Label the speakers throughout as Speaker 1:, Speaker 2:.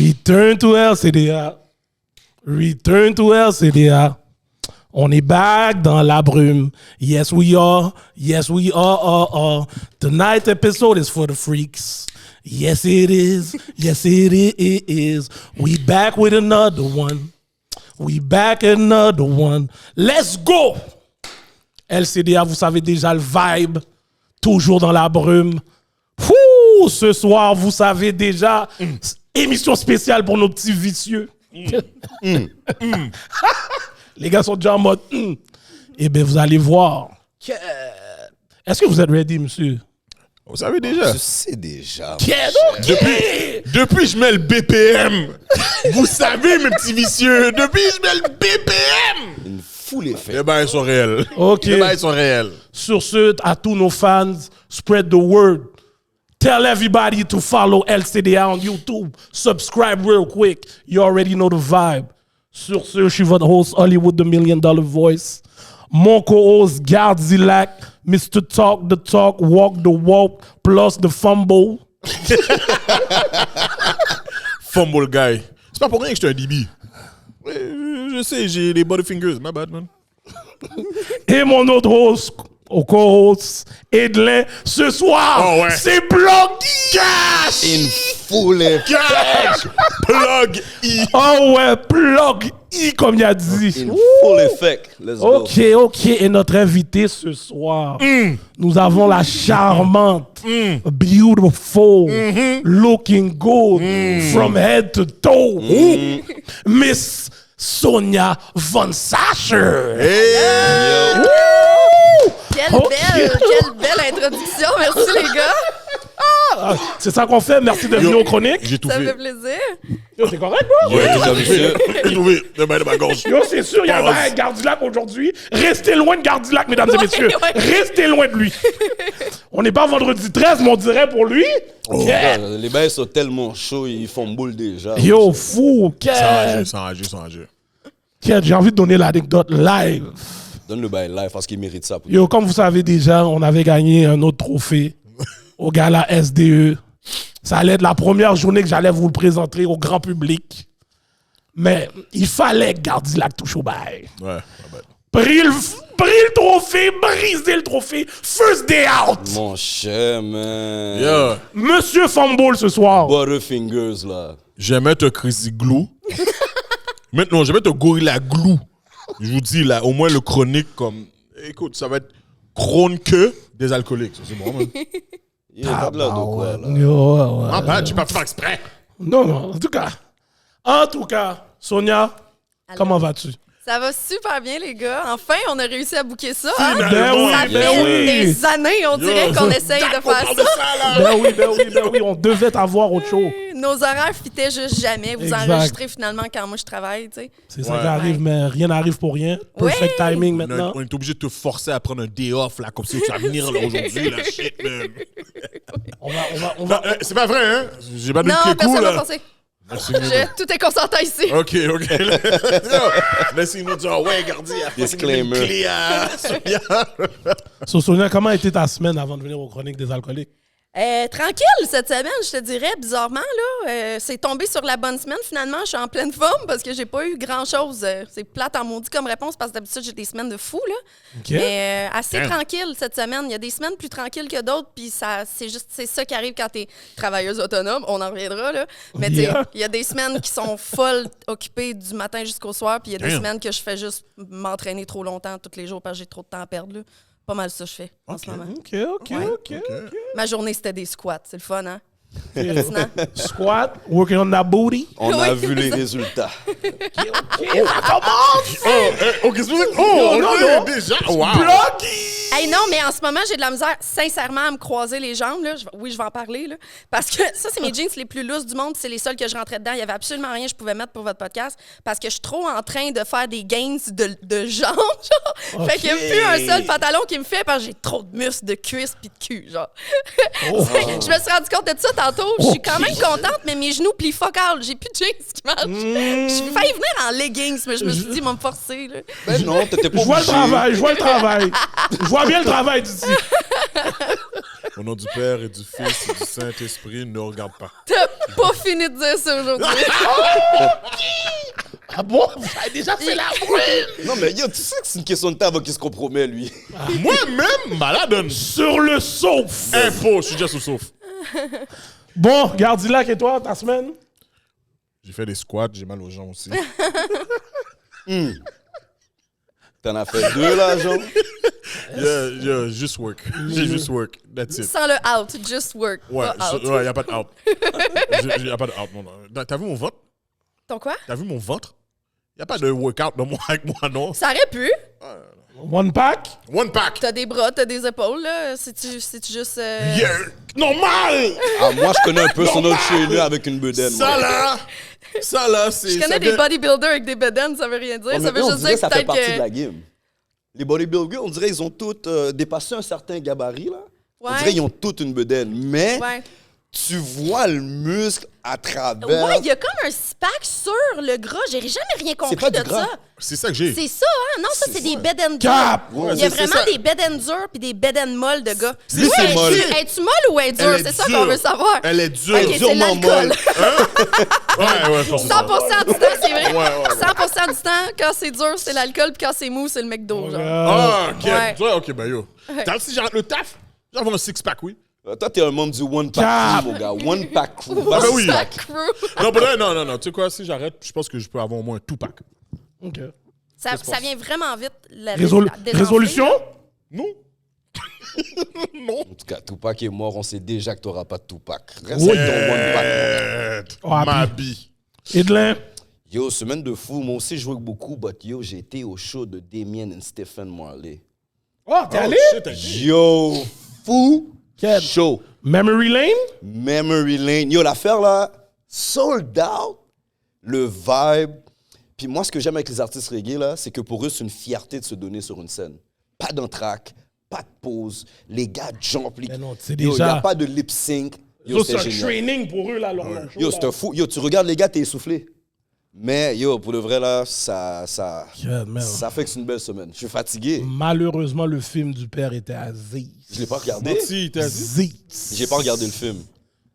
Speaker 1: Return to LCDA. Return to LCDA. On est back dans la brume. Yes, we are. Yes, we are. Tonight's episode is for the freaks. Yes, it is. Yes, it is. We back with another one. We back another one. Let's go! LCDA, vous savez déjà le vibe. Toujours dans la brume. Ouh, ce soir, vous savez déjà, émission spéciale pour nos petits vicieux. Les gars sont déjà en mode. Eh bien, vous allez voir. Est-ce que vous êtes ready, monsieur?
Speaker 2: Vous savez déjà.
Speaker 3: Je sais déjà.
Speaker 2: Depuis je mets le BPM. Vous savez, mes petits vicieux. Depuis je mets le BPM.
Speaker 3: Une foule effet.
Speaker 2: Les bails sont réels.
Speaker 1: OK.
Speaker 2: Les bails sont réels.
Speaker 1: Sur ce, à tous nos fans, spread the word. Tell everybody to follow LCDA on YouTube. Subscribe real quick. You already know the vibe. Sur ce, je suis votre host, Hollywood the $1 Million Voice. Mon co-host, Gardzilac, Mr. Talk the Talk, Walk the Walk, plus the Fumble.
Speaker 2: Fumble guy. C'est pas pour rien que je suis un DB. Je sais, j'ai les butterfingers. My bad, man.
Speaker 1: Et mon autre host, au co-host, Edlin. Ce soir,
Speaker 2: Oh, ouais.
Speaker 1: c'est Plug Cash!
Speaker 3: Une foule effet.
Speaker 2: Cash! Plug E.
Speaker 1: Oh ouais, Plug I, comme il a dit.
Speaker 3: Une foule effet. Let's go.
Speaker 1: OK. Et notre invité ce soir, nous avons la charmante, beautiful, looking good, from head to toe, Miss Sonia Von Sacher.
Speaker 2: Hey!
Speaker 4: Quelle belle introduction, merci les gars.
Speaker 1: Ah, c'est ça qu'on fait, merci de venir aux chroniques.
Speaker 2: J'ai tout
Speaker 4: Ça me
Speaker 2: fait.
Speaker 4: fait plaisir.
Speaker 1: Yo, c'est correct, bro?
Speaker 3: Ouais, déjà, monsieur.
Speaker 2: J'ai trouvé le bail de ma gorge.
Speaker 1: Yo, c'est sûr, il y a un bail avec Gardilac aujourd'hui. Restez loin de Gardilac, mesdames et messieurs.
Speaker 4: ouais.
Speaker 1: Restez loin de lui. On n'est pas vendredi 13, mais on dirait pour lui. Yeah.
Speaker 3: Les bails sont tellement chauds, ils font boule déjà.
Speaker 1: Yo, fou.
Speaker 2: Sans rager.
Speaker 1: J'ai envie de donner l'anecdote live.
Speaker 3: Donne le bail live parce qu'il mérite ça.
Speaker 1: Yo, comme vous savez déjà, on avait gagné un autre trophée au gala SDE. Ça allait être la première journée que j'allais vous le présenter au grand public. Mais il fallait que Gardilac touche au bail.
Speaker 2: Ouais, my bad.
Speaker 1: Pris le trophée, brisé le trophée, first day out.
Speaker 3: Mon cher, man.
Speaker 2: Yeah.
Speaker 1: Monsieur Fumble ce soir.
Speaker 3: Butterfingers, là.
Speaker 2: Je vais mettre un Crazy Glue. Maintenant, je vais mettre un Gorilla Glue. Je vous dis, là, au moins le chronique, comme. Écoute, ça va être crône que des alcooliques. Ça, c'est bon, man.
Speaker 3: Il n'y a pas de l'air de quoi, là.
Speaker 1: Yo, ouais.
Speaker 2: Ah, bad, j'ai pas fait exprès.
Speaker 1: Non, en tout cas, Sonia, comment vas-tu?
Speaker 4: Ça va super bien les gars. Enfin, on a réussi à booker ça.
Speaker 2: Finalement.
Speaker 4: Ça
Speaker 1: Ben
Speaker 4: fait
Speaker 1: oui.
Speaker 4: des années, on dirait qu'on essaye de faire ça.
Speaker 1: Ben oui, on devait t'avoir au show.
Speaker 4: Nos horaires fitaient juste jamais. Vous
Speaker 1: Exact.
Speaker 4: enregistrez finalement quand moi je travaille, tu sais.
Speaker 1: C'est ça
Speaker 2: Ouais.
Speaker 1: qui arrive, mais rien n'arrive pour rien. Perfect
Speaker 4: Ouais.
Speaker 1: timing maintenant.
Speaker 2: On est obligé de te forcer à prendre un day off, là, comme si tu vas venir là aujourd'hui, là, shit, man.
Speaker 1: On va.
Speaker 2: C'est pas vrai, hein? J'ai pas donné
Speaker 4: Non,
Speaker 2: de
Speaker 4: personne
Speaker 2: coup,
Speaker 4: n'a
Speaker 2: là.
Speaker 4: pensé.
Speaker 2: Merci,
Speaker 4: Tout est consentant ici.
Speaker 2: OK. Laissez-nous dire, ouais, gardez.
Speaker 3: Disclaimer.
Speaker 1: So, Sonia, comment a été ta semaine avant de venir aux chroniques des alcooliques?
Speaker 4: Tranquille cette semaine, je te dirais, bizarrement, là. C'est tombé sur la bonne semaine, finalement. Je suis en pleine forme parce que j'ai pas eu grand-chose. C'est plate en maudit comme réponse parce que d'habitude, j'ai des semaines de fou, là.
Speaker 1: OK.
Speaker 4: Mais assez tranquille cette semaine. Il y a des semaines plus tranquilles que d'autres, puis c'est ça qui arrive quand t'es travailleuse autonome. On en reviendra, là. Mais tu sais,
Speaker 1: Yeah.
Speaker 4: il y a des semaines qui sont folles, occupées du matin jusqu'au soir, puis il y a des
Speaker 2: Damn.
Speaker 4: semaines que je fais juste m'entraîner trop longtemps tous les jours parce que j'ai trop de temps à perdre, là. Pas mal ça, je fais en ce moment.
Speaker 1: OK.
Speaker 4: Ma journée, c'était des squats. C'est le fun, hein?
Speaker 1: OK.
Speaker 4: Pertinent.
Speaker 1: Squat, working on that booty.
Speaker 3: On a
Speaker 4: Oui,
Speaker 3: vu les
Speaker 4: ça.
Speaker 3: résultats.
Speaker 2: OK, c'est non, déjà. Wow.
Speaker 4: Hey, non, mais en ce moment, j'ai de la misère, sincèrement, à me croiser les jambes. Là. Oui, je vais en parler. Là, parce que ça, c'est mes jeans les plus lousses du monde. C'est les seuls que je rentrais dedans. Il n'y avait absolument rien que je pouvais mettre pour votre podcast. Parce que je suis trop en train de faire des gains de jambes. Genre. Fait qu'il n'y a plus un seul pantalon qui me fait parce que j'ai trop de muscles, de cuisses puis de cul. Genre. Je me suis rendu compte de ça tantôt. Je suis quand même contente, mais mes genoux plient fuck all. J'ai plus de jeans qui marchent. Je vais failli venir en leggings, mais je me suis dit, ils vont me forcer. Là.
Speaker 3: Ben non, t'étais pas
Speaker 1: Je vois le
Speaker 3: obligé.
Speaker 1: travail. Je vois bien le travail d'ici.
Speaker 2: Au nom du Père et du Fils et du Saint-Esprit, ne regarde pas.
Speaker 4: T'as pas fini de dire ça aujourd'hui.
Speaker 1: Ah bon? Vous avez déjà fait la brume?
Speaker 3: Non, mais yo, tu sais que c'est une question de temps avant qu'il se compromet, lui.
Speaker 2: Moi-même, malade.
Speaker 1: Sur le sauf.
Speaker 2: Info, je suis déjà sous sauf.
Speaker 1: Bon, Gardilac et toi, ta semaine?
Speaker 2: J'ai fait des squats, j'ai mal aux jambes aussi.
Speaker 3: T'en as fait 2, là, genre?
Speaker 2: Yeah, just work. J'ai juste work. That's it.
Speaker 4: Sans le out, just work.
Speaker 2: Ouais,
Speaker 4: pas out.
Speaker 2: ouais, y a pas de out. Y a pas de out, mon gars. T'as vu mon ventre?
Speaker 4: Ton quoi?
Speaker 2: T'as vu mon ventre? Y a pas de workout dans moi avec moi, non?
Speaker 4: Ça aurait pu.
Speaker 1: One pack?
Speaker 2: One pack!
Speaker 4: T'as des bras, t'as des épaules, là. C'est-tu juste...
Speaker 2: Yeah! Normal!
Speaker 3: Ah, moi, je connais un peu son autre chez lui avec une bedaine.
Speaker 2: Ça là, c'est...
Speaker 4: Je connais des bodybuilders avec des bedaines, ça veut rien dire. Ça veut
Speaker 3: on
Speaker 4: juste
Speaker 3: dirait
Speaker 4: dire
Speaker 3: que
Speaker 4: que
Speaker 3: ça fait
Speaker 4: peut-être
Speaker 3: partie de
Speaker 4: que...
Speaker 3: la game. Les bodybuilders, on dirait qu'ils ont tous dépassé un certain gabarit, là. On
Speaker 4: Ouais.
Speaker 3: dirait qu'ils ont toute une bedaine. Mais
Speaker 4: Ouais.
Speaker 3: tu vois le muscle à travers.
Speaker 4: Ouais, il y a comme un six-pack sur le gras. J'ai jamais rien compris
Speaker 3: pas
Speaker 4: de
Speaker 3: du gras.
Speaker 4: ça.
Speaker 2: C'est ça que j'ai.
Speaker 4: C'est ça, hein? Non, ça, c'est des bed and
Speaker 1: Cap!
Speaker 4: durs.
Speaker 2: Ouais,
Speaker 4: Il y a
Speaker 2: c'est
Speaker 4: vraiment
Speaker 2: ça.
Speaker 4: des bed and durs puis des bed and molles de gars.
Speaker 3: Lui, c'est molle.
Speaker 4: Es-tu molle ou est dure? C'est ça qu'on veut savoir.
Speaker 2: Elle est dure.
Speaker 4: Ok, c'est
Speaker 3: Durement
Speaker 4: l'alcool.
Speaker 3: molle.
Speaker 2: Ouais, je pense que c'est ça.
Speaker 4: 100% du temps, c'est vrai.
Speaker 2: Ouais.
Speaker 4: 100% du temps, quand c'est dur, c'est l'alcool, puis quand c'est mou, c'est le McDo. Genre.
Speaker 2: Ah, ok.
Speaker 4: Ouais.
Speaker 2: Ouais, ok, ben yo. T'as vu si j'arrête le taf? J'envoie un six-pack, oui.
Speaker 3: Toi, t'es un membre du One Pack
Speaker 1: Cap.
Speaker 3: Crew, mon gars. One Pack Crew.
Speaker 2: Ah, ben oui.
Speaker 4: Pack crew.
Speaker 2: Non, ben non. Tu sais quoi, si j'arrête, je pense que je peux avoir au moins un two-pack.
Speaker 1: OK.
Speaker 4: Ça vient vraiment vite. La
Speaker 1: Résolution?
Speaker 2: Non? Non.
Speaker 3: En tout cas, Tupac est mort. On sait déjà que t'auras pas de Tupac. Reste avec ton One Pack.
Speaker 1: Oh,
Speaker 2: Ma bille.
Speaker 1: Edlin?
Speaker 3: Yo, semaine de fou. Moi aussi, je jouais beaucoup. But yo, j'ai été au show de Damien et Stephen Marley.
Speaker 1: Oh, t'es allé?
Speaker 3: Yo, fou.
Speaker 1: Quel?
Speaker 3: Show.
Speaker 1: Memory Lane?
Speaker 3: Memory Lane. Yo, l'affaire là, sold out. Le vibe. Puis moi, ce que j'aime avec les artistes reggae, là, c'est que pour eux, c'est une fierté de se donner sur une scène. Pas d'entraque, pas de pause. Les gars jump.
Speaker 1: Mais non, c'est
Speaker 3: Yo,
Speaker 1: déjà-
Speaker 3: y a pas de lip sync.
Speaker 1: Yo, c'est un
Speaker 3: génial.
Speaker 1: training pour eux, là, leur show,
Speaker 3: Yo,
Speaker 1: là.
Speaker 3: c'est un fou. Yo, tu regardes les gars, t'es essoufflé. Mais yo, pour le vrai, là, ça
Speaker 1: Yeah, man.
Speaker 3: fait que c'est une belle semaine. Je suis fatigué.
Speaker 1: Malheureusement, le film du père était à Ziz.
Speaker 3: Je l'ai pas regardé.
Speaker 2: Si, t'as dit.
Speaker 1: Ziz.
Speaker 3: J'ai pas regardé le film.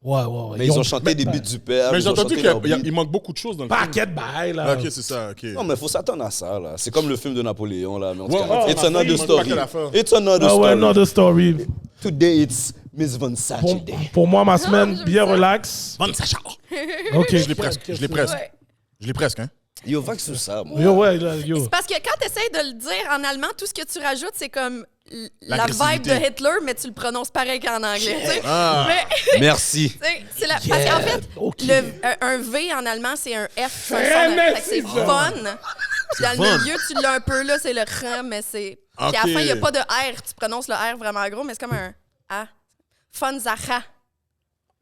Speaker 1: Ouais.
Speaker 3: Mais ils ont chanté des beats du père.
Speaker 2: Mais
Speaker 3: ils
Speaker 2: j'ai
Speaker 3: ont
Speaker 2: entendu
Speaker 3: chanté
Speaker 2: qu'il
Speaker 3: leurs beats.
Speaker 2: il manque beaucoup de choses dans le film.
Speaker 1: Paquet de bails, là.
Speaker 2: Ok, c'est ça, ok.
Speaker 3: Non, mais faut s'attendre à ça, là. C'est comme le film de Napoléon, là. Mais en tout
Speaker 2: Ouais,
Speaker 3: cas,
Speaker 2: ouais,
Speaker 3: it's
Speaker 2: on a
Speaker 3: another
Speaker 2: fait,
Speaker 3: story.
Speaker 2: il manque pas qu'à la fin.
Speaker 3: It's another
Speaker 1: Ah ouais,
Speaker 3: story.
Speaker 1: another story.
Speaker 3: Today, it's Miss Von Saturday.
Speaker 1: Pour moi, ma semaine, bien relax.
Speaker 2: Bonne Sacha.
Speaker 1: OK.
Speaker 2: Je l'ai presque. Je l'ai presque.
Speaker 4: Ouais.
Speaker 2: Je l'ai presque, hein.
Speaker 3: Yo, va que sur ça, moi.
Speaker 1: Yo, ouais, là, yo.
Speaker 4: C'est parce que quand tu essaies de le dire en allemand, tout ce que tu rajoutes, c'est comme la vibe
Speaker 2: L'agressivité.
Speaker 4: de Hitler, mais tu le prononces pareil qu'en anglais. tu sais.
Speaker 2: Ah.
Speaker 4: Mais
Speaker 3: Merci.
Speaker 4: tu sais, c'est parce qu'en fait,
Speaker 1: OK.
Speaker 4: un V en allemand, c'est un F. C'est un
Speaker 1: Très
Speaker 4: son de- fait que
Speaker 1: merci,
Speaker 4: c'est
Speaker 1: ça.
Speaker 4: fun. Puis dans le milieu, tu l'as un peu là, c'est le R, mais c'est. Puis à la
Speaker 2: OK.
Speaker 4: fin, il n'y a pas de R. Tu prononces le R vraiment gros, mais c'est comme un A. Fun Zacha.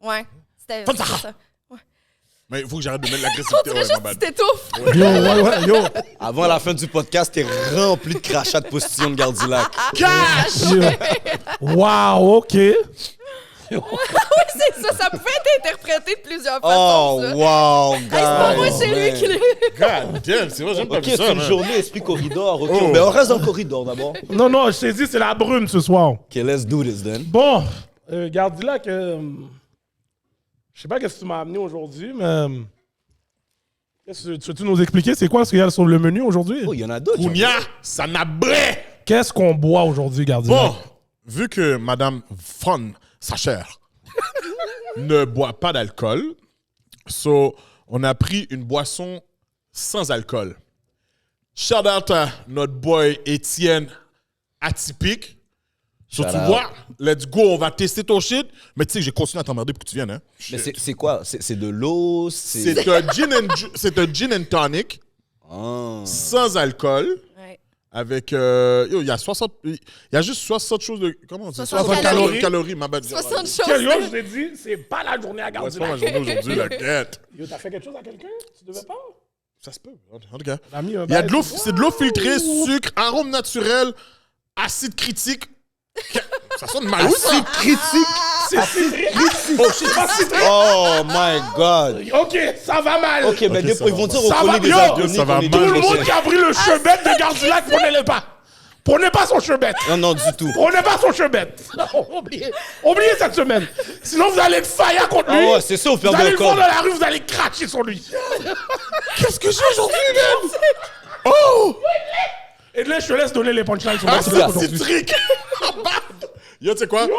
Speaker 4: Ouais. C'était
Speaker 2: Fun Zacha.
Speaker 4: ça.
Speaker 2: Mais il faut que j'arrête de mettre
Speaker 4: On
Speaker 2: l'agressivité.
Speaker 4: dirait
Speaker 2: Ouais,
Speaker 4: juste
Speaker 2: ma
Speaker 4: que
Speaker 2: bad.
Speaker 4: tu t'étouffes.
Speaker 1: Yo.
Speaker 3: Avant la fin du podcast, t'es rempli de crachats de postillon de Gardilac.
Speaker 1: Wow, OK.
Speaker 4: Oui, c'est ça. Ça pouvait être interprété de plusieurs façons.
Speaker 3: Oh,
Speaker 4: ça.
Speaker 3: wow,
Speaker 4: Hey, c'est pas moi,
Speaker 3: guys,
Speaker 4: c'est lui
Speaker 3: man.
Speaker 4: qui l'a.
Speaker 2: God damn, c'est vrai, j'aime pas
Speaker 3: OK,
Speaker 2: vu
Speaker 3: c'est
Speaker 2: ça,
Speaker 3: une
Speaker 2: man.
Speaker 3: journée esprit corridor. OK,
Speaker 2: Oh.
Speaker 3: mais on reste dans le corridor d'abord.
Speaker 1: Non, je t'ai dit, c'est la brume ce soir.
Speaker 3: OK, let's do this, then.
Speaker 1: Bon, Gardilac, je sais pas qu'est-ce que tu m'as amené aujourd'hui, mais tu veux-tu nous expliquer c'est quoi ce qu'il y a sur le menu aujourd'hui?
Speaker 3: Oh, il y en a d'autres.
Speaker 2: Kounia, ça n'a bré.
Speaker 1: Qu'est-ce qu'on boit aujourd'hui, Gardilac?
Speaker 2: Bon, vu que Madame Von Sacher ne boit pas d'alcool, on a pris une boisson sans alcool. Shout out à notre boy Étienne Atypique. So,
Speaker 3: Shout
Speaker 2: tu
Speaker 3: out.
Speaker 2: vois, let's go, on va tester ton shit. Mais tu sais que j'ai continué à t'emmerder pour que tu viennes. Hein?
Speaker 3: Mais c'est quoi? C'est de l'eau?
Speaker 2: C'est un gin and tonic
Speaker 3: Ah.
Speaker 2: sans alcool.
Speaker 4: Ouais.
Speaker 2: Avec, il y a juste 60 choses de, comment on dit?
Speaker 4: 60
Speaker 2: calories, ma bad.
Speaker 4: 60
Speaker 1: Quel jour,
Speaker 4: choses.
Speaker 1: je t'ai dit, c'est pas la journée à
Speaker 2: Ouais, c'est pas ma
Speaker 1: Gardilac.
Speaker 2: journée aujourd'hui, la quête.
Speaker 1: Yo, t'as fait quelque chose à quelqu'un? Tu devais pas?
Speaker 2: Ça se peut, en tout cas.
Speaker 1: T'as mis un
Speaker 2: Il y a
Speaker 1: bail
Speaker 2: de l'eau,
Speaker 1: sur-
Speaker 2: c'est de l'eau filtrée, sucre, arôme naturel, acide critique. Ça sonne mal.
Speaker 3: Acide critique?
Speaker 1: C'est citrique.
Speaker 2: Oh shit,
Speaker 3: Oh my God.
Speaker 1: OK, ça va mal.
Speaker 3: OK, mais
Speaker 2: ça
Speaker 3: ils
Speaker 2: va
Speaker 3: vont dire
Speaker 1: Ça
Speaker 3: on
Speaker 1: va
Speaker 3: connaît des
Speaker 1: bien.
Speaker 3: alcooliques,
Speaker 2: Ça va
Speaker 3: on est
Speaker 2: mal.
Speaker 1: Tout le
Speaker 3: des
Speaker 1: monde qui a pris le chemin de Gardilac, prenez-le pas. Prenez pas son chemin.
Speaker 3: Non, du tout.
Speaker 1: Prenez pas son chemin. Oubliez cette semaine. Sinon, vous allez être faillant contre lui.
Speaker 3: Ah ouais, c'est ça, au pire
Speaker 1: Vous
Speaker 3: des
Speaker 1: allez le
Speaker 3: cas.
Speaker 1: voir dans la rue, vous allez cracher sur lui. Qu'est-ce que j'ai aujourd'hui, man? Oh! Et là, je te laisse donner les punchlines sur
Speaker 2: Ah,
Speaker 1: mon
Speaker 2: c'est
Speaker 1: truc
Speaker 2: la
Speaker 1: aujourd'hui.
Speaker 2: trick. Yo, tu sais quoi? Yo,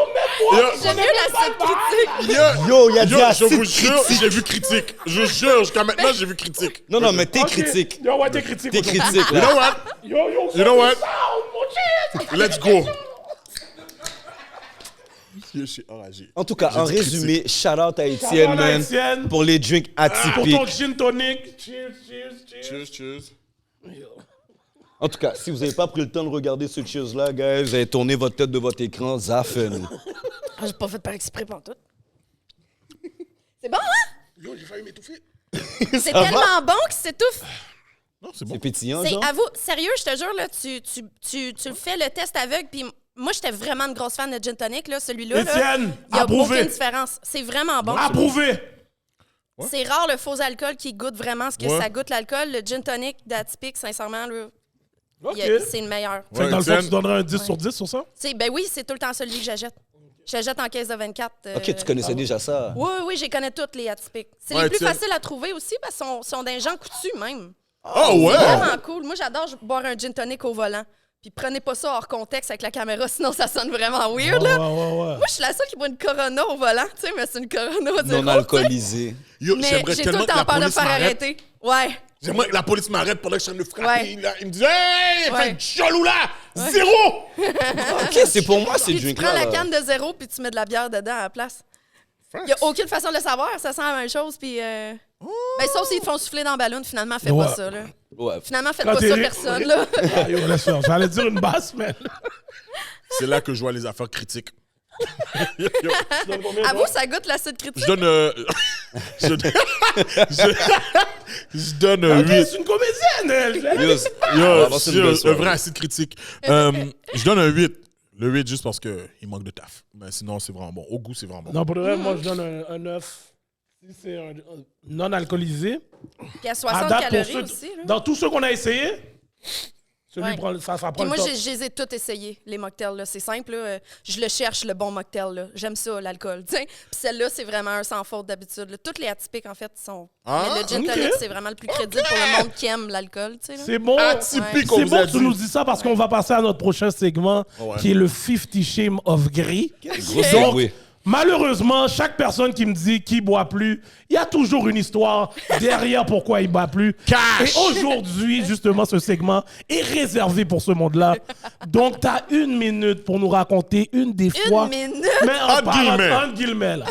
Speaker 4: J'aime mieux la seule critique.
Speaker 3: Yo, il y a dit
Speaker 2: yo, je
Speaker 3: assez
Speaker 2: vous
Speaker 3: de
Speaker 2: jure,
Speaker 3: critiques.
Speaker 2: j'ai vu critique. Je jure, jusqu'à maintenant, j'ai vu critique.
Speaker 3: Non, mais t'es
Speaker 1: Ok.
Speaker 3: critique.
Speaker 1: Yo, ouais, t'es critique.
Speaker 3: T'es
Speaker 1: aujourd'hui.
Speaker 3: critique,
Speaker 2: You
Speaker 3: là.
Speaker 2: know what?
Speaker 1: Yo,
Speaker 2: You know what?
Speaker 1: Sound, mon shit.
Speaker 2: Let's go. Yo, je suis enragé.
Speaker 3: En tout cas,
Speaker 2: J'ai
Speaker 3: en
Speaker 2: dit
Speaker 3: résumé, shout out à
Speaker 1: Shout
Speaker 3: Étienne,
Speaker 1: out à
Speaker 3: man,
Speaker 1: Étienne.
Speaker 3: pour les drinks
Speaker 1: Pour
Speaker 3: atypiques.
Speaker 1: ton gin tonic. Cheers, cheers, cheers.
Speaker 2: Cheers, cheers.
Speaker 3: En tout cas, si vous n'avez pas pris le temps de regarder ce cheers-là, guys, vous avez tourné votre tête de votre écran, zafen.
Speaker 4: Ah, j'ai pas fait par exprès pantoute. C'est bon, hein?
Speaker 2: Yo, j'ai failli m'étouffer.
Speaker 4: C'est tellement bon que c'est tout.
Speaker 2: Non, c'est bon.
Speaker 3: C'est pétillant,
Speaker 4: C'est,
Speaker 3: genre?
Speaker 4: avoue, sérieux, je te jure, là, tu fais le test aveugle, puis moi, j'étais vraiment une grosse fan de gin tonic, là, celui-là. là.
Speaker 1: Étienne,
Speaker 4: Il n'y a
Speaker 1: approuvé.
Speaker 4: aucune différence. C'est vraiment bon.
Speaker 1: Approuvé.
Speaker 4: C'est rare le faux alcool qui goûte vraiment ce que
Speaker 2: Ouais.
Speaker 4: ça goûte l'alcool. Le gin tonic d'atypique, sincèrement, là,
Speaker 1: OK.
Speaker 4: c'est le meilleur.
Speaker 1: Fait que dans le fond,
Speaker 2: Étienne.
Speaker 1: tu donnerais un 10 sur 10 sur ça?
Speaker 4: Ben oui, c'est tout le temps celui que j'achète. J'achète en caisse de 24.
Speaker 3: Ok, tu connaissais déjà ça.
Speaker 4: Oui, j'ai connais toutes les atypiques. C'est
Speaker 2: Ouais,
Speaker 4: les plus
Speaker 2: Étienne.
Speaker 4: faciles à trouver aussi parce qu'ils sont des gens coutus même.
Speaker 2: Oh, ouais.
Speaker 4: Vraiment cool. Moi, j'adore boire un gin tonic au volant. Puis prenez pas ça hors contexte avec la caméra, sinon ça sonne vraiment weird. Là.
Speaker 1: Ouais.
Speaker 4: Moi, je suis la seule qui boit une Corona au volant, tu sais, mais c'est une Corona zéro,
Speaker 3: Non alcoolisé.
Speaker 2: Yo,
Speaker 4: Mais
Speaker 2: j'aimerais
Speaker 4: j'ai tout
Speaker 2: tellement
Speaker 4: le
Speaker 2: que
Speaker 4: temps
Speaker 2: la
Speaker 4: peur de me
Speaker 2: police
Speaker 4: faire
Speaker 2: m'arrête.
Speaker 4: arrêter. Ouais.
Speaker 2: J'aimerais que la police m'arrête pendant que je suis en train de frapper.
Speaker 4: Ouais.
Speaker 2: Là, il me dit Hey,
Speaker 4: Ouais.
Speaker 2: fais chelou là! Zéro!
Speaker 3: Ok, c'est pour moi, ces
Speaker 4: Puis tu
Speaker 3: drinks-là.
Speaker 4: prends la
Speaker 3: là.
Speaker 4: canne de zéro puis tu mets de la bière dedans à la place. Il n'y a aucune façon de le savoir, ça sent la même chose. Puis, ben, sauf s'ils te font souffler dans le ballon, finalement, fais
Speaker 1: Ouais.
Speaker 4: pas ça. Là.
Speaker 3: Ouais.
Speaker 4: Finalement, faites
Speaker 1: Quand
Speaker 4: pas
Speaker 1: t'es
Speaker 4: ça,
Speaker 1: ri-
Speaker 4: personne. Là.
Speaker 1: Ah, yo, laisse faire. J'allais dire une basse, mais.
Speaker 2: C'est là que je vois les affaires critiques. Yo, yo,
Speaker 4: Avoue, ça goûte l'acide critique.
Speaker 2: je donne. Je donne. Je donne
Speaker 1: Ok,
Speaker 2: 8.
Speaker 1: c'est une comédienne, elle.
Speaker 3: Yo, on va
Speaker 2: Yo,
Speaker 3: avoir une
Speaker 2: c'est
Speaker 3: belle
Speaker 2: un
Speaker 3: soirée.
Speaker 2: vrai acide critique. Je donne un 8. Le 8 juste parce qu'il manque de taf. Mais sinon, c'est vraiment bon. Au goût, c'est vraiment bon.
Speaker 1: Non, pour de vrai, moi, je donne un 9. Si c'est un non alcoolisé.
Speaker 4: Puis à
Speaker 1: À
Speaker 4: 60
Speaker 1: date, pour
Speaker 4: calories
Speaker 1: ceux,
Speaker 4: aussi. Là.
Speaker 1: dans tous ceux qu'on a essayé, celui
Speaker 4: Ouais.
Speaker 1: prend, ça prend
Speaker 4: Puis
Speaker 1: le
Speaker 4: moi,
Speaker 1: top.
Speaker 4: je les ai toutes essayées, les mocktails. Là. C'est simple. Là. Je le cherche, le bon mocktail. Là. J'aime ça, l'alcool. tu sais. Puis celle-là, c'est vraiment un sans faute d'habitude. là. Toutes les atypiques, en fait, sont.
Speaker 2: Ah,
Speaker 4: Mais le gin
Speaker 1: ok.
Speaker 4: tonic, c'est vraiment le plus crédible pour le monde qui aime l'alcool. tu sais, là.
Speaker 1: C'est bon.
Speaker 2: Atypique, on
Speaker 1: C'est
Speaker 2: vous
Speaker 1: bon
Speaker 2: a
Speaker 1: que tu
Speaker 2: dit.
Speaker 1: nous dis ça parce qu'on va passer à notre prochain segment
Speaker 2: Ouais.
Speaker 1: qui est le 50 Shame of Gris.
Speaker 3: Gros
Speaker 1: Donc,
Speaker 3: segway.
Speaker 1: malheureusement, chaque personne qui me dit qu'il boit plus, il y a toujours une histoire derrière pourquoi il boit plus.
Speaker 2: Cash!
Speaker 1: Et aujourd'hui, justement, ce segment est réservé pour ce monde-là. Donc, tu as 1 minute pour nous raconter une des fois...
Speaker 4: Une minute?
Speaker 1: Mais
Speaker 2: Entre guillemets.
Speaker 1: entre guillemets, là.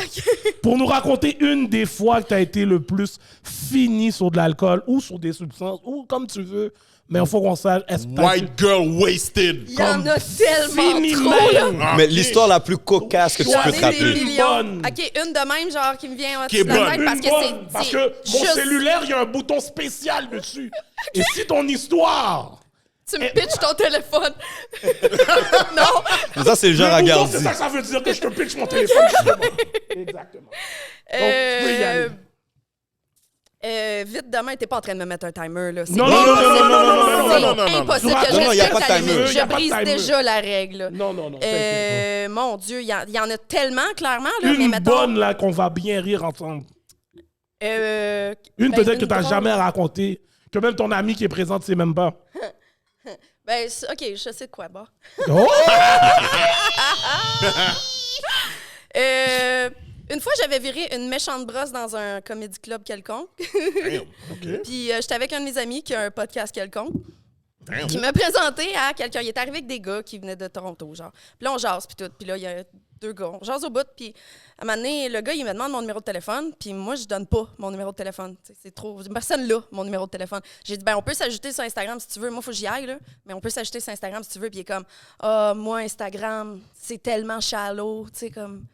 Speaker 1: Pour nous raconter une des fois que tu as été le plus fini sur de l'alcool ou sur des substances ou comme tu veux. Mais il faut qu'on sache... est-ce que t'as été
Speaker 2: White girl wasted.
Speaker 4: Il y en a tellement
Speaker 1: fini
Speaker 4: trop.
Speaker 1: même?
Speaker 4: Là.
Speaker 3: Mais l'histoire la plus cocasse que tu
Speaker 4: J'en
Speaker 3: peux
Speaker 4: ai
Speaker 3: te
Speaker 4: des
Speaker 3: rappeler.
Speaker 4: millions.
Speaker 1: Bonne.
Speaker 4: OK, une de même, genre, qui me vient
Speaker 2: Qui est
Speaker 4: au-dessus de la
Speaker 2: bonne.
Speaker 4: tête parce
Speaker 1: Une
Speaker 4: que
Speaker 1: bonne,
Speaker 4: c'est
Speaker 1: parce que mon
Speaker 4: juste-
Speaker 1: cellulaire, il y a un bouton spécial dessus. Et si ton histoire...
Speaker 4: Tu me pitches ton téléphone. Non.
Speaker 3: Mais ça, c'est le genre à
Speaker 1: bouton,
Speaker 3: garder.
Speaker 1: c'est ça que ça veut dire que je te pitch mon téléphone, justement. Exactement. tu peux y aller.
Speaker 4: Vite demain, t'es pas en train de me mettre un timer, là. C'est
Speaker 1: Non, non, non, non, non, non, non,
Speaker 4: c'est
Speaker 2: non, non, non.
Speaker 4: impossible
Speaker 1: Non,
Speaker 4: que je
Speaker 3: non, y a
Speaker 4: respecte
Speaker 3: pas de
Speaker 4: la
Speaker 3: timer.
Speaker 4: limite.
Speaker 1: Y a
Speaker 4: Je
Speaker 1: pas de
Speaker 4: brise
Speaker 1: timer.
Speaker 4: déjà la règle. là.
Speaker 1: Non, non, non. t'inquiète
Speaker 4: Mon Dieu, il y en a tellement, clairement,
Speaker 1: pas.
Speaker 4: là, mais
Speaker 1: Une
Speaker 4: mettons...
Speaker 1: bonne, là, qu'on va bien rire ensemble. Une
Speaker 4: ben,
Speaker 1: peut-être que tu n'as
Speaker 4: drôle.
Speaker 1: jamais raconté, que même ton ami qui est présent ne sait même pas.
Speaker 4: Ben, OK, je sais de quoi, bon.
Speaker 1: Oh!
Speaker 4: Une fois, j'avais viré une méchante brosse dans un comédie club quelconque.
Speaker 2: Damn.
Speaker 4: Puis j'étais avec un de mes amis qui a un podcast quelconque.
Speaker 2: Damn.
Speaker 4: Qui m'a présenté à quelqu'un. Il est arrivé avec des gars qui venaient de Toronto, genre. Puis là, on jase, puis tout. Puis là, il y a 2 gars. On jase au bout, puis à un moment donné, le gars, il me demande mon numéro de téléphone, puis moi, je donne pas mon numéro de téléphone. Tu sais, c'est trop... Personne là, mon numéro de téléphone. J'ai dit, ben on peut s'ajouter sur Instagram si tu veux. Moi, il faut que j'y aille, là. Mais on peut s'ajouter sur Instagram si tu veux. Puis il est comme, ah, moi, Instagram, c'est tellement shallow, tu sais, comme...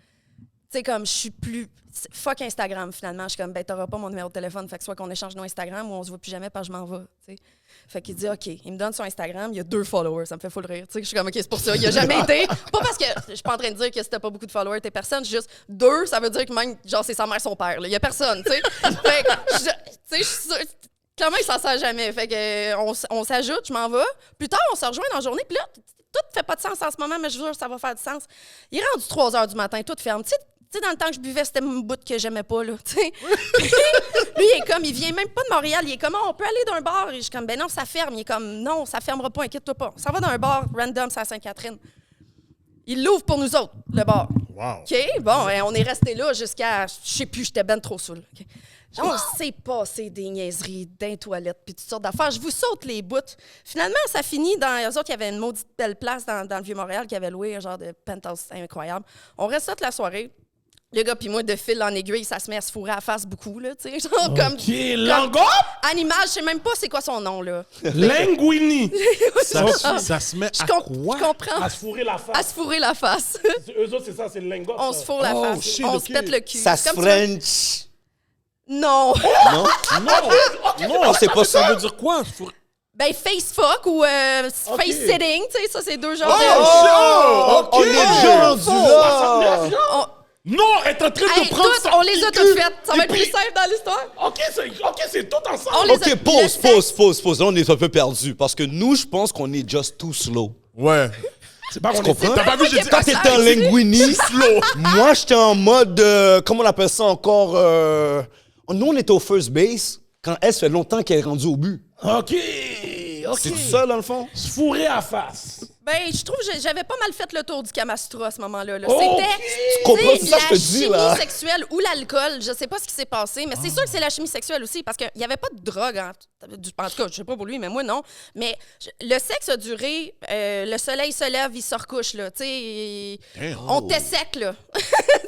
Speaker 4: Tu sais, comme, je suis plus... Fuck Instagram, finalement. Je suis comme, ben, t'auras pas mon numéro de téléphone. Fait que soit qu'on échange nos Instagram ou on se voit plus jamais parce que je m'en vais, tu sais. Fait qu'il dit, OK. Il me donne son Instagram. Il y a 2 followers. Ça me fait full rire. Tu sais, je suis comme, OK, c'est pour ça. Il a jamais été... Pas parce que... Je suis pas en train de dire que si t'as pas beaucoup de followers, t'es personne. Juste 2, ça veut dire que même, genre, c'est sa mère, son père. là. Il y a personne, tu sais. Fait que, tu sais, je suis sûre... Clairement, il s'en sert jamais. Fait que on s'ajoute, je m'en vais. Plus tard, on se rejoint dans la journée. Puis là, tout fait pas de sens en ce moment, mais je vous jure, ça va faire du sens. Il est rendu 3 h du matin, tout ferme. Tu sais, dans le temps que je buvais, c'était mon bout que j'aimais pas, là, tu sais. Lui, il vient même pas de Montréal. Il est comme, on peut aller d'un bar. Et je suis comme, ben non, ça ferme. Il est comme, non, ça fermera pas, inquiète-toi pas. Ça va dans un bar random, c'est à Sainte-Catherine. Il l'ouvre pour nous autres, le bar.
Speaker 2: Wow.
Speaker 4: OK, bon, on est resté là jusqu'à, je sais plus, j'étais ben trop saoul. Okay. On s'est passé des niaiseries d'un toilette puis toutes sortes d'affaires. Je vous saute les bouts. Finalement, ça finit dans... Eux autres, il y avait une maudite belle place dans le Vieux-Montréal qui avait loué un genre de penthouse incroyable. On reste toute la soirée. Le gars puis moi, de fil en aiguille, ça se met à se fourrer à la face beaucoup, là, tu sais. Genre comme...
Speaker 1: Lango!
Speaker 4: Animal, je sais même pas c'est quoi son nom, là.
Speaker 1: Linguini.
Speaker 2: Ça se met à quoi?
Speaker 4: Je comprends.
Speaker 1: À se fourrer la face.
Speaker 4: À se fourrer la face.
Speaker 1: Eux autres, c'est ça, c'est le lingot.
Speaker 4: On se fourre la
Speaker 2: Oh,
Speaker 4: face.
Speaker 2: shit,
Speaker 4: On
Speaker 2: ok.
Speaker 4: se pète le cul.
Speaker 3: Ça se
Speaker 4: C'est comme ça.
Speaker 3: French.
Speaker 4: Non.
Speaker 3: Non?
Speaker 2: Non,
Speaker 3: c'est pas
Speaker 2: ça
Speaker 3: ça.
Speaker 2: veut dire quoi?
Speaker 4: Ben, face fuck ou face sitting, tu sais, ça, c'est deux genres
Speaker 2: Oh,
Speaker 3: On est déjà rendu là.
Speaker 2: Non, elle est en train
Speaker 4: Hey,
Speaker 2: de prendre
Speaker 4: toutes,
Speaker 2: ça.
Speaker 4: on les a toutes faites. Ça va être plus simple dans l'histoire.
Speaker 1: OK, c'est tout ensemble.
Speaker 4: On les a-
Speaker 3: OK, pause. Là, on est un peu perdu. Parce que nous, je pense qu'on est just too slow.
Speaker 2: Ouais.
Speaker 1: C'est pas qu'on
Speaker 3: Tu comprends?
Speaker 2: T'as pas vu, j'ai dit...
Speaker 3: Quand t'étais en linguini,
Speaker 2: slow.
Speaker 3: moi, j'étais en mode... comment on appelle ça encore? Nous, on était au first base quand elle, ça fait longtemps qu'elle est rendue au but.
Speaker 1: OK.
Speaker 3: C'est tout ça, dans le fond?
Speaker 1: Se fourrer à face.
Speaker 4: Ben, je trouve que j'avais pas mal fait le tour du Kamastra à ce moment-là. Là.
Speaker 1: OK.
Speaker 4: C'était
Speaker 3: Tu comprends? C'est ça que je te dis,
Speaker 4: la
Speaker 3: là.
Speaker 4: chimie sexuelle ou l'alcool. Je sais pas ce qui s'est passé, mais c'est sûr que c'est la chimie sexuelle aussi, parce qu'il y avait pas de drogue. En tout cas, je sais pas pour lui, mais moi, non. Mais le sexe a duré, le soleil se lève, il se recouche, là. Tu sais, on était sec, là. Tu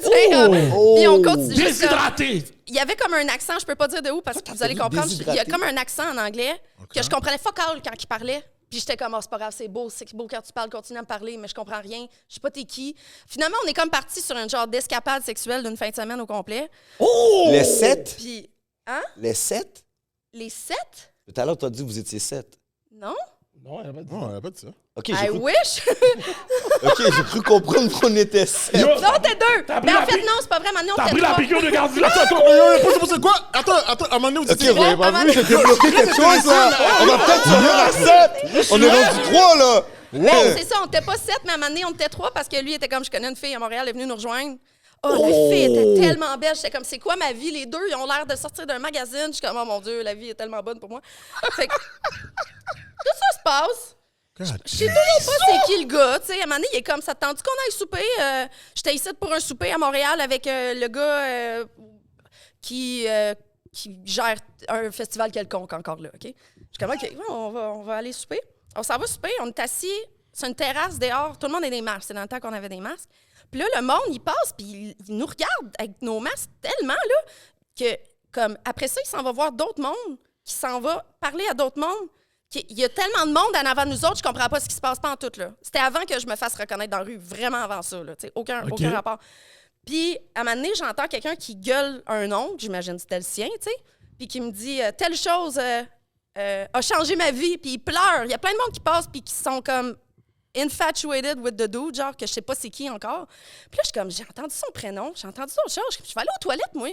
Speaker 4: sais, puis on continue. juste comme-
Speaker 1: Déshydraté.
Speaker 4: Il y avait comme un accent, je peux pas dire de où parce que vous allez comprendre. Il y a
Speaker 3: déshydraté?
Speaker 4: comme un accent en anglais que je comprenais fuck all quand il parlait. Puis j'étais comme, oh, c'est pas grave, c'est beau quand tu parles, continue à me parler, mais je comprends rien. Je sais pas t'es qui. Finalement, on est comme parti sur un genre d'escapade sexuelle d'une fin de semaine au complet.
Speaker 3: Les 7?
Speaker 4: Puis, hein?
Speaker 3: Les 7?
Speaker 4: Les 7?
Speaker 3: Tout à l'heure, t'as dit que vous étiez 7.
Speaker 4: Non?
Speaker 1: Non, elle a pas dit.
Speaker 2: Non, elle a pas dit ça.
Speaker 3: OK,
Speaker 4: I
Speaker 3: j'ai cru...
Speaker 4: wish!
Speaker 3: j'ai cru comprendre qu'on était 7.
Speaker 1: Yo,
Speaker 4: Non, t'es deux!
Speaker 1: T'as pris
Speaker 4: Mais en
Speaker 1: la
Speaker 4: fait,
Speaker 1: piqûre-
Speaker 4: non, c'est pas vrai. Maintenant, on
Speaker 1: T'as
Speaker 4: était
Speaker 1: pris la
Speaker 4: trois.
Speaker 1: piqûre de gardien.
Speaker 2: C'est quoi? Attends, à un moment donné, vous
Speaker 3: OK,
Speaker 2: dites...
Speaker 3: vous avez pas
Speaker 4: avant-
Speaker 3: vu? J'ai débloqué quelque chose, là. On va peut-être se rendre à 7. On est rendu 3, là.
Speaker 4: Ben, c'est ça, on était pas 7, mais à un moment donné, on était 3 parce que lui était comme, je connais une fille à Montréal, elle est venue nous rejoindre. Oh, la fille était tellement belle. J'étais comme, c'est quoi ma vie? Les deux, ils ont l'air de sortir d'un magazine. Je suis comme, oh mon Dieu, la vie est tellement bonne pour moi. Fait que, tout ça se passe. Je sais toujours pas c'est qui le gars. Tu sais, à un moment donné, il est comme, ça te tente qu'on aille souper? J'étais ici pour un souper à Montréal avec le gars qui gère un festival quelconque encore là, OK? Je suis comme, OK, on va aller souper. On s'en va souper, on est assis sur une terrasse dehors. Tout le monde a des masques. C'est dans le temps qu'on avait des masques. Puis là, le monde, il passe, puis il nous regarde avec nos masques tellement, là, que, comme, après ça, il s'en va voir d'autres mondes, qui s'en va parler à d'autres mondes. Il y a tellement de monde en avant de nous autres, je comprends pas ce qui se passe pas en tout, là. C'était avant que je me fasse reconnaître dans la rue, vraiment avant ça, là, tu sais, aucun rapport. Puis, à un moment donné, j'entends quelqu'un qui gueule un nom, j'imagine que c'était le sien, tu sais, puis qui me dit « Telle chose a changé ma vie », puis il pleure. Il y a plein de monde qui passe, puis qui sont comme infatuated with the dude, genre que je sais pas c'est qui encore. Puis là, je suis comme, j'ai entendu son prénom, j'ai entendu son chose, je vais aller aux toilettes, moi.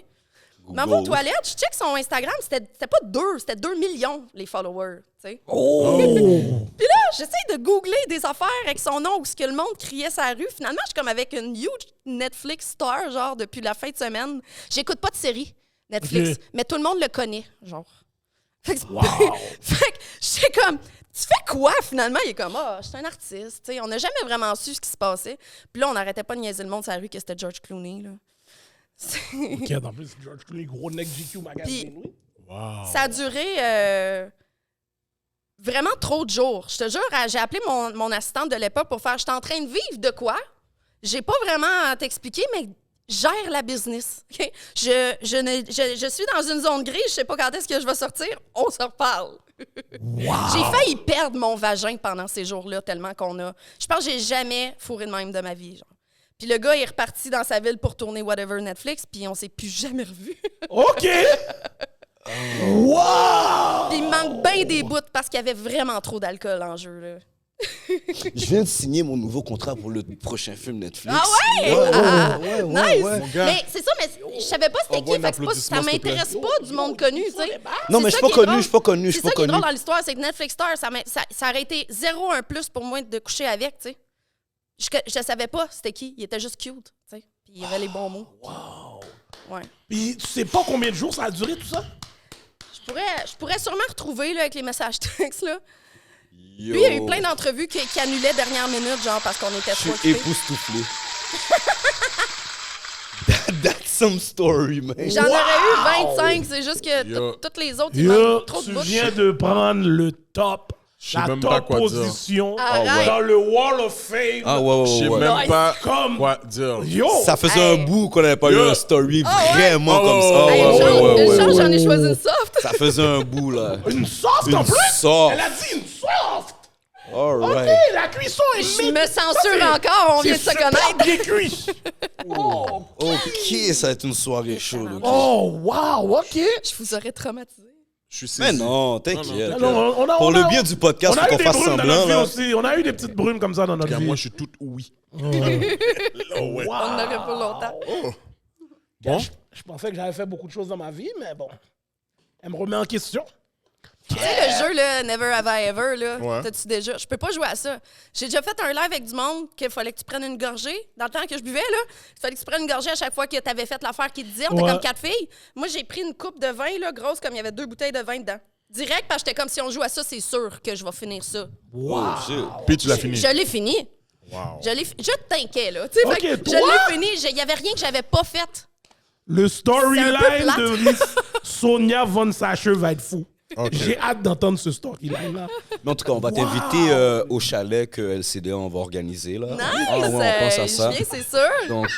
Speaker 4: Je m'en vais aux toilettes, je check son Instagram, c'était pas 2, c'était 2 millions, les followers, tu sais. Puis là, j'essaie de googler des affaires avec son nom ou ce que le monde criait sur la rue. Finalement, je suis comme avec une huge Netflix star, genre, depuis la fin de semaine. J'écoute pas de série Netflix, mais tout le monde le connaît, genre. Fait que, fait que j'étais comme, tu fais quoi finalement? Il est comme, je suis un artiste. T'sais, on n'a jamais vraiment su ce qui se passait. Puis là, on n'arrêtait pas de niaiser le monde sur la rue que c'était George Clooney. Là.
Speaker 1: OK, en plus, George Clooney, gros neck GQ magazine, oui.
Speaker 4: Ça a duré vraiment trop de jours. Je te jure, j'ai appelé mon assistante de l'époque pour faire, je suis en train de vivre de quoi? J'ai pas vraiment à t'expliquer, mais gère la business. Okay? Je suis dans une zone grise, je sais pas quand est-ce que je vais sortir, on se reparle. J'ai failli perdre mon vagin pendant ces jours-là, tellement qu'on a... Je pense que j'ai jamais fourré de même de ma vie. Genre. Puis le gars est reparti dans sa ville pour tourner whatever Netflix, puis on s'est plus jamais revus.
Speaker 1: OK! Wow!
Speaker 4: Puis il manque bien des bouts parce qu'il y avait vraiment trop d'alcool en jeu. Là.
Speaker 3: Je viens de signer mon nouveau contrat pour le prochain film Netflix.
Speaker 4: Ah ouais?
Speaker 3: Ouais.
Speaker 4: Nice!
Speaker 2: Mon gars.
Speaker 4: Mais c'est ça, mais je savais pas c'était
Speaker 2: Envoie
Speaker 4: qui.
Speaker 2: un
Speaker 4: Fait que c'est pas,
Speaker 2: applaudissement,
Speaker 4: ça
Speaker 2: s'il te plaît.
Speaker 4: m'intéresse pas du monde connu, tu sais.
Speaker 3: Non, mais je suis pas connu, je suis pas connu, je
Speaker 4: C'est
Speaker 3: suis pas
Speaker 4: ça qui est
Speaker 3: connu.
Speaker 4: drôle dans l'histoire, c'est que Netflix Star, ça aurait été 0 un plus pour moi de coucher avec, tu sais. Je savais pas c'était qui. Il était juste cute, tu sais. Puis il avait les bons mots.
Speaker 1: Wow.
Speaker 4: Ouais.
Speaker 1: Puis tu sais pas combien de jours ça a duré tout ça?
Speaker 4: Je pourrais sûrement retrouver là, avec les messages textes, là.
Speaker 3: Yo.
Speaker 4: Lui, il y a eu plein d'entrevues qui annulaient dernière minute, genre parce qu'on était
Speaker 3: Je
Speaker 4: trop
Speaker 3: suis
Speaker 4: occupés.
Speaker 3: époustouflé. That's some story, man.
Speaker 4: J'en aurais eu 25, c'est juste que
Speaker 2: Yo.
Speaker 4: toutes les autres, ils
Speaker 1: Yo,
Speaker 4: manquent trop de
Speaker 1: tu
Speaker 4: bouches.
Speaker 1: viens de prendre le top,
Speaker 2: Je sais
Speaker 1: la
Speaker 2: même pas
Speaker 1: top
Speaker 2: quoi dire.
Speaker 1: position
Speaker 4: Arrête.
Speaker 1: dans le Wall of Fame.
Speaker 3: Ah ouais,
Speaker 2: Je sais
Speaker 3: ouais, ouais.
Speaker 2: même
Speaker 4: Nice.
Speaker 2: pas
Speaker 1: Comme-
Speaker 2: quoi dire.
Speaker 1: Yo!
Speaker 3: Ça faisait
Speaker 4: Hey.
Speaker 3: un bout qu'on n'avait pas eu
Speaker 2: Yo.
Speaker 3: un story
Speaker 4: Ah ouais.
Speaker 3: vraiment
Speaker 2: Oh,
Speaker 3: comme ça.
Speaker 2: oh,
Speaker 4: Hey,
Speaker 3: Ouais,
Speaker 4: une
Speaker 3: ouais,
Speaker 4: chance,
Speaker 3: ouais,
Speaker 4: une
Speaker 3: ouais,
Speaker 4: chance,
Speaker 3: ouais.
Speaker 4: j'en ai choisi une soft.
Speaker 3: Ça faisait un bout, là.
Speaker 1: Une soft en
Speaker 3: Une
Speaker 1: plus?
Speaker 3: soft.
Speaker 1: Elle a dit une soft!
Speaker 3: All
Speaker 1: OK,
Speaker 3: right.
Speaker 1: la cuisson est
Speaker 4: Je
Speaker 1: mise.
Speaker 4: me censure encore, on vient de se
Speaker 1: super
Speaker 4: connaître.
Speaker 1: bien cuit. Oh.
Speaker 3: OK, ça va être une soirée chaude. ok.
Speaker 1: Oh, wow, OK.
Speaker 4: Je vous aurais traumatisé.
Speaker 2: Je suis saisi.
Speaker 3: Mais non, t'inquiète.
Speaker 1: Alors,
Speaker 3: Pour le bien du podcast,
Speaker 1: on
Speaker 3: faut
Speaker 1: a eu
Speaker 3: qu'on
Speaker 1: des
Speaker 3: fasse
Speaker 1: brumes dans
Speaker 3: semblant,
Speaker 1: notre vie
Speaker 3: là.
Speaker 1: aussi. On a eu des petites brumes comme ça dans notre
Speaker 2: Car
Speaker 1: vie.
Speaker 2: moi, je suis toute oui. Oh, ouais.
Speaker 1: Wow.
Speaker 4: On n'aurait pas longtemps.
Speaker 2: Oh. Bon.
Speaker 1: Je pensais que j'avais fait beaucoup de choses dans ma vie, mais bon. Elle me remet en question.
Speaker 4: Tu sais, le jeu, là, Never Have I Ever, là,
Speaker 2: Ouais.
Speaker 4: t'as-tu déjà? Je peux pas jouer à ça. J'ai déjà fait un live avec du monde qu'il fallait que tu prennes une gorgée. Dans le temps que je buvais, là, il fallait que tu prennes une gorgée à chaque fois que t'avais fait l'affaire qu'ils te disaient. On était
Speaker 1: Ouais.
Speaker 4: comme 4 filles. Moi, j'ai pris une coupe de vin, là, grosse, comme il y avait 2 bouteilles de vin dedans. Direct, parce que j'étais comme si on joue à ça, c'est sûr que je vais finir ça.
Speaker 3: Oh, shit.
Speaker 2: Puis tu l'as fini.
Speaker 4: Je l'ai fini.
Speaker 2: Wow.
Speaker 4: Je t'inquiète, là. Tu sais,
Speaker 1: Ok,
Speaker 4: fait que
Speaker 1: toi?
Speaker 4: je l'ai fini. Il y avait rien que j'avais pas fait.
Speaker 1: Le storyline
Speaker 4: C'est un peu
Speaker 1: de Miss Sonia Von Sacher va être fou.
Speaker 2: Ok.
Speaker 1: J'ai hâte d'entendre ce storyline-là.
Speaker 3: Mais en tout cas, on va t'inviter au chalet que LCDA on va organiser, là.
Speaker 4: Nice!
Speaker 3: Ah ouais, on pense à ça.
Speaker 4: Je viens, c'est sûr.
Speaker 3: Donc,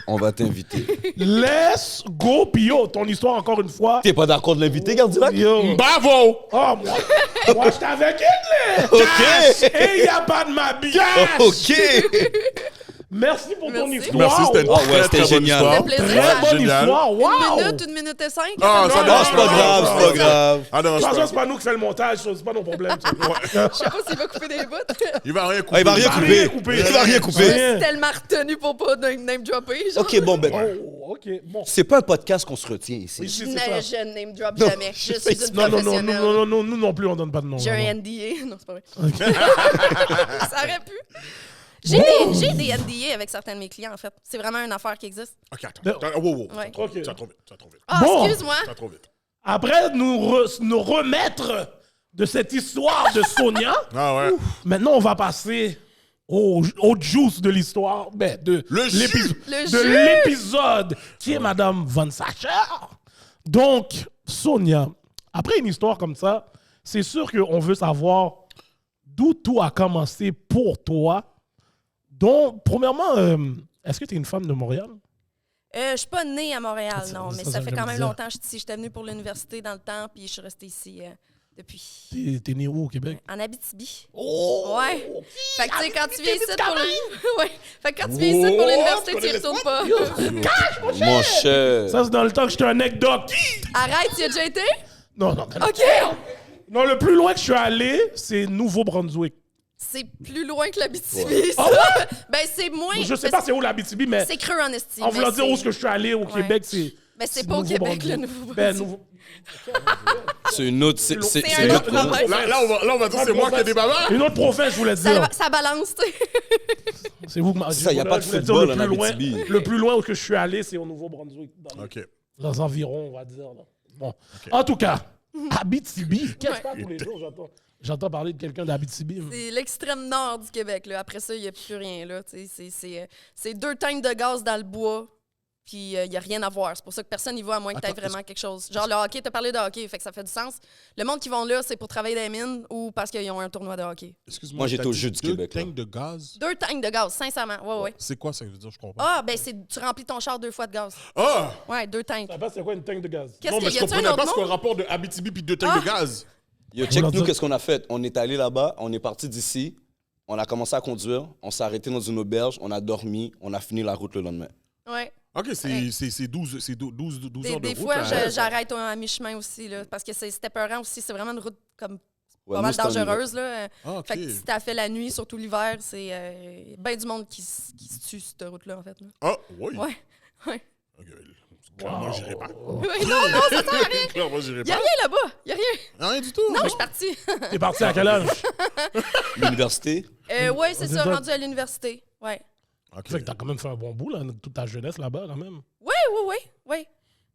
Speaker 3: on va t'inviter.
Speaker 1: Let's go, Pio. Ton histoire, encore une fois.
Speaker 3: T'es pas d'accord de l'inviter, Gardilac?
Speaker 1: Yo.
Speaker 2: Bravo!
Speaker 1: Oh, moi j'étais avec elle, là.
Speaker 3: OK!
Speaker 1: Et il n'y a pas de ma bille.
Speaker 3: OK!
Speaker 1: Merci pour ton
Speaker 4: Merci.
Speaker 1: histoire.
Speaker 2: Merci, c'était une
Speaker 3: Ah ouais,
Speaker 2: très,
Speaker 3: c'était
Speaker 2: très bonne
Speaker 3: génial.
Speaker 2: histoire.
Speaker 4: Ça fait plaisir.
Speaker 1: Très bonne
Speaker 2: Génial.
Speaker 1: histoire. Wow.
Speaker 4: 1 minute et 5.
Speaker 2: Ah, ça
Speaker 1: Non,
Speaker 3: Ah,
Speaker 2: dérange
Speaker 3: c'est pas grave, c'est pas grave.
Speaker 2: Ah, non,
Speaker 1: De toute façon, c'est pas nous qui fait le montage, ça, c'est pas nos problèmes. ça.
Speaker 4: Je sais pas s'il va couper des bouts.
Speaker 2: Il va rien couper.
Speaker 3: Ah, il va rien couper.
Speaker 1: couper.
Speaker 3: Il va rien
Speaker 4: Je
Speaker 3: couper.
Speaker 4: suis tellement retenu pour pas name dropper. Genre.
Speaker 3: OK, bon, ben,
Speaker 1: Oh, OK. Bon.
Speaker 3: c'est pas un podcast qu'on se retient ici.
Speaker 1: Ici,
Speaker 4: Je
Speaker 1: c'est ça.
Speaker 4: ne name drop jamais. Je suis une
Speaker 1: Non,
Speaker 4: professionnelle.
Speaker 1: nous non plus, on donne pas de nom.
Speaker 4: J'ai
Speaker 1: non,
Speaker 4: un
Speaker 1: non.
Speaker 4: NDA. Non, c'est pas vrai. Ça aurait pu. J'ai des NDA avec certains de mes clients, en fait. C'est vraiment une affaire qui existe.
Speaker 2: OK, attends. Wow.
Speaker 4: Ouais.
Speaker 1: OK.
Speaker 2: Tu vas trop vite. Tu vas trop vite.
Speaker 4: Ah,
Speaker 1: Bon.
Speaker 4: excuse-moi.
Speaker 2: Tu vas trop vite.
Speaker 1: Après nous remettre de cette histoire de Sonia,
Speaker 2: Ah ouais.
Speaker 1: maintenant, on va passer au juice de l'histoire. Ben, de
Speaker 2: Le jus.
Speaker 4: Le
Speaker 1: de
Speaker 4: jus.
Speaker 1: l'épisode qui est Madame Von Sacher. Donc, Sonia, après une histoire comme ça, c'est sûr qu'on veut savoir d'où tout a commencé pour toi. Donc, premièrement, est-ce que tu es une femme de Montréal?
Speaker 4: Je suis pas née à Montréal, non, mais
Speaker 1: ça,
Speaker 4: ça fait
Speaker 1: je
Speaker 4: quand
Speaker 1: me
Speaker 4: même
Speaker 1: disais.
Speaker 4: longtemps que je suis ici. J'étais venue pour l'université dans le temps, puis je suis restée ici depuis.
Speaker 1: T'es né où au Québec?
Speaker 4: En Abitibi.
Speaker 1: Oh!
Speaker 4: Ouais. Fait que, tu sais, quand tu viens ici pour ouais. Fait que quand tu viens ici pour l'université, tu y retournes pas.
Speaker 3: Mon cher.
Speaker 1: Ça, c'est dans le temps que j'étais un anecdote.
Speaker 4: Arrête, tu y as déjà été?
Speaker 1: Non.
Speaker 4: OK.
Speaker 1: Non, le plus loin que je suis allé, c'est Nouveau-Brunswick.
Speaker 4: C'est plus loin que l'Abitibi, ça. Ben, c'est moins.
Speaker 1: Je sais pas c'est où l'Abitibi, mais
Speaker 4: C'est creux en estime.
Speaker 1: en voulant dire où est-ce que je suis allé au Québec, c'est...
Speaker 4: Ben, c'est pas au Québec, le Nouveau-Brunswick.
Speaker 1: Ben, nouveau...
Speaker 3: C'est une autre. C'est
Speaker 4: C'est
Speaker 3: c'est
Speaker 4: un
Speaker 3: une
Speaker 4: autre
Speaker 3: autre.
Speaker 4: province.
Speaker 2: Là, on va dire c'est moi qui ai des bavards.
Speaker 1: Une autre province, je voulais dire.
Speaker 4: Ça balance, tu sais.
Speaker 1: C'est vous que
Speaker 3: Ça, y a pas de
Speaker 1: je voulais dire
Speaker 3: football
Speaker 1: le
Speaker 3: en
Speaker 1: plus loin-
Speaker 3: Abitibi.
Speaker 1: Le plus loin où que je suis allé, c'est au Nouveau-Brunswick. Dans
Speaker 2: OK.
Speaker 1: les environs, on va dire. Là. Bon. En tout cas, Abitibi. Qu'est-ce que je parle tous les jours? J'entends parler de quelqu'un d'Abitibi.
Speaker 4: C'est l'extrême nord du Québec, là. Après ça, il n'y a plus rien, là. Tu sais, c'est 2 tanks de gaz dans le bois, puis il n'y a rien à voir. C'est pour ça que personne n'y va, à moins que tu aies vraiment quelque chose. Genre, le hockey, tu as parlé de hockey, fait que ça fait du sens. Le monde qui vont là, c'est pour travailler dans les mines ou parce qu'ils ont un tournoi de hockey.
Speaker 2: Excuse-moi.
Speaker 3: Moi, j'étais
Speaker 2: t'as
Speaker 3: au
Speaker 2: dit
Speaker 3: Jeu du
Speaker 2: 2
Speaker 3: Québec, là.
Speaker 2: tanks de gaz.
Speaker 4: 2 tanks de gaz, sincèrement. Ouais.
Speaker 2: C'est quoi ça veut dire? Je comprends.
Speaker 4: Ah, ben, tu remplis ton char 2 fois de gaz.
Speaker 2: Ah!
Speaker 4: Ouais, 2 tanks.
Speaker 1: Tu sais pas c'est quoi une tank de gaz?
Speaker 4: Qu'est-ce
Speaker 2: Non, mais
Speaker 4: qu'il
Speaker 2: je
Speaker 4: y a-tu un
Speaker 2: comprenais pas
Speaker 4: autre
Speaker 2: ce que le
Speaker 4: nom?
Speaker 2: rapport de Abitibi puis 2 tanks de gaz.
Speaker 3: Yo, check nous, qu'est-ce qu'on a fait? On est allé là-bas, on est parti d'ici, on a commencé à conduire, on s'est arrêté dans une auberge, on a dormi, on a fini la route le lendemain.
Speaker 4: Ouais.
Speaker 2: OK, c'est 12 heures de
Speaker 4: Des
Speaker 2: route.
Speaker 4: fois,
Speaker 2: là.
Speaker 4: j'arrête à mi-chemin aussi, là, parce que c'était peurant aussi. C'est vraiment une route comme
Speaker 3: Ouais,
Speaker 4: pas
Speaker 3: nous,
Speaker 4: mal
Speaker 3: c'est en hiver.
Speaker 4: dangereuse. Là.
Speaker 2: Ah, OK.
Speaker 4: Fait que si t'as fait la nuit, surtout l'hiver, c'est bien du monde qui se tue sur cette route-là, en fait. Là.
Speaker 2: Ah, oui.
Speaker 4: Ouais. Ouais.
Speaker 2: OK. Clairement, j'irai pas.
Speaker 4: Ouais, non, ça sert à rien.
Speaker 2: Clairement, j'irai
Speaker 4: Y a
Speaker 2: pas.
Speaker 4: rien là-bas. Y a rien.
Speaker 2: Rien du tout.
Speaker 4: Non, je suis partie.
Speaker 1: T'es parti à quel âge?
Speaker 3: L'université.
Speaker 4: Ouais, c'est
Speaker 1: C'est
Speaker 4: ça,
Speaker 1: ça.
Speaker 4: rendu à l'université. Ouais.
Speaker 2: OK.
Speaker 1: Fait que t'as quand même fait un bon bout, là, toute ta jeunesse là-bas, quand même.
Speaker 4: Oui.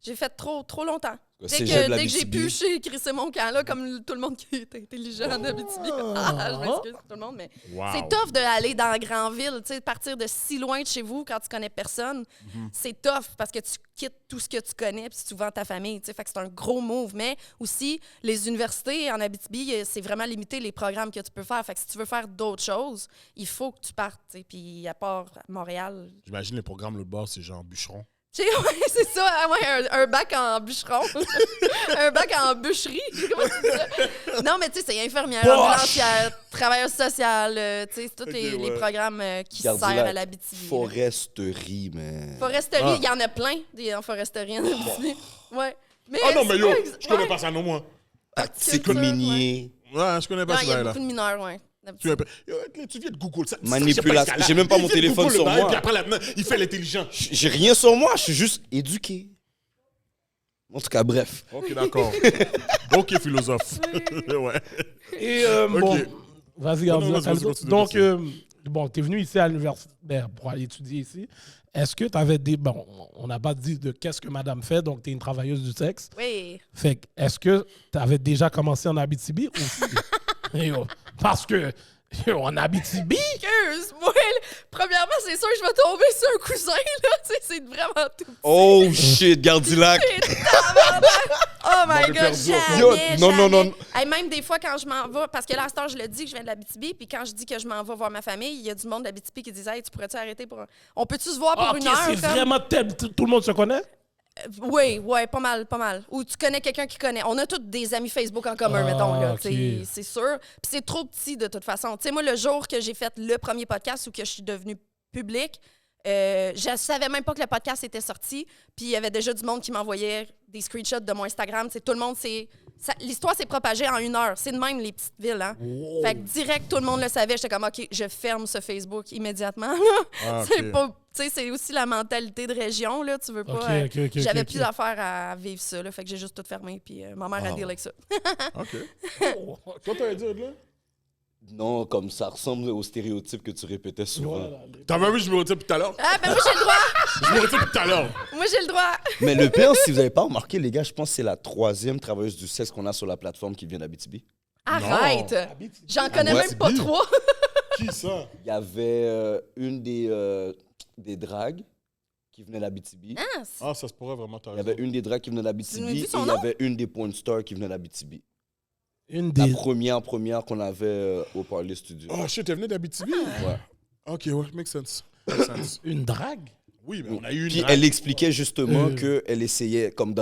Speaker 4: J'ai fait trop longtemps. Dès
Speaker 3: Cégep de
Speaker 4: que j'ai
Speaker 3: l'Abitibi.
Speaker 4: pu, j'ai crissé mon camp là, comme tout le monde qui est intelligent en Abitibi. Je m'excuse tout le monde, mais
Speaker 2: Wow.
Speaker 4: c'est tough d'aller dans la grande ville, tu sais, de partir de si loin de chez vous quand tu connais personne. C'est tough parce que tu quittes tout ce que tu connais puis tu vends ta famille, tu sais, fait que c'est un gros move. Mais aussi, les universités en Abitibi, c'est vraiment limité les programmes que tu peux faire. Fait que si tu veux faire d'autres choses, il faut que tu partes, tu sais. Puis à part Montréal,
Speaker 2: J'imagine les programmes, le bord, c'est genre bûcheron.
Speaker 4: ouais, c'est ça. Ah ouais, un bac en bûcheron. Un bac en bûcherie. Comment tu dis ça? Non, mais tu sais, c'est infirmière,
Speaker 1: Poche!
Speaker 4: ambulancière, travailleur social. Tu sais, c'est tous les
Speaker 2: ouais.
Speaker 4: programmes qui
Speaker 3: Gardilac,
Speaker 4: servent à l'Abitibi. là.
Speaker 3: Foresterie, man.
Speaker 4: Foresterie, il y en a plein en foresterie en Abitibi. Ouais. Mais
Speaker 2: Ah non, mais
Speaker 4: c'est
Speaker 2: yo,
Speaker 4: pas
Speaker 2: je connais pas ça, non, moi.
Speaker 3: Tactique
Speaker 4: culture,
Speaker 3: minier.
Speaker 2: Ouais, je connais pas
Speaker 4: Non,
Speaker 2: ça,
Speaker 4: il y a
Speaker 2: là.
Speaker 4: beaucoup de mineurs, ouais.
Speaker 2: Tu viens de Google ça.
Speaker 3: Manipulation. J'ai même pas mon téléphone sur moi.
Speaker 2: Puis après, là, il fait l'intelligent.
Speaker 3: J'ai rien sur moi, je suis juste éduqué. En tout cas, bref.
Speaker 2: OK, d'accord. OK, philosophe. Ouais.
Speaker 1: Et
Speaker 2: Ok.
Speaker 1: bon, vas-y,
Speaker 2: Non,
Speaker 1: Arthur,
Speaker 2: vas-y,
Speaker 1: calme-toi.
Speaker 2: continue,
Speaker 1: Donc,
Speaker 2: continue.
Speaker 1: bon, t'es venu ici à l'université pour aller étudier ici. Est-ce que tu avais des... Bon, on n'a pas dit de qu'est-ce que madame fait, donc tu es une travailleuse du sexe.
Speaker 4: Oui.
Speaker 1: Fait que, est-ce que tu avais déjà commencé en Abitibi aussi? Yo, parce que, yo, en Abitibi,
Speaker 4: Excuse-moi. Premièrement, c'est sûr que je vais tomber sur un cousin, là. Tu sais, c'est vraiment tout.
Speaker 3: Oh shit, Gardilac.
Speaker 4: Oh my
Speaker 2: M'aurait
Speaker 4: god,
Speaker 2: perdu.
Speaker 4: jamais,
Speaker 3: Yo, non,
Speaker 4: jamais.
Speaker 3: non, non.
Speaker 4: Hey, même des fois, quand je m'en vais, parce que là, à cette heure, je le dis que je viens de l'Abitibi, puis quand je dis que je m'en vais voir ma famille, il y a du monde d'Abitibi qui disait « Hey, tu pourrais-tu arrêter pour... On peut-tu se voir pour
Speaker 1: ok,
Speaker 4: une heure? »
Speaker 1: c'est
Speaker 4: comme?
Speaker 1: vraiment tout le monde se connaît?
Speaker 4: Oui, pas mal. Ou tu connais quelqu'un qui connaît. On a tous des amis Facebook en commun, mettons, là,
Speaker 1: ok.
Speaker 4: tu sais, c'est sûr. Puis c'est trop petit, de toute façon. Tu sais, moi, le jour que j'ai fait le premier podcast ou que je suis devenue publique, je savais même pas que le podcast était sorti. Puis il y avait déjà du monde qui m'envoyait des screenshots de mon Instagram. Tout le monde, l'histoire s'est propagée en 1 heure. C'est de même les petites villes. Hein? Fait que direct, tout le monde le savait. J'étais comme, OK, je ferme ce Facebook immédiatement. là.
Speaker 2: Ah, ok.
Speaker 4: C'est pas, tu sais, c'est aussi la mentalité de région. Là. Tu veux pas.
Speaker 1: Ok,
Speaker 4: J'avais
Speaker 1: ok.
Speaker 4: plus d'affaires à vivre ça. Là, fait que j'ai juste tout fermé. Puis ma mère a deal avec ça.
Speaker 2: OK. Toi, t'as dit là?
Speaker 3: Non, comme ça ressemble aux stéréotypes que tu répétais souvent.
Speaker 1: Voilà.
Speaker 2: T'as même vu, je me retire depuis tout à l'heure.
Speaker 4: Ah, ben moi, j'ai le droit.
Speaker 2: Je me retire depuis tout à l'heure.
Speaker 4: Moi, j'ai le droit.
Speaker 3: Mais le pire, si vous n'avez pas remarqué, les gars, je pense que c'est la 3e travailleuse du sexe qu'on a sur la plateforme qui vient d'Abitibi.
Speaker 4: Arrête.
Speaker 1: Abitibi.
Speaker 4: J'en connais
Speaker 3: Ouais.
Speaker 4: même pas 3.
Speaker 2: Qui ça?
Speaker 3: Il y avait une des dragues qui venait d'Abitibi.
Speaker 2: Ah, ça se pourrait vraiment, t'as
Speaker 3: Il y avait
Speaker 2: raison.
Speaker 3: une des dragues qui venait
Speaker 4: Tu nous
Speaker 3: d'Abitibi
Speaker 4: dis
Speaker 3: et
Speaker 4: son
Speaker 3: il y
Speaker 4: nom?
Speaker 3: avait une des porn stars qui venait d'Abitibi.
Speaker 1: Une
Speaker 3: La
Speaker 1: des...
Speaker 3: première qu'on avait au Parler Studio.
Speaker 2: Oh, shit, t'es venu d'Abitibi?
Speaker 3: Ouais.
Speaker 2: OK, ouais, make sense. Make sense.
Speaker 1: Une drague?
Speaker 2: Oui, mais on a eu une...
Speaker 3: Puis elle expliquait justement
Speaker 1: Euh.
Speaker 3: qu'elle essayait, comme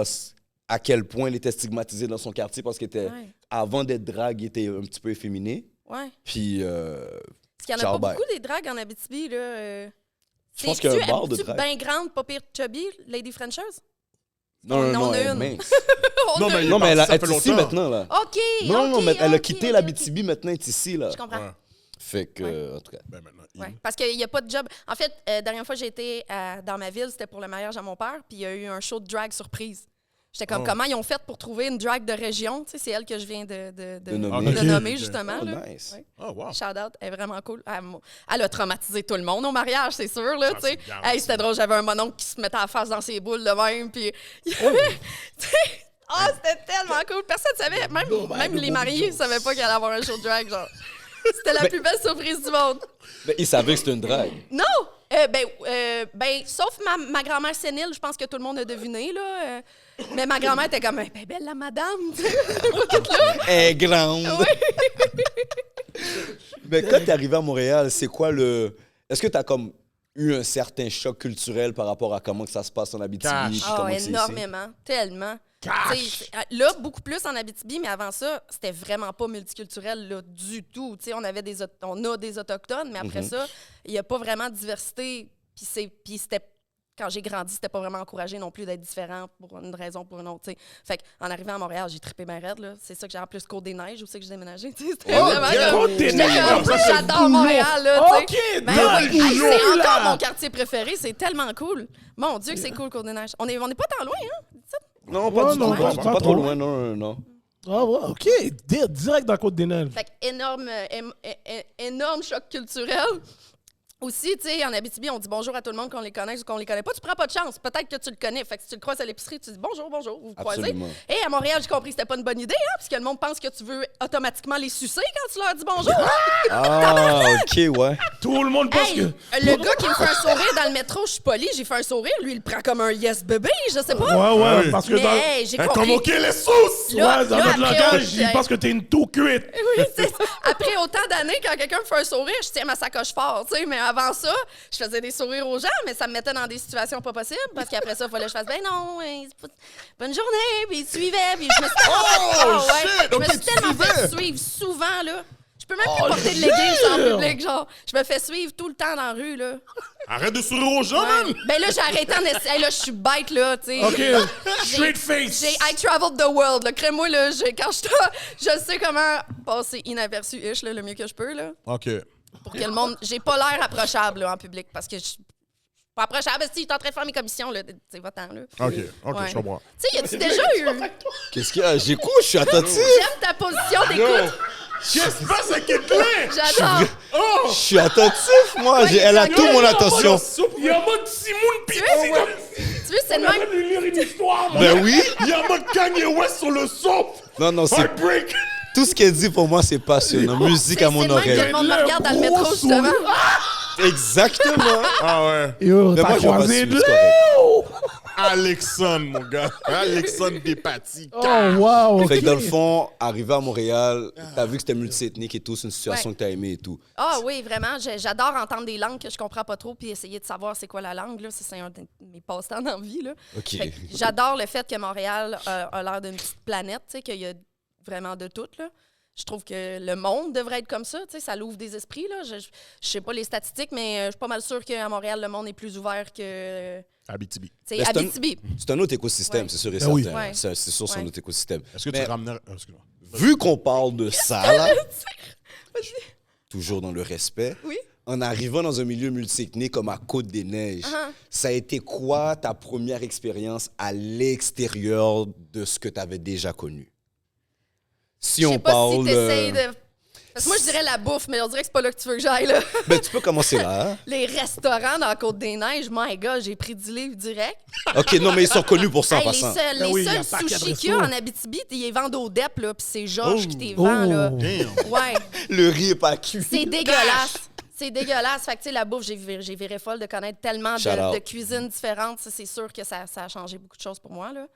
Speaker 3: à quel point elle était stigmatisée dans son quartier parce qu'elle était,
Speaker 4: Ouais.
Speaker 3: avant d'être drague, elle était un petit peu efféminée.
Speaker 4: Ouais.
Speaker 3: Puis,
Speaker 4: Parce qu'il y en a
Speaker 3: Ciao,
Speaker 4: pas
Speaker 3: bye.
Speaker 4: beaucoup des dragues en Abitibi, là.
Speaker 3: Je pense qu'il y a un bar de drague.
Speaker 4: bien grande, pas pire chubby, Lady Frencheuse?
Speaker 3: non,
Speaker 4: on
Speaker 3: non,
Speaker 4: en a
Speaker 3: elle est
Speaker 4: une.
Speaker 3: mince.
Speaker 2: Non, mais
Speaker 3: Non, mais elle
Speaker 2: ça
Speaker 3: est
Speaker 2: fait
Speaker 3: ici
Speaker 2: longtemps.
Speaker 3: maintenant, là.
Speaker 4: OK,
Speaker 3: Non,
Speaker 4: OK,
Speaker 3: mais elle a
Speaker 4: OK,
Speaker 3: quitté
Speaker 4: OK,
Speaker 3: l'Abitibi, maintenant elle est ici, là.
Speaker 4: OK. Je comprends.
Speaker 2: Ouais.
Speaker 3: Fait que, en tout cas.
Speaker 2: Ben maintenant,
Speaker 4: Ouais, parce qu'il n'y a pas de job. En fait, dernière fois que j'ai été dans ma ville, c'était pour le mariage à mon père, puis il y a eu un show de drag surprise. J'étais comme,
Speaker 2: Oh.
Speaker 4: comment ils ont fait pour trouver une drag de région? Tu sais, c'est elle que je viens
Speaker 3: De nommer.
Speaker 4: de nommer,
Speaker 2: Ok.
Speaker 4: justement.
Speaker 3: Oh,
Speaker 4: là.
Speaker 3: nice.
Speaker 4: Ouais.
Speaker 2: Oh, wow.
Speaker 4: Shout out, elle est vraiment cool. Elle a traumatisé tout le monde au mariage, c'est sûr. Là,
Speaker 2: Ça,
Speaker 4: tu sais.
Speaker 2: c'est bien,
Speaker 4: Hey,
Speaker 2: ça.
Speaker 4: c'était drôle, j'avais un mononcle qui se mettait à la face dans ses boules de même. Puis il y avait- tu sais, c'était tellement cool. Personne ne savait, même les mariés ne savaient pas qu'il allait avoir un show de drag. Genre. C'était la plus belle surprise du monde.
Speaker 3: Mais il savait que c'était une drague.
Speaker 4: Non! Sauf ma grand-mère sénile, je pense que tout le monde a deviné. Là, mais ma grand-mère était comme, ben belle la madame. tu sais.
Speaker 3: Elle est grande. Mais quand t'es arrivé à Montréal, c'est quoi le. Est-ce que t'as comme eu un certain choc culturel par rapport à comment que ça se passe en Abitibi?
Speaker 2: Cash.
Speaker 3: puis
Speaker 4: Ah,
Speaker 3: comment que c'est ici?
Speaker 4: énormément, tellement. T'sais, là, beaucoup plus en Abitibi, mais avant ça, c'était vraiment pas multiculturel là, du tout. T'sais, on a des Autochtones, mais après ça, il n'y a pas vraiment de diversité. Puis c'était quand j'ai grandi, c'était pas vraiment encouragé non plus d'être différent pour une raison ou pour une autre. T'sais. Fait qu'en arrivant à Montréal, j'ai trippé bien raide. Là. C'est ça que j'ai en plus Côte-des-Neiges, où c'est que j'ai déménagé. C'était vraiment
Speaker 1: Côte-des-Neiges,
Speaker 4: j'adore Montréal. Là,
Speaker 1: OK,
Speaker 4: ben,
Speaker 1: dans
Speaker 4: oui.
Speaker 1: le boulot,
Speaker 4: C'est
Speaker 1: là.
Speaker 4: encore mon quartier préféré. C'est tellement cool. Mon Dieu que c'est cool, Côte-des-Neiges. On est pas tant loin, hein?
Speaker 3: Non, pas
Speaker 1: Ouais,
Speaker 3: du
Speaker 1: non,
Speaker 3: tout.
Speaker 1: pas
Speaker 3: Pas
Speaker 1: trop
Speaker 3: trop loin, non.
Speaker 1: Ah ouais, OK. Direct dans Côte-des-Neiges.
Speaker 4: Fait que énorme choc culturel. Aussi, tu sais, en Abitibi, on dit bonjour à tout le monde qu'on les connaît ou qu'on les connaît pas. Tu prends pas de chance. Peut-être que tu le connais. Fait que si tu le croises à l'épicerie, tu dis bonjour, vous vous croisez.
Speaker 3: Absolument.
Speaker 4: Et à Montréal, j'ai compris que c'était pas une bonne idée, hein, parce que le monde pense que tu veux automatiquement les sucer quand tu leur dis bonjour. Hein?
Speaker 3: Ah, OK, ouais.
Speaker 1: Tout le monde pense
Speaker 4: Hey,
Speaker 1: que...
Speaker 4: le gars qui me fait un sourire dans le métro, je suis poli, j'ai fait un sourire. Lui, il le prend comme un yes bébé, je sais pas.
Speaker 1: Ouais,
Speaker 2: oui.
Speaker 1: parce que
Speaker 4: Mais
Speaker 1: dans...
Speaker 4: hey, j'ai
Speaker 2: Hein,
Speaker 4: compris.
Speaker 2: convoquer les sauces!
Speaker 4: Là,
Speaker 1: Ouais, dans
Speaker 4: là,
Speaker 1: notre
Speaker 4: après,
Speaker 1: langage,
Speaker 4: on-
Speaker 1: ils pensent que t'es une tout cuite.
Speaker 4: Oui, c'est ça. Après autant d'années, quand quelqu'un me fait un sourire, je tiens ma sacoche fort, tu sais. Mais avant ça, je faisais des sourires aux gens, mais ça me mettait dans des situations pas possibles parce qu'après ça, il fallait que je fasse ben non, bonne journée, puis il suivait, puis je me suis tellement fait
Speaker 2: shit!
Speaker 4: je me
Speaker 2: Ok,
Speaker 4: suis
Speaker 2: tu
Speaker 4: tellement fait
Speaker 2: suivais.
Speaker 4: suivre souvent là. Je peux même plus porter de leggings en public, genre. Je me fais suivre tout le temps dans la rue, là.
Speaker 2: Arrête de sourire aux gens,
Speaker 4: Ouais.
Speaker 2: man!
Speaker 4: Ben là, j'ai arrêté en essai. Là, je suis bête, là, tu sais.
Speaker 1: OK, straight face.
Speaker 4: I traveled the world, là. Crée-moi, là, quand je sais comment passer inaperçu-ish, là, le mieux que je peux, là.
Speaker 2: OK.
Speaker 4: Pour que le monde... J'ai pas l'air approchable, là, en public, parce que je suis pas approchable. Si je suis en train de faire mes commissions, là, c'est va-t'en, là.
Speaker 2: OK,
Speaker 4: Ouais.
Speaker 2: je comprends.
Speaker 4: Tu sais, y a-tu déjà eu...
Speaker 3: Qu'est-ce qu'il y a? J'écoute, je suis attentif.
Speaker 4: J'aime ta position d'écoute.
Speaker 2: Qu'est-ce qui se passe avec Kathleen?
Speaker 4: J'adore.
Speaker 3: Je suis attentif, moi. Elle a tout mon attention.
Speaker 1: Il y a en mode Simone Pizzi
Speaker 4: vois,
Speaker 1: comme...
Speaker 4: Tu veux, c'est le
Speaker 1: On
Speaker 4: même...
Speaker 1: de lui lire une histoire, moi.
Speaker 3: Ben oui.
Speaker 2: Il y a un mode Kanye West sur le son!
Speaker 3: Non, c'est...
Speaker 2: Heartbreak!
Speaker 3: Tout ce qu'elle dit, pour moi, c'est passionnant. Musique à mon
Speaker 4: C'est le même que le
Speaker 3: oreille.
Speaker 4: monde me regarde dans le métro,
Speaker 1: gros
Speaker 4: justement.
Speaker 3: Exactement.
Speaker 2: Ah ouais.
Speaker 1: Yo,
Speaker 3: Mais
Speaker 1: t'as
Speaker 3: moi, j'ai pas
Speaker 1: croisé
Speaker 3: su,
Speaker 1: de
Speaker 3: c'est correct.
Speaker 1: l'eau.
Speaker 2: Alexandre, mon gars. Alexandre Despatie.
Speaker 1: Oh, wow.
Speaker 3: Fait que
Speaker 1: OK.
Speaker 3: dans le fond, arrivé à Montréal, t'as vu que c'était multiethnique et tout, c'est une situation
Speaker 4: Ouais.
Speaker 3: que t'as aimée et tout.
Speaker 4: Ah oui, vraiment. J'adore entendre des langues que je comprends pas trop puis essayer de savoir c'est quoi la langue. Là. C'est un de mes passe-temps dans la vie. Là.
Speaker 3: OK.
Speaker 4: Fait que j'adore le fait que Montréal a l'air d'une petite planète, tu sais, qu'il y a vraiment de tout. Là. Je trouve que le monde devrait être comme ça. Tu sais, ça l'ouvre des esprits. Là. Je sais pas les statistiques, mais je suis pas mal sûre qu'à Montréal, le monde est plus ouvert que
Speaker 2: Abitibi.
Speaker 4: tu sais,
Speaker 3: Ben,
Speaker 4: Abitibi.
Speaker 3: C'est un autre écosystème,
Speaker 4: Ouais.
Speaker 3: c'est sûr et
Speaker 1: Ben oui.
Speaker 3: certain.
Speaker 4: Ouais.
Speaker 3: C'est sûr, c'est un
Speaker 4: Ouais.
Speaker 3: autre écosystème.
Speaker 2: Est-ce que
Speaker 3: Mais
Speaker 2: tu ramenais... excuse-moi.
Speaker 3: vu qu'on parle de ça, là, toujours dans le respect,
Speaker 4: Oui.
Speaker 3: en arrivant dans un milieu multiethnique comme à Côte-des-Neiges, ça a été quoi ta première expérience à l'extérieur de ce que tu avais déjà connu? Si
Speaker 4: Je
Speaker 3: on
Speaker 4: sais pas
Speaker 3: parle...
Speaker 4: si t'essayes de... Parce que moi, je dirais la bouffe, mais on dirait que c'est pas là que tu veux que j'aille. Là.
Speaker 3: Ben, tu peux commencer là. Hein?
Speaker 4: Les restaurants dans la Côte-des-Neiges, my God, j'ai pris 10 livres direct.
Speaker 3: OK, non, mais ils sont connus pour ça en
Speaker 4: Hey, les
Speaker 3: passant.
Speaker 4: seuls,
Speaker 1: Ben oui, il y a un
Speaker 4: seuls
Speaker 1: paquet de
Speaker 4: sushis qu'il y a
Speaker 1: restos.
Speaker 4: en Abitibi, ils les vendent au DEP, là, puis c'est Georges qui les
Speaker 1: Oh.
Speaker 4: vend. Là.
Speaker 2: Damn.
Speaker 4: Ouais,
Speaker 3: Le riz est pas cuit.
Speaker 4: c'est dégueulasse. C'est dégueulasse. Fait que, tu sais, la bouffe, j'ai viré folle de connaître tellement
Speaker 3: Shout out.
Speaker 4: de cuisines différentes. Ça, c'est sûr que ça a changé beaucoup de choses pour moi. Là.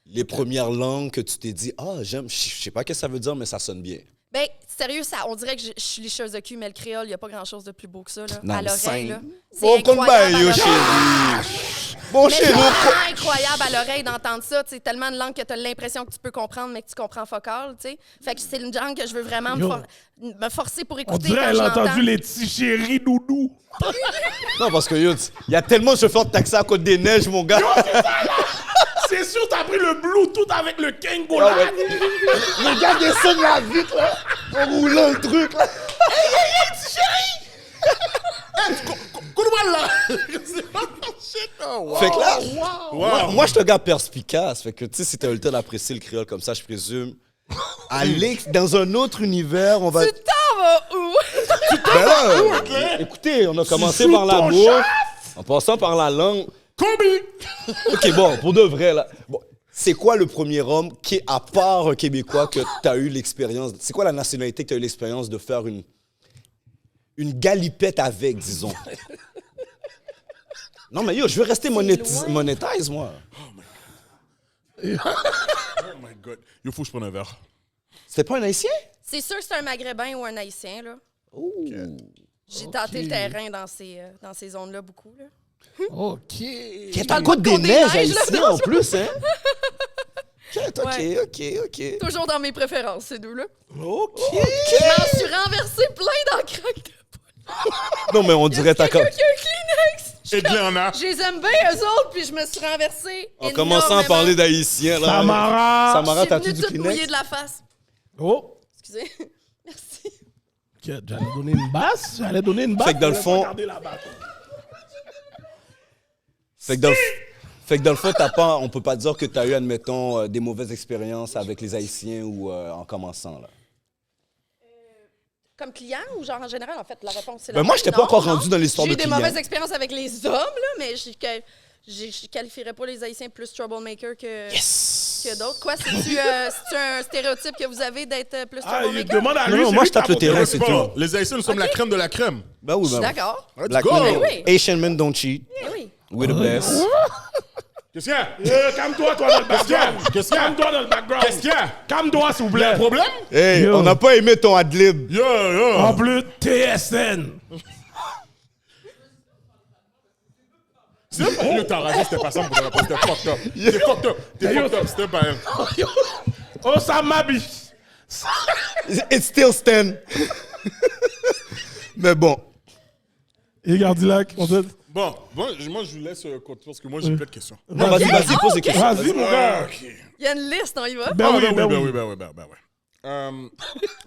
Speaker 3: Les premières langues que tu t'es dit, j'aime, je sais pas ce que ça veut dire, mais ça sonne bien.
Speaker 4: Ben, sérieux, ça, on dirait que je suis licheuse de cul, mais le créole, il n'y a pas grand-chose de plus beau que ça. Là,
Speaker 3: Non,
Speaker 4: à l'oreille.
Speaker 3: mais
Speaker 4: Là. C'est
Speaker 3: Bon, comme
Speaker 4: incroyable à
Speaker 3: yo,
Speaker 4: l'oreille.
Speaker 3: chérie. Bon,
Speaker 4: Mais c'est
Speaker 3: chérie.
Speaker 4: vraiment incroyable à l'oreille d'entendre ça. C'est tellement de langue que tu as l'impression que tu peux comprendre, mais que tu comprends fuck all, tu sais. Fait que c'est une langue que je veux vraiment
Speaker 1: Yo.
Speaker 4: me forcer pour
Speaker 1: On
Speaker 4: écouter
Speaker 1: dirait
Speaker 4: quand
Speaker 1: qu'elle
Speaker 4: je
Speaker 1: a entendu
Speaker 4: l'entends.
Speaker 1: les petits chéris doudou.
Speaker 3: Non, parce que yo, il y a tellement de chauffeurs de taxi à Côte-des-Neiges, mon gars.
Speaker 1: C'est sûr, t'as pris le Bluetooth avec le Kengola.
Speaker 3: Ah ouais. Le gars descend la vitre, là, en roulant le truc, là.
Speaker 2: Coupe-moi là! Shit, oh, wow.
Speaker 3: Fait que là,
Speaker 2: Wow.
Speaker 3: moi, je suis un gars perspicace. Fait que, tu sais, si t'as eu le temps d'apprécier le créole comme ça, je présume, dans un autre univers, on va...
Speaker 4: Tu t'en vas où?
Speaker 3: Ben là, écoutez, on a commencé
Speaker 1: joues
Speaker 3: par la
Speaker 1: ton
Speaker 3: bouffe, en passant par la langue.
Speaker 2: Combi!
Speaker 3: OK, bon, pour de vrai, là. Bon, c'est quoi le premier homme qui est, à part un Québécois, que t'as eu l'expérience... C'est quoi la nationalité que t'as eu l'expérience de faire une galipette avec, disons? Non, mais yo, je veux rester
Speaker 4: loin.
Speaker 3: monétise, moi.
Speaker 2: Oh my God. Il faut que je prenne un verre.
Speaker 3: C'était pas un Haïtien?
Speaker 4: C'est sûr que c'est un Maghrébin ou un Haïtien, là. J'ai tenté le terrain dans ces zones-là beaucoup, là.
Speaker 1: OK.
Speaker 3: Qui est à
Speaker 4: parle pas de
Speaker 3: Côte-des-Neiges,
Speaker 4: Côte-des-Neiges, là,
Speaker 3: haïtien,
Speaker 4: non,
Speaker 3: en plus, hein?
Speaker 4: Ouais.
Speaker 3: OK.
Speaker 4: Toujours dans mes préférences, ces deux-là.
Speaker 3: OK.
Speaker 4: Je m'en suis renversé plein dans le crack de poule.
Speaker 3: Non, mais on
Speaker 4: Y a
Speaker 3: dirait ta
Speaker 4: quelqu'un qui a un Kleenex? Je
Speaker 2: Et Gléana.
Speaker 4: Je les aime bien, eux autres, puis je me suis renversée.
Speaker 3: En commençant à parler d'haïtiens, là.
Speaker 1: Samara!
Speaker 3: Samara,
Speaker 4: J'ai
Speaker 3: t'as-tu
Speaker 4: venu
Speaker 3: du
Speaker 4: toute mouillée
Speaker 3: Kleenex?
Speaker 4: de la face.
Speaker 1: Oh!
Speaker 4: Excusez. Merci.
Speaker 1: Ok, j'allais donner une basse.
Speaker 3: Fait que dans le
Speaker 1: je vais
Speaker 3: fond-
Speaker 1: regarder la basse.
Speaker 3: Fait que dans le fond, on peut pas dire que t'as eu, admettons, des mauvaises expériences avec les Haïtiens ou en commençant, là.
Speaker 4: Comme client ou genre en général, en fait, la réponse c'est
Speaker 3: Ben
Speaker 4: la
Speaker 3: moi,
Speaker 4: même.
Speaker 3: j'étais pas
Speaker 4: Non,
Speaker 3: encore
Speaker 4: non.
Speaker 3: rendu dans l'histoire de
Speaker 4: J'ai eu des
Speaker 3: client.
Speaker 4: mauvaises expériences avec les hommes, là, mais je qualifierais pas les Haïtiens plus troublemaker que d'autres. Quoi, c'est-tu un stéréotype que vous avez d'être plus
Speaker 1: Ah, il
Speaker 4: troublemaker?
Speaker 1: demande à
Speaker 3: Non,
Speaker 1: lui.
Speaker 3: non,
Speaker 1: c'est
Speaker 3: moi,
Speaker 1: lui
Speaker 3: je tape
Speaker 1: qui
Speaker 3: le
Speaker 1: a
Speaker 3: terrain,
Speaker 1: proposé.
Speaker 3: c'est tout.
Speaker 2: Les Haïtiens, nous sommes la crème de la crème.
Speaker 3: Ben oui,
Speaker 4: Je suis
Speaker 3: ben oui.
Speaker 4: d'accord.
Speaker 2: Let's
Speaker 3: Black
Speaker 2: go.
Speaker 3: men,
Speaker 4: oui.
Speaker 3: Asian men don't cheat.
Speaker 4: Eh oui.
Speaker 3: We're the best.
Speaker 2: Qu'est-ce qu'il y a?
Speaker 1: Calme-toi, toi, dans le background.
Speaker 2: Qu'est-ce qu'il y a?
Speaker 1: Calme-toi dans le background.
Speaker 2: Qu'est-ce qu'il y a?
Speaker 1: Calme-toi, s'il vous plaît.
Speaker 2: Problème?
Speaker 3: Hey,
Speaker 1: Yo.
Speaker 3: on n'a pas aimé ton adlib.
Speaker 2: Yo, yo.
Speaker 1: En plus, TSN.
Speaker 2: C'est pas yo, t'as rasé, c'était pas ça pour te répondre. C'était fucked up. T'es fucked up. T'es fucked up. C'était pas elle.
Speaker 1: Oh, ça m'habite.
Speaker 3: It's still Stan. Mais bon.
Speaker 1: Et Gardilac, on dit.
Speaker 2: Bon, moi, je vous laisse continuer parce que moi, j'ai plein de questions.
Speaker 3: Non, vas-y, pose des questions.
Speaker 1: Vas-y, mon gars.
Speaker 2: OK.
Speaker 4: Il y a une liste, on y va.
Speaker 1: Ben oui, ben oui.
Speaker 2: oui.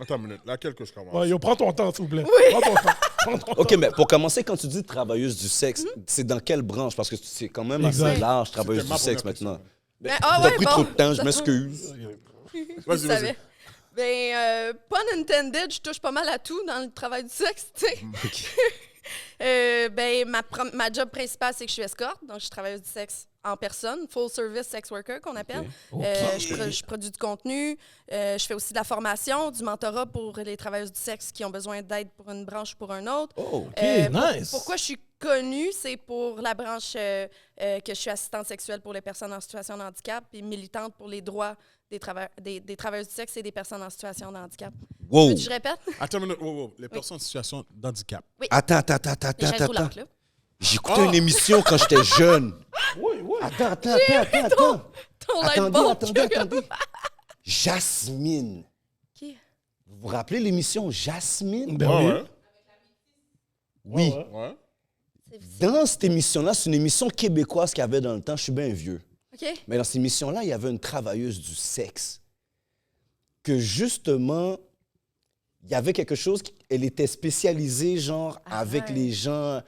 Speaker 2: Attends une minute. Laquelle que je commence?
Speaker 1: Ouais, yo, prends ton temps, s'il vous plaît. Prends ton temps. Prends ton
Speaker 3: OK, mais pour commencer, quand tu dis travailleuse du sexe, c'est dans quelle branche? Parce que c'est quand même assez
Speaker 1: Exact.
Speaker 3: large, travailleuse
Speaker 2: C'était
Speaker 3: du
Speaker 2: ma
Speaker 3: sexe,
Speaker 2: première
Speaker 3: maintenant.
Speaker 4: Ben,
Speaker 3: T'as pris trop de temps, je m'excuse.
Speaker 2: Vas-y,
Speaker 4: Je
Speaker 2: vas-y.
Speaker 4: savais. Ben, pun intended, je touche pas mal à tout dans le travail du sexe, tu sais. Ben, ma job principale, c'est que je suis escorte, donc je suis travailleuse du sexe en personne, full service sex worker qu'on appelle. Je produis du contenu, je fais aussi de la formation, du mentorat pour les travailleuses du sexe qui ont besoin d'aide pour une branche ou pour un autre.
Speaker 3: Oh,
Speaker 1: OK, nice.
Speaker 4: Pourquoi je suis connue, c'est pour la branche que je suis assistante sexuelle pour les personnes en situation de handicap et militante pour les droits des travailleuses du sexe et des personnes en situation de handicap.
Speaker 3: wow.
Speaker 4: Veux-tu que je répète?
Speaker 2: Attends une minute. Wow. Les personnes en situation d'handicap.
Speaker 3: Attends.
Speaker 4: Les chaises roulantes, là.
Speaker 3: J'écoutais une émission quand j'étais jeune.
Speaker 1: Oui, oui.
Speaker 3: Attends.
Speaker 4: Ton light bulb.
Speaker 3: Attendez. Jasmine.
Speaker 4: Qui?
Speaker 3: Vous vous rappelez l'émission Jasmine?
Speaker 1: Ben oui.
Speaker 3: Oui.
Speaker 2: Ouais.
Speaker 3: Dans cette émission-là, c'est une émission québécoise qu'il y avait dans le temps. Je suis bien vieux.
Speaker 4: OK.
Speaker 3: Mais dans cette émission-là, il y avait une travailleuse du sexe. Que justement, il y avait quelque chose, elle était spécialisée, genre, avec les gens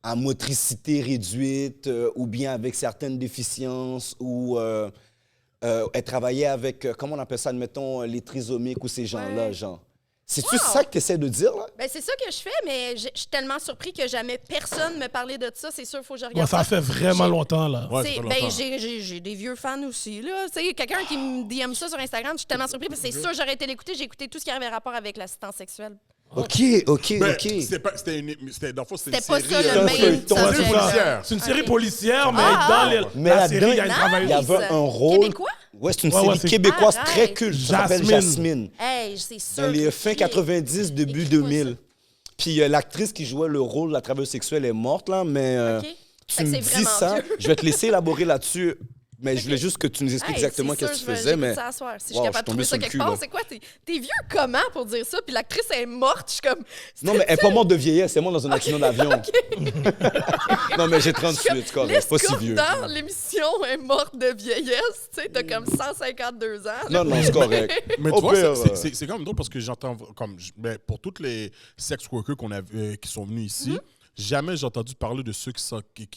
Speaker 3: à motricité réduite ou bien avec certaines déficiences ou elle travaillait avec, comment on appelle ça, admettons, les trisomiques ou ces gens-là, genre. C'est-tu ça que tu essaies de dire, là?
Speaker 4: Ben, c'est ça que je fais, mais je suis tellement surpris que jamais personne me parlait de ça. C'est sûr, il faut que je
Speaker 1: Ouais,
Speaker 4: regarde
Speaker 1: ça fait vraiment longtemps, là.
Speaker 2: Ouais,
Speaker 4: C'est-
Speaker 2: ça fait
Speaker 4: ben,
Speaker 2: longtemps.
Speaker 4: j'ai des vieux fans aussi. Là. Tu sais, quelqu'un qui me DM ça sur Instagram, je suis tellement surpris parce que c'est sûr j'aurais été l'écouter. J'ai écouté tout ce qui avait rapport avec l'assistance sexuelle.
Speaker 3: OK.
Speaker 2: Ben, c'était dans le fond, c'était une
Speaker 4: C'était pas
Speaker 2: série,
Speaker 4: ça
Speaker 3: un
Speaker 4: le main
Speaker 3: feuilleton,
Speaker 2: c'est
Speaker 4: subject.
Speaker 2: policière.
Speaker 1: C'est une série
Speaker 4: Ok.
Speaker 1: policière, mais
Speaker 4: Ah,
Speaker 1: dans
Speaker 3: Mais
Speaker 1: la série, il y a une
Speaker 3: là-dedans,
Speaker 1: travailleuse.
Speaker 3: il y avait un rôle...
Speaker 4: Québécois?
Speaker 3: Ouais, c'est une
Speaker 1: Ouais,
Speaker 3: série
Speaker 1: c'est-
Speaker 3: québécoise
Speaker 4: Arrête.
Speaker 3: très culte. Ça s'appelle
Speaker 1: Jasmine.
Speaker 3: Jasmine.
Speaker 4: Hey, c'est sûr.
Speaker 3: Dans les
Speaker 4: que
Speaker 3: fin
Speaker 4: j'ai
Speaker 3: 90, début
Speaker 4: écrit-moi
Speaker 3: 2000. Puis l'actrice qui jouait le rôle de la travailleuse sexuelle est morte, là, mais
Speaker 4: OK. Fait
Speaker 3: tu
Speaker 4: que
Speaker 3: me
Speaker 4: c'est
Speaker 3: dis
Speaker 4: vraiment
Speaker 3: ça.
Speaker 4: vieux.
Speaker 3: Je vais te laisser élaborer là-dessus, mais je voulais juste que tu nous expliques
Speaker 4: Hey,
Speaker 3: exactement
Speaker 4: c'est
Speaker 3: qu'est-ce que
Speaker 4: sûr,
Speaker 3: tu
Speaker 4: je
Speaker 3: faisais.
Speaker 4: vais-
Speaker 3: Mais...
Speaker 4: j'écoute ça à soir. Si je
Speaker 3: Wow,
Speaker 4: suis capable de
Speaker 3: je
Speaker 4: trouver
Speaker 3: suis
Speaker 4: ça
Speaker 3: tombé
Speaker 4: quelque
Speaker 3: sur le
Speaker 4: part,
Speaker 3: cul,
Speaker 4: c'est quoi? T'es vieux comment pour dire ça? Puis l'actrice est morte. Je suis comme.
Speaker 3: Non, mais elle n'est pas morte de vieillesse, c'est mort dans un accident d'avion. Non, mais j'ai 38, c'est correct, pas si vieux.
Speaker 4: dans l'émission est morte de vieillesse. Tu sais, t'as comme 152 ans. là.
Speaker 3: Non, c'est correct.
Speaker 2: Mais
Speaker 3: Au
Speaker 2: tu vois,
Speaker 3: pire,
Speaker 2: c'est quand même drôle parce que j'entends, comme, ben, pour toutes les sex workers qui sont venus ici, jamais j'ai entendu parler de ceux qui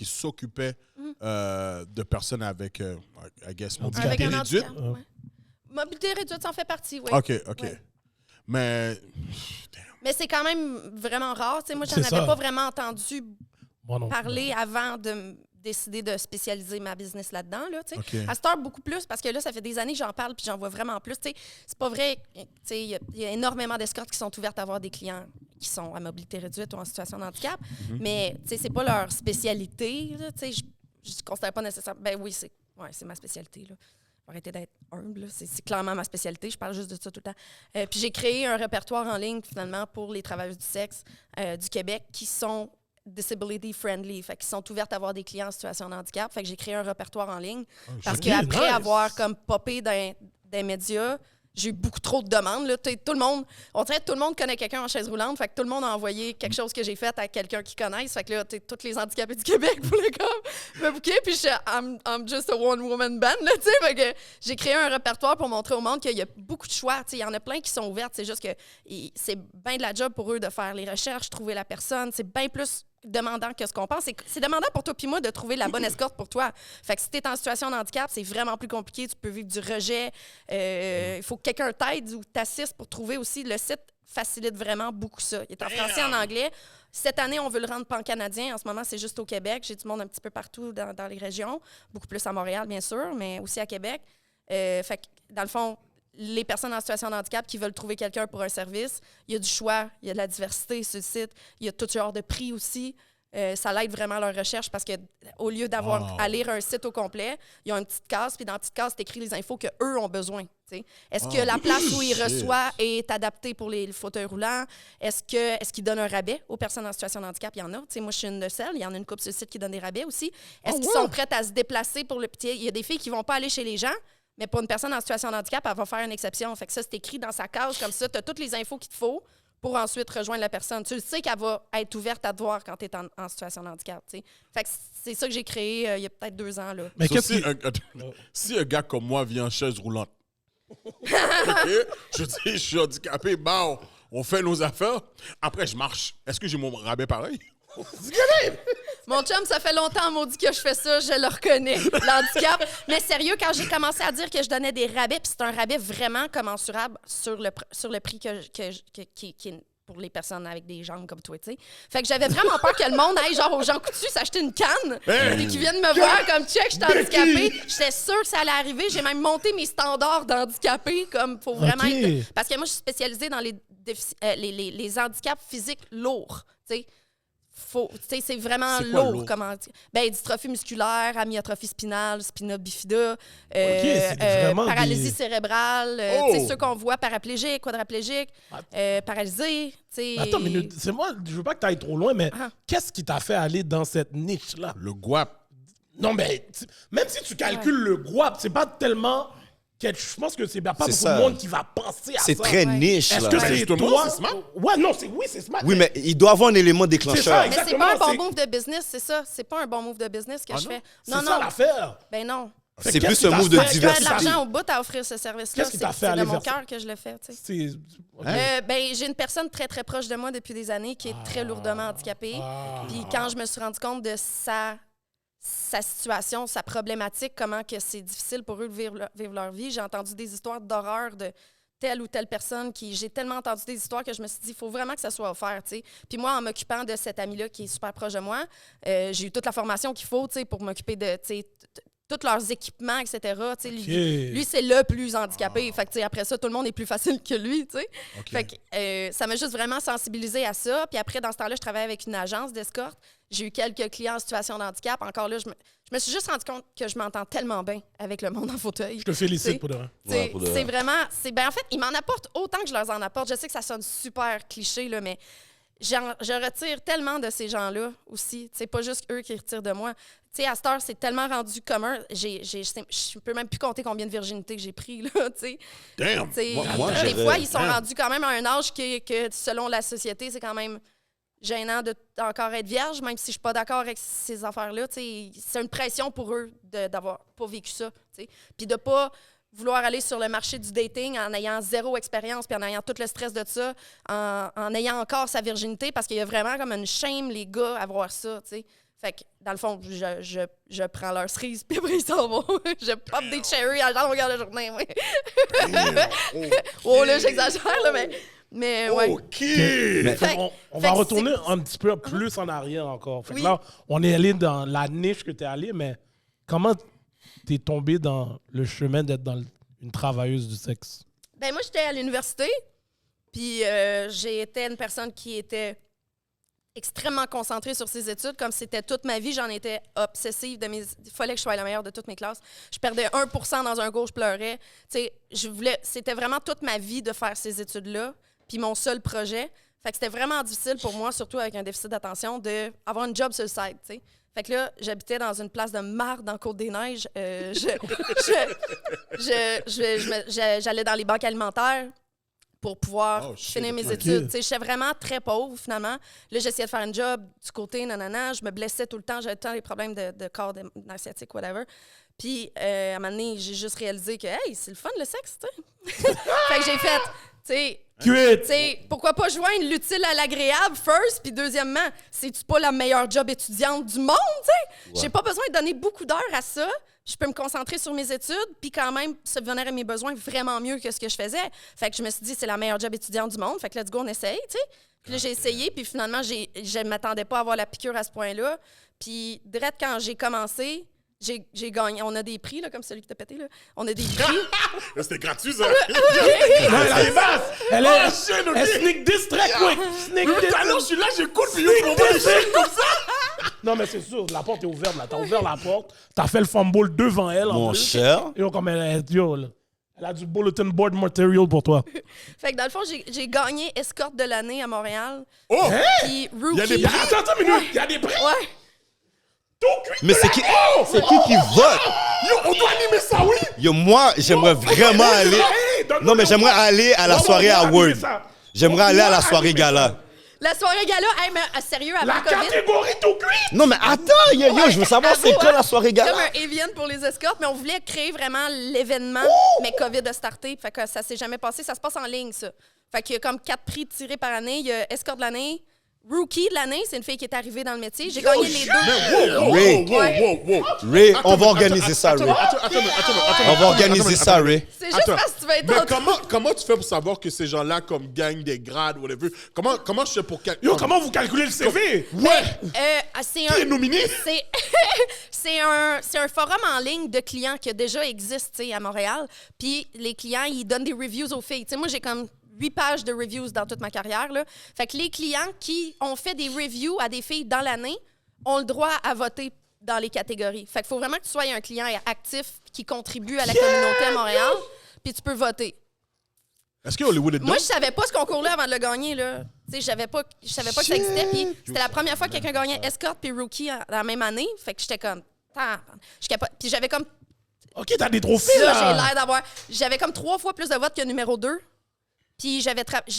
Speaker 2: s'occupaient de personnes avec, I guess, mobilité
Speaker 4: Avec un
Speaker 2: réduite.
Speaker 4: handicap. Ouais. Mobilité réduite, ça en fait partie, oui.
Speaker 2: OK.
Speaker 4: Ouais.
Speaker 2: Mais,
Speaker 4: Mais c'est quand même vraiment rare. Tu sais, moi, j'en
Speaker 1: C'est
Speaker 4: avais
Speaker 1: ça.
Speaker 4: pas vraiment entendu
Speaker 1: Moi non plus.
Speaker 4: parler avant de décider de spécialiser ma business là-dedans. Là, tu sais.
Speaker 2: OK.
Speaker 4: À cette heure, beaucoup plus, parce que là, ça fait des années que j'en parle puis j'en vois vraiment plus. Tu sais, c'est pas vrai. Tu sais, il y a énormément d'escortes qui sont ouvertes à avoir des clients qui sont à mobilité réduite ou en situation de handicap, mais tu sais, c'est pas leur spécialité. Là, tu sais, je ne considère pas nécessairement. Ben oui, c'est ma spécialité. Là. Faut arrêter d'être humble. Là. C'est clairement ma spécialité. Je parle juste de ça tout le temps. Puis j'ai créé un répertoire en ligne, finalement, pour les travailleuses du sexe du Québec qui sont disability friendly, fait qu'ils sont ouvertes à avoir des clients en situation de handicap. Fait que j'ai créé un répertoire en ligne parce
Speaker 1: Ok,
Speaker 4: qu'après
Speaker 1: nice.
Speaker 4: avoir comme popé dans des médias, j'ai eu beaucoup trop de demandes. Là. Tout le monde, on dirait que tout le monde connaît quelqu'un en chaise roulante. Fait que tout le monde a envoyé quelque chose que j'ai fait à quelqu'un qui connaisse. Fait que là, tous les handicapés du Québec voulaient comme me booker. Puis I'm just a one-woman band. Là, fait que j'ai créé un répertoire pour montrer au monde qu'il y a beaucoup de choix. Il y en a plein qui sont ouvertes. C'est juste que c'est bien de la job pour eux de faire les recherches, trouver la personne. C'est bien plus demandant que ce qu'on pense. C'est demandant pour toi puis moi de trouver la bonne escorte pour toi. Fait que si tu es en situation de handicap, c'est vraiment plus compliqué. Tu peux vivre du rejet. Il faut que quelqu'un t'aide ou t'assiste pour trouver aussi. Le site facilite vraiment beaucoup ça. Il est en français et en anglais. Cette année, on veut le rendre pan-canadien. En ce moment, c'est juste au Québec. J'ai du monde un petit peu partout dans les régions. Beaucoup plus à Montréal, bien sûr, mais aussi à Québec. Fait que, dans le fond, les personnes en situation de handicap qui veulent trouver quelqu'un pour un service, il y a du choix, il y a de la diversité sur le site, il y a tout genre de prix aussi. Ça l'aide vraiment à leur recherche parce qu'au lieu d'avoir à lire un site au complet, ils ont une petite case, puis dans la petite case, tu écris les infos qu'eux ont besoin. T'sais. Est-ce que la place où ils reçoivent est adaptée pour les fauteuils roulants? Est-ce qu'ils donnent un rabais aux personnes en situation de handicap? Il y en a. T'sais, moi, je suis une de celles. Il y en a une couple sur le site qui donne des rabais aussi. Est-ce qu'ils sont prêts à se déplacer pour le petit? Il y a des filles qui ne vont pas aller chez les gens, mais pour une personne en situation de handicap, elle va faire une exception. Fait que ça, c'est écrit dans sa case comme ça. Tu as toutes les infos qu'il te faut pour ensuite rejoindre la personne. Tu le sais qu'elle va être ouverte à te voir quand tu es en situation de handicap. T'sais. Fait que c'est ça que j'ai créé il y a peut-être 2 ans. Là.
Speaker 1: Mais
Speaker 2: si un gars comme moi vient en chaise roulante, okay, je dis, je suis handicapé, bon, on fait nos affaires. Après, je marche. Est-ce que j'ai mon rabais pareil?
Speaker 4: Mon chum, ça fait longtemps, maudit, que je fais ça, je le reconnais, l'handicap. Mais sérieux, quand j'ai commencé à dire que je donnais des rabais, puis c'est un rabais vraiment commensurable sur le prix qui est pour les personnes avec des jambes comme toi, tu sais. Fait que j'avais vraiment peur que le monde aille genre aux Jean Coutu s'acheter une canne et qu'ils viennent me voir comme check, je suis handicapée. J'étais sûre que ça allait arriver. J'ai même monté mes standards d'handicapé comme faut vraiment être... Parce que moi, je suis spécialisée dans les handicaps physiques lourds, tu sais. C'est vraiment lourd. Dystrophie musculaire, amyotrophie spinale, spina bifida, paralysie cérébrale, ceux qu'on voit paraplégiques, quadraplégiques, paralysés.
Speaker 1: Attends, mais c'est moi, je veux pas que tu ailles trop loin, mais qu'est-ce qui t'a fait aller dans cette niche-là?
Speaker 2: Le guap.
Speaker 1: Non, mais même si tu calcules le guap, c'est pas tellement... Je pense que c'est pas beaucoup de monde qui va penser à ça.
Speaker 3: C'est très niche.
Speaker 1: Est-ce que c'est toi?
Speaker 2: C'est smart?
Speaker 1: Ouais, non, c'est smart.
Speaker 3: Oui, mais il doit avoir un élément déclencheur.
Speaker 4: Mais c'est pas un bon move de business, c'est ça. C'est pas un bon move de business que je fais.
Speaker 1: Non, c'est ça l'affaire.
Speaker 4: Ben non.
Speaker 3: C'est plus un move de diversité.
Speaker 4: J'ai de l'argent au bout à offrir ce service-là. C'est de mon cœur que je le fais. J'ai une personne très, très proche de moi depuis des années qui est très lourdement handicapée. Puis quand je me suis rendu compte de sa situation, sa problématique, comment que c'est difficile pour eux de vivre leur vie. J'ai entendu des histoires d'horreur de telle ou telle personne j'ai tellement entendu des histoires que je me suis dit, il faut vraiment que ça soit offert, tu sais. Puis moi, en m'occupant de cet ami-là qui est super proche de moi, j'ai eu toute la formation qu'il faut, tu sais, pour m'occuper de, tu sais, tous leurs équipements, etc. Lui, c'est le plus handicapé. Fait que, après ça, tout le monde est plus facile que lui. Fait que, ça m'a juste vraiment sensibilisée à ça. Puis après, dans ce temps-là, je travaillais avec une agence d'escorte. J'ai eu quelques clients en situation de handicap. Encore là, je me suis juste rendu compte que je m'entends tellement bien avec le monde en fauteuil.
Speaker 1: Je te félicite pour de vrai.
Speaker 4: C'est vraiment... en fait, ils m'en apportent autant que je leur en apporte. Je sais que ça sonne super cliché, là, mais... Je retire tellement de ces gens-là aussi. C'est pas juste eux qui retirent de moi. T'sais, à cette heure, c'est tellement rendu commun. Je peux même plus compter combien de virginités que j'ai pris. Là,
Speaker 2: damn!
Speaker 4: Des fois, ils sont rendus quand même à un âge que selon la société, c'est quand même gênant d'encore être vierge, même si je suis pas d'accord avec ces affaires-là. C'est une pression pour eux d'avoir pas vécu ça. Puis de pas vouloir aller sur le marché du dating en ayant 0 expérience puis en ayant tout le stress de ça, en ayant encore sa virginité, parce qu'il y a vraiment comme une shame, les gars, à voir ça, tu sais. Fait que, dans le fond, je prends leur cerise, puis après, ils s'en vont. Je pop des cherries à la longueur de journée, oui. Oh, là, j'exagère, là, mais ouais.
Speaker 2: OK!
Speaker 1: On va retourner un petit peu plus en arrière encore. Fait que là, on est allé dans la niche que tu es allé, mais comment t'es tombée dans le chemin d'être une travailleuse du sexe?
Speaker 4: Ben moi, j'étais à l'université, puis j'ai été une personne qui était extrêmement concentrée sur ses études. Comme c'était toute ma vie, j'en étais obsessive. Il fallait que je sois la meilleure de toutes mes classes. Je perdais 1% dans un cours, je pleurais. C'était vraiment toute ma vie de faire ces études-là, puis mon seul projet. Fait que c'était vraiment difficile pour moi, surtout avec un déficit d'attention, d'avoir une job sur le side, t'sais. Fait que là, j'habitais dans une place de marde en Côte-des-Neiges. J'allais dans les banques alimentaires pour pouvoir finir mes études. J'étais vraiment très pauvre, finalement. Là, j'essayais de faire un job du côté, nanana. Je me blessais tout le temps. J'avais tout le temps des problèmes de corps asiatique, whatever. Puis, à un moment donné, j'ai juste réalisé que, hey, c'est le fun, le sexe, tu sais. Fait que j'ai fait, tu sais, pourquoi pas joindre l'utile à l'agréable, first, puis deuxièmement, c'est-tu pas la meilleure job étudiante du monde, tu sais? Ouais. J'ai pas besoin de donner beaucoup d'heures à ça. Je peux me concentrer sur mes études, puis quand même subvenir à mes besoins vraiment mieux que ce que je faisais. Fait que je me suis dit, c'est la meilleure job étudiante du monde. Fait que let's go, on essaye, tu sais. Puis là, j'ai essayé, puis finalement, je m'attendais pas à avoir la piqûre à ce point-là. Puis, direct quand j'ai commencé, j'ai gagné. On a des prix, là, comme celui qui t'a pété, là. On a des prix.
Speaker 2: C'était gratuit, ça.
Speaker 1: Non, elle est basse. Elle est sneak diss très quick. Sneak diss.
Speaker 2: Alors, je suis là, j'écoute, puis on va les comme ça.
Speaker 1: Non, mais c'est sûr, la porte est ouverte, là. T'as ouvert la porte, t'as fait le fumble devant elle.
Speaker 3: Mon cher.
Speaker 1: Yo, comme elle a du bulletin board material pour toi.
Speaker 4: Fait que dans le fond, j'ai gagné escorte de l'année à Montréal.
Speaker 2: Oh!
Speaker 4: Puis Rookie.
Speaker 2: Il y a des prix.
Speaker 1: Attends une minute, il y a des prix.
Speaker 4: Ouais.
Speaker 3: Mais c'est qui vote?
Speaker 2: Yo, on doit animer ça, oui!
Speaker 3: Yo, moi, j'aimerais vraiment aller... Non, mais j'aimerais aller à la soirée Award. J'aimerais aller à la soirée gala.
Speaker 4: La soirée gala, hey, mais sérieux, avant
Speaker 1: La
Speaker 4: COVID.
Speaker 1: catégorie tout cuit!
Speaker 3: Non, mais attends, yo, je veux savoir c'est quoi la soirée gala.
Speaker 4: Comme un Evian pour les escortes, mais on voulait créer vraiment l'événement, mais COVID a starté, fait que ça s'est jamais passé. Ça se passe en ligne, ça. Fait qu'il y a comme 4 prix tirés par année. Il y a escorte de l'année, Rookie de l'année, c'est une fille qui est arrivée dans le métier. J'ai gagné les deux.
Speaker 3: Ray, on va organiser ça, Ray.
Speaker 2: Attends.
Speaker 3: On va organiser ça, Ray.
Speaker 4: C'est juste parce que tu vas être
Speaker 2: Mais comment tu fais pour savoir que ces gens-là comme gagnent des grades, whatever? Comment je fais pour
Speaker 1: Yo, comment vous calculez le CV?
Speaker 4: c'est
Speaker 2: Qui est nominé?
Speaker 4: C'est un forum en ligne de clients qui a déjà existe à Montréal. Puis les clients, ils donnent des reviews aux filles. T'sais, moi, j'ai comme 8 pages de reviews dans toute ma carrière. Là. Fait que les clients qui ont fait des reviews à des filles dans l'année ont le droit à voter dans les catégories. Fait qu'il faut vraiment que tu sois un client actif qui contribue à la communauté à Montréal, puis tu peux voter.
Speaker 2: Est-ce que Hollywood est dedans?
Speaker 4: Moi, je savais pas ce concours-là avant de le gagner. Là. Je savais pas que ça existait. Puis c'était la première fois que quelqu'un gagnait escorte puis rookie dans la même année. Fait que j'étais comme... Puis j'avais comme...
Speaker 1: OK, t'as des trophées, là!
Speaker 4: J'ai l'air d'avoir... J'avais comme 3 fois plus de votes que numéro 2. Puis je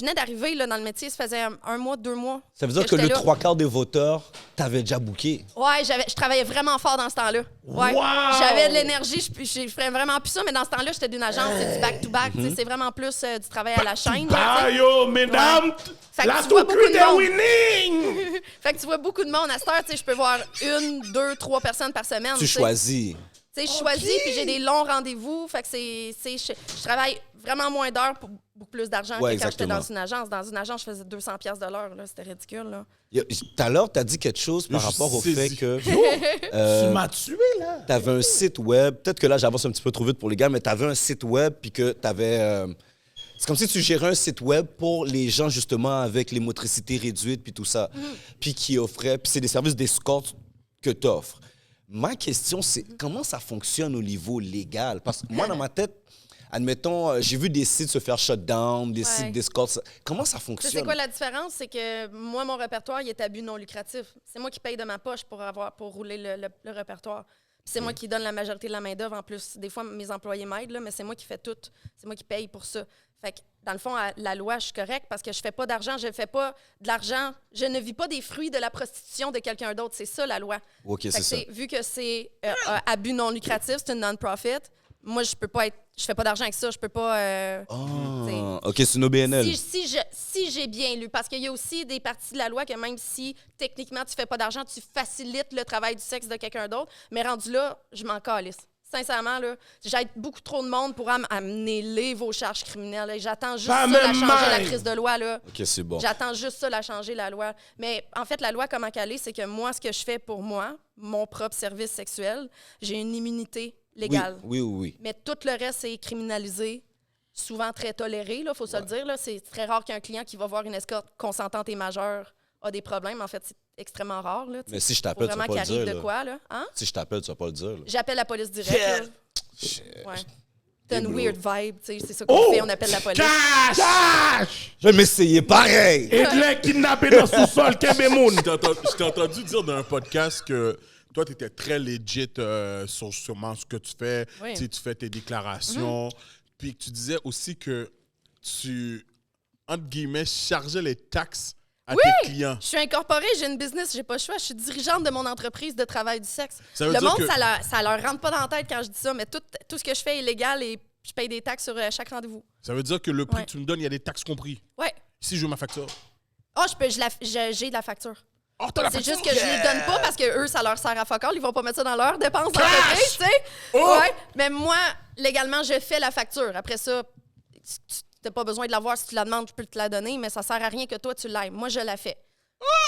Speaker 4: venais d'arriver là, dans le métier, ça faisait 1 mois, 2 mois.
Speaker 3: Ça veut dire que le 3/4 des voteurs, t'avais déjà booké.
Speaker 4: Ouais, je travaillais vraiment fort dans ce temps-là. Ouais.
Speaker 1: Wow!
Speaker 4: J'avais de l'énergie, je ferais vraiment plus ça, mais dans ce temps-là, j'étais d'une agence, c'est du back-to-back, c'est vraiment plus du travail à la chaîne.
Speaker 1: Ah yo, mesdames,
Speaker 4: ouais.
Speaker 1: la tout-cuite est winning!
Speaker 4: Fait que tu vois beaucoup de monde à cette heure, je peux voir 1, 2, 3 personnes par semaine.
Speaker 3: Tu choisis.
Speaker 4: Je choisis, puis j'ai des longs rendez-vous. Fait que je travaille vraiment moins d'heures pour beaucoup plus d'argent que quand j'étais dans une agence. Dans une agence, je faisais 200$ de l'heure. C'était ridicule. Là.
Speaker 3: Tout à l'heure, tu as dit quelque chose par rapport au fait que...
Speaker 1: tu m'as tué, là!
Speaker 3: Tu avais un site web. Peut-être que là, j'avance un petit peu trop vite pour les gars, mais tu avais un site web, puis que tu avais... c'est comme si tu gérais un site web pour les gens, justement, avec les motricités réduites, puis tout ça. Puis qui offrait... Puis c'est des services d'escorte que tu offres. Ma question, c'est comment ça fonctionne au niveau légal? Parce que moi, dans ma tête, admettons, j'ai vu des sites se faire shutdown, des sites d'escorte. Comment ça fonctionne?
Speaker 4: C'est quoi la différence? C'est que moi, mon répertoire, il est à but non lucratif. C'est moi qui paye de ma poche pour rouler le répertoire. C'est moi qui donne la majorité de la main-d'œuvre en plus. Des fois, mes employés m'aident, mais c'est moi qui fais tout. C'est moi qui paye pour ça. Fait que, dans le fond, la loi, je suis correcte parce que je fais pas d'argent, je fais pas de l'argent. Je ne vis pas des fruits de la prostitution de quelqu'un d'autre. C'est ça, la loi.
Speaker 3: OK, c'est ça.
Speaker 4: Vu que c'est à but non lucratif, c'est une non-profit, moi, je fais pas d'argent avec ça. Je peux pas...
Speaker 3: OK, c'est une OBNL.
Speaker 4: Si j'ai bien lu, parce qu'il y a aussi des parties de la loi que même si, techniquement, tu fais pas d'argent, tu facilites le travail du sexe de quelqu'un d'autre, mais rendu là, je m'en calisse. Sincèrement, là, j'aide beaucoup trop de monde pour amener vos charges criminelles. Là. J'attends juste ça, la changer la crise de loi. Là.
Speaker 3: OK, c'est bon.
Speaker 4: J'attends juste ça, la changer, la loi. Mais en fait, la loi, comment qu'elle est, c'est que moi, ce que je fais pour moi, mon propre service sexuel, j'ai une immunité légale.
Speaker 3: Oui.
Speaker 4: Mais tout le reste, c'est criminalisé, souvent très toléré, il faut se le dire. Là. C'est très rare qu'un client qui va voir une escorte consentante et majeure a des problèmes. En fait, c'est extrêmement rare. Là,
Speaker 3: mais si je t'appelle, tu vas pas le dire.
Speaker 4: De quoi, là? Hein?
Speaker 3: Si je t'appelle, tu vas pas le dire. Là.
Speaker 4: J'appelle la police directe. Ouais. T'as une weird vibe, tu sais, c'est ça qu'on fait, on appelle la police.
Speaker 1: Cash!
Speaker 3: Je vais m'essayer pareil!
Speaker 1: Et de les kidnapper dans le sous-sol, Kebemoun.
Speaker 2: Je t'ai entendu dire dans un podcast que toi, tu étais très legit sur sûrement ce que tu fais.
Speaker 4: Oui.
Speaker 2: Tu fais tes déclarations. Puis tu disais aussi que tu, entre guillemets, chargeais les taxes à tes clients.
Speaker 4: Je suis incorporée, j'ai une business, j'ai pas le choix. Je suis dirigeante de mon entreprise de travail du sexe.
Speaker 2: Ça veut
Speaker 4: Le
Speaker 2: dire
Speaker 4: monde,
Speaker 2: que-
Speaker 4: ça leur rentre pas dans la tête quand je dis ça, mais tout ce que je fais est légal et je paye des taxes sur chaque rendez-vous.
Speaker 2: Ça veut dire que le prix
Speaker 4: Ouais.
Speaker 2: que tu me donnes, il y a des taxes compris.
Speaker 4: Ouais.
Speaker 2: Si je veux ma facture.
Speaker 4: Ah, j'ai de la facture.
Speaker 2: Oh, t'as la
Speaker 4: C'est
Speaker 2: facture?
Speaker 4: juste que je les donne pas parce que eux, ça leur sert à fuck all. Ils vont pas mettre ça dans leurs dépenses d'entreprise, tu sais.
Speaker 2: Oh!
Speaker 4: Ouais. Mais moi, légalement, je fais la facture. Après ça, tu n'as pas besoin de la voir. Si tu la demandes, je peux te la donner, mais ça sert à rien que toi, tu l'aies. Moi, je la fais.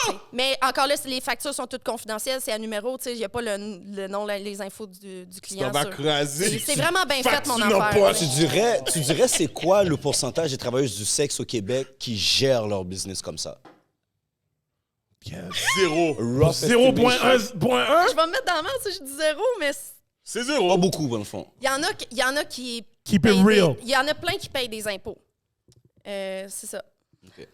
Speaker 4: T'sais. Mais encore là, les factures sont toutes confidentielles. C'est à numéro. Il n'y a pas le nom, les infos du client.
Speaker 2: Ça va
Speaker 4: sur-
Speaker 2: craser.
Speaker 4: C'est vraiment bien fait, mon
Speaker 2: Facture
Speaker 4: affaire.
Speaker 2: pas.
Speaker 3: Tu dirais c'est quoi le pourcentage des travailleuses du sexe au Québec qui gèrent leur business comme ça?
Speaker 2: Zéro.
Speaker 3: Rough
Speaker 1: 0.1.
Speaker 4: Je vais me mettre dans la merde si je dis zéro, mais
Speaker 2: C'est zéro.
Speaker 3: Pas beaucoup, dans le fond.
Speaker 4: il y en a qui...
Speaker 1: Keep it
Speaker 4: payent
Speaker 1: real.
Speaker 4: Il y en a plein qui payent des impôts. C'est ça.
Speaker 3: OK.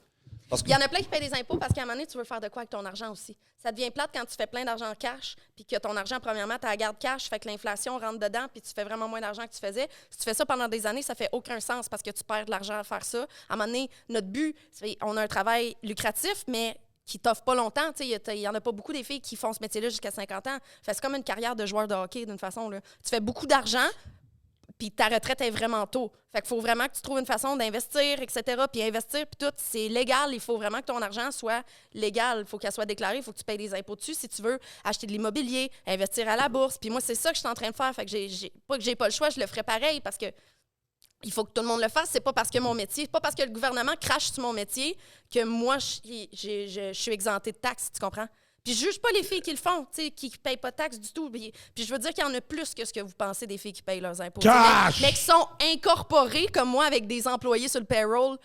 Speaker 3: Parce que
Speaker 4: Il y en a plein qui payent des impôts parce qu'à un moment donné, tu veux faire de quoi avec ton argent aussi. Ça devient plate quand tu fais plein d'argent en cash, puis que ton argent, premièrement, tu la garde cash, fait que l'inflation rentre dedans, puis tu fais vraiment moins d'argent que tu faisais. Si tu fais ça pendant des années, ça fait aucun sens parce que tu perds de l'argent à faire ça. À un moment donné, notre but, on a un travail lucratif, mais qui t'offre pas longtemps. Il y en a pas beaucoup des filles qui font ce métier-là jusqu'à 50 ans. Fait que c'est comme une carrière de joueur de hockey, d'une façon. Là. Tu fais beaucoup d'argent, puis ta retraite est vraiment tôt. Fait qu'il faut vraiment que tu trouves une façon d'investir, etc. Puis investir, puis tout, c'est légal. Il faut vraiment que ton argent soit légal. Il faut qu'elle soit déclarée. Il faut que tu payes des impôts dessus si tu veux acheter de l'immobilier, investir à la bourse. Puis moi, c'est ça que je suis en train de faire. Fait que pas que j'ai pas le choix, je le ferais pareil parce que il faut que tout le monde le fasse. C'est pas parce que mon métier, c'est pas parce que le gouvernement crache sur mon métier que moi, je suis exemptée de taxes, tu comprends? Puis je juge pas les filles qui le font, tu sais, qui payent pas de taxes du tout. Puis je veux dire qu'il y en a plus que ce que vous pensez des filles qui payent leurs impôts.
Speaker 1: Cash!
Speaker 4: Mais qui sont incorporées, comme moi, avec des employés sur le payroll,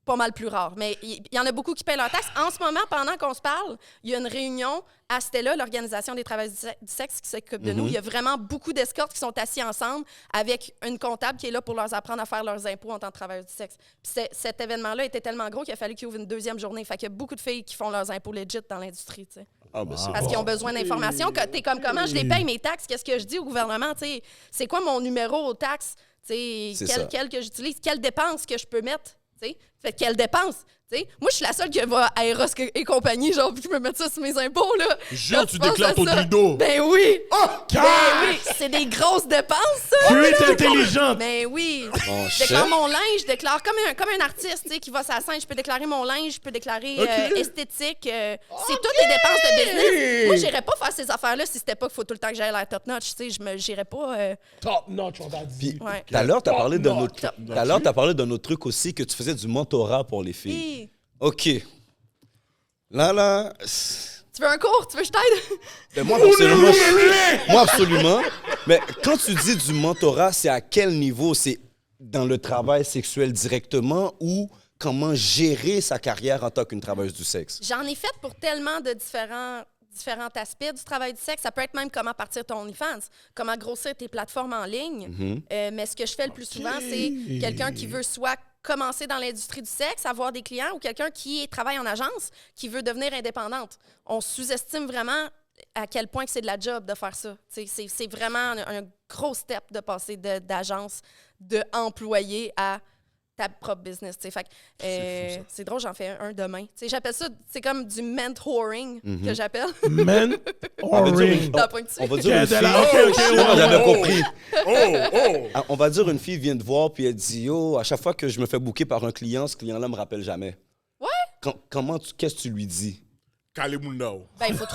Speaker 4: pas mal plus rare. Mais il y en a beaucoup qui payent leurs taxes. En ce moment, pendant qu'on se parle, il y a une réunion à Stella, l'Organisation des travailleurs du sexe qui s'occupe de nous. Il y a vraiment beaucoup d'escortes qui sont assis ensemble avec une comptable qui est là pour leur apprendre à faire leurs impôts en tant que travailleurs du sexe. Puis cet événement-là était tellement gros qu'il a fallu qu'il ouvre une deuxième journée. Fait qu'il y a beaucoup de filles qui font leurs impôts legit dans l'industrie, tu sais.
Speaker 3: Ah, ben c'est
Speaker 4: Parce qu'ils ont besoin d'informations. T'es comme, comment je les paye mes taxes? Qu'est-ce que je dis au gouvernement? Tu sais, c'est quoi mon numéro aux taxes? Tu sais,
Speaker 3: C'est ça.
Speaker 4: quel que j'utilise? Quelles dépenses que je peux mettre? Tu sais, fait quelles dépenses? Tu sais, moi, je suis la seule qui va à Eros et compagnie, genre, puis je me mettre ça sur mes impôts, là.
Speaker 2: Jure,
Speaker 4: Quand
Speaker 2: tu
Speaker 4: penses
Speaker 2: déclares
Speaker 4: à
Speaker 2: ton
Speaker 4: ça,
Speaker 2: dildo.
Speaker 4: Ben oui!
Speaker 2: Oh,
Speaker 4: Ben oui! C'est des grosses dépenses, ça!
Speaker 1: Tu es intelligente.
Speaker 4: Ben oui!
Speaker 3: Bon,
Speaker 4: Je déclare mon linge, je déclare comme un artiste, tu sais, qui va sur la scène. Je peux déclarer mon linge, je peux déclarer esthétique. C'est toutes les dépenses de business. Moi, j'irais pas faire ces affaires-là si c'était pas qu'il faut tout le temps que j'aille à la top notch, tu sais. J'irais pas...
Speaker 1: Top notch, on va dire.
Speaker 4: Ouais.
Speaker 3: Tout à l'heure, tu as parlé d'un
Speaker 1: non,
Speaker 3: autre... Tout à l'heure, tu as parlé d'un autre truc aussi, que tu faisais du mentorat pour les filles.
Speaker 4: Hi.
Speaker 3: OK. Là...
Speaker 4: Tu veux un cours? Tu veux que je t'aide?
Speaker 3: Ben, moi, absolument. Mais quand tu dis du mentorat, c'est à quel niveau? C'est dans le travail sexuel directement ou comment gérer sa carrière en tant qu'une travailleuse du sexe?
Speaker 4: J'en ai fait pour tellement de différents aspects du travail du sexe. Ça peut être même comment partir ton OnlyFans, comment grossir tes plateformes en ligne. Mais ce que je fais le plus souvent, c'est quelqu'un qui veut soit commencer dans l'industrie du sexe, avoir des clients, ou quelqu'un qui travaille en agence, qui veut devenir indépendante. On sous-estime vraiment à quel point que c'est de la job de faire ça. C'est vraiment un gros step de passer d'agence, d'employé à ta propre business. Fait que, c'est drôle, j'en fais un demain. J'appelle ça, c'est comme du mentoring que j'appelle.
Speaker 1: Men or ring.
Speaker 4: T'as pointu.
Speaker 3: On va dire une
Speaker 1: Ok,
Speaker 3: fille...
Speaker 1: ok,
Speaker 3: Moi, j'avais compris.
Speaker 2: oh.
Speaker 3: Ah, on va dire une fille vient te voir puis elle dit « Yo, à chaque fois que je me fais booker par un client, ce client-là me rappelle jamais. »
Speaker 4: Ouais.
Speaker 3: Qu'est-ce que tu lui dis?
Speaker 2: Kalimundao.
Speaker 4: Ben, il faut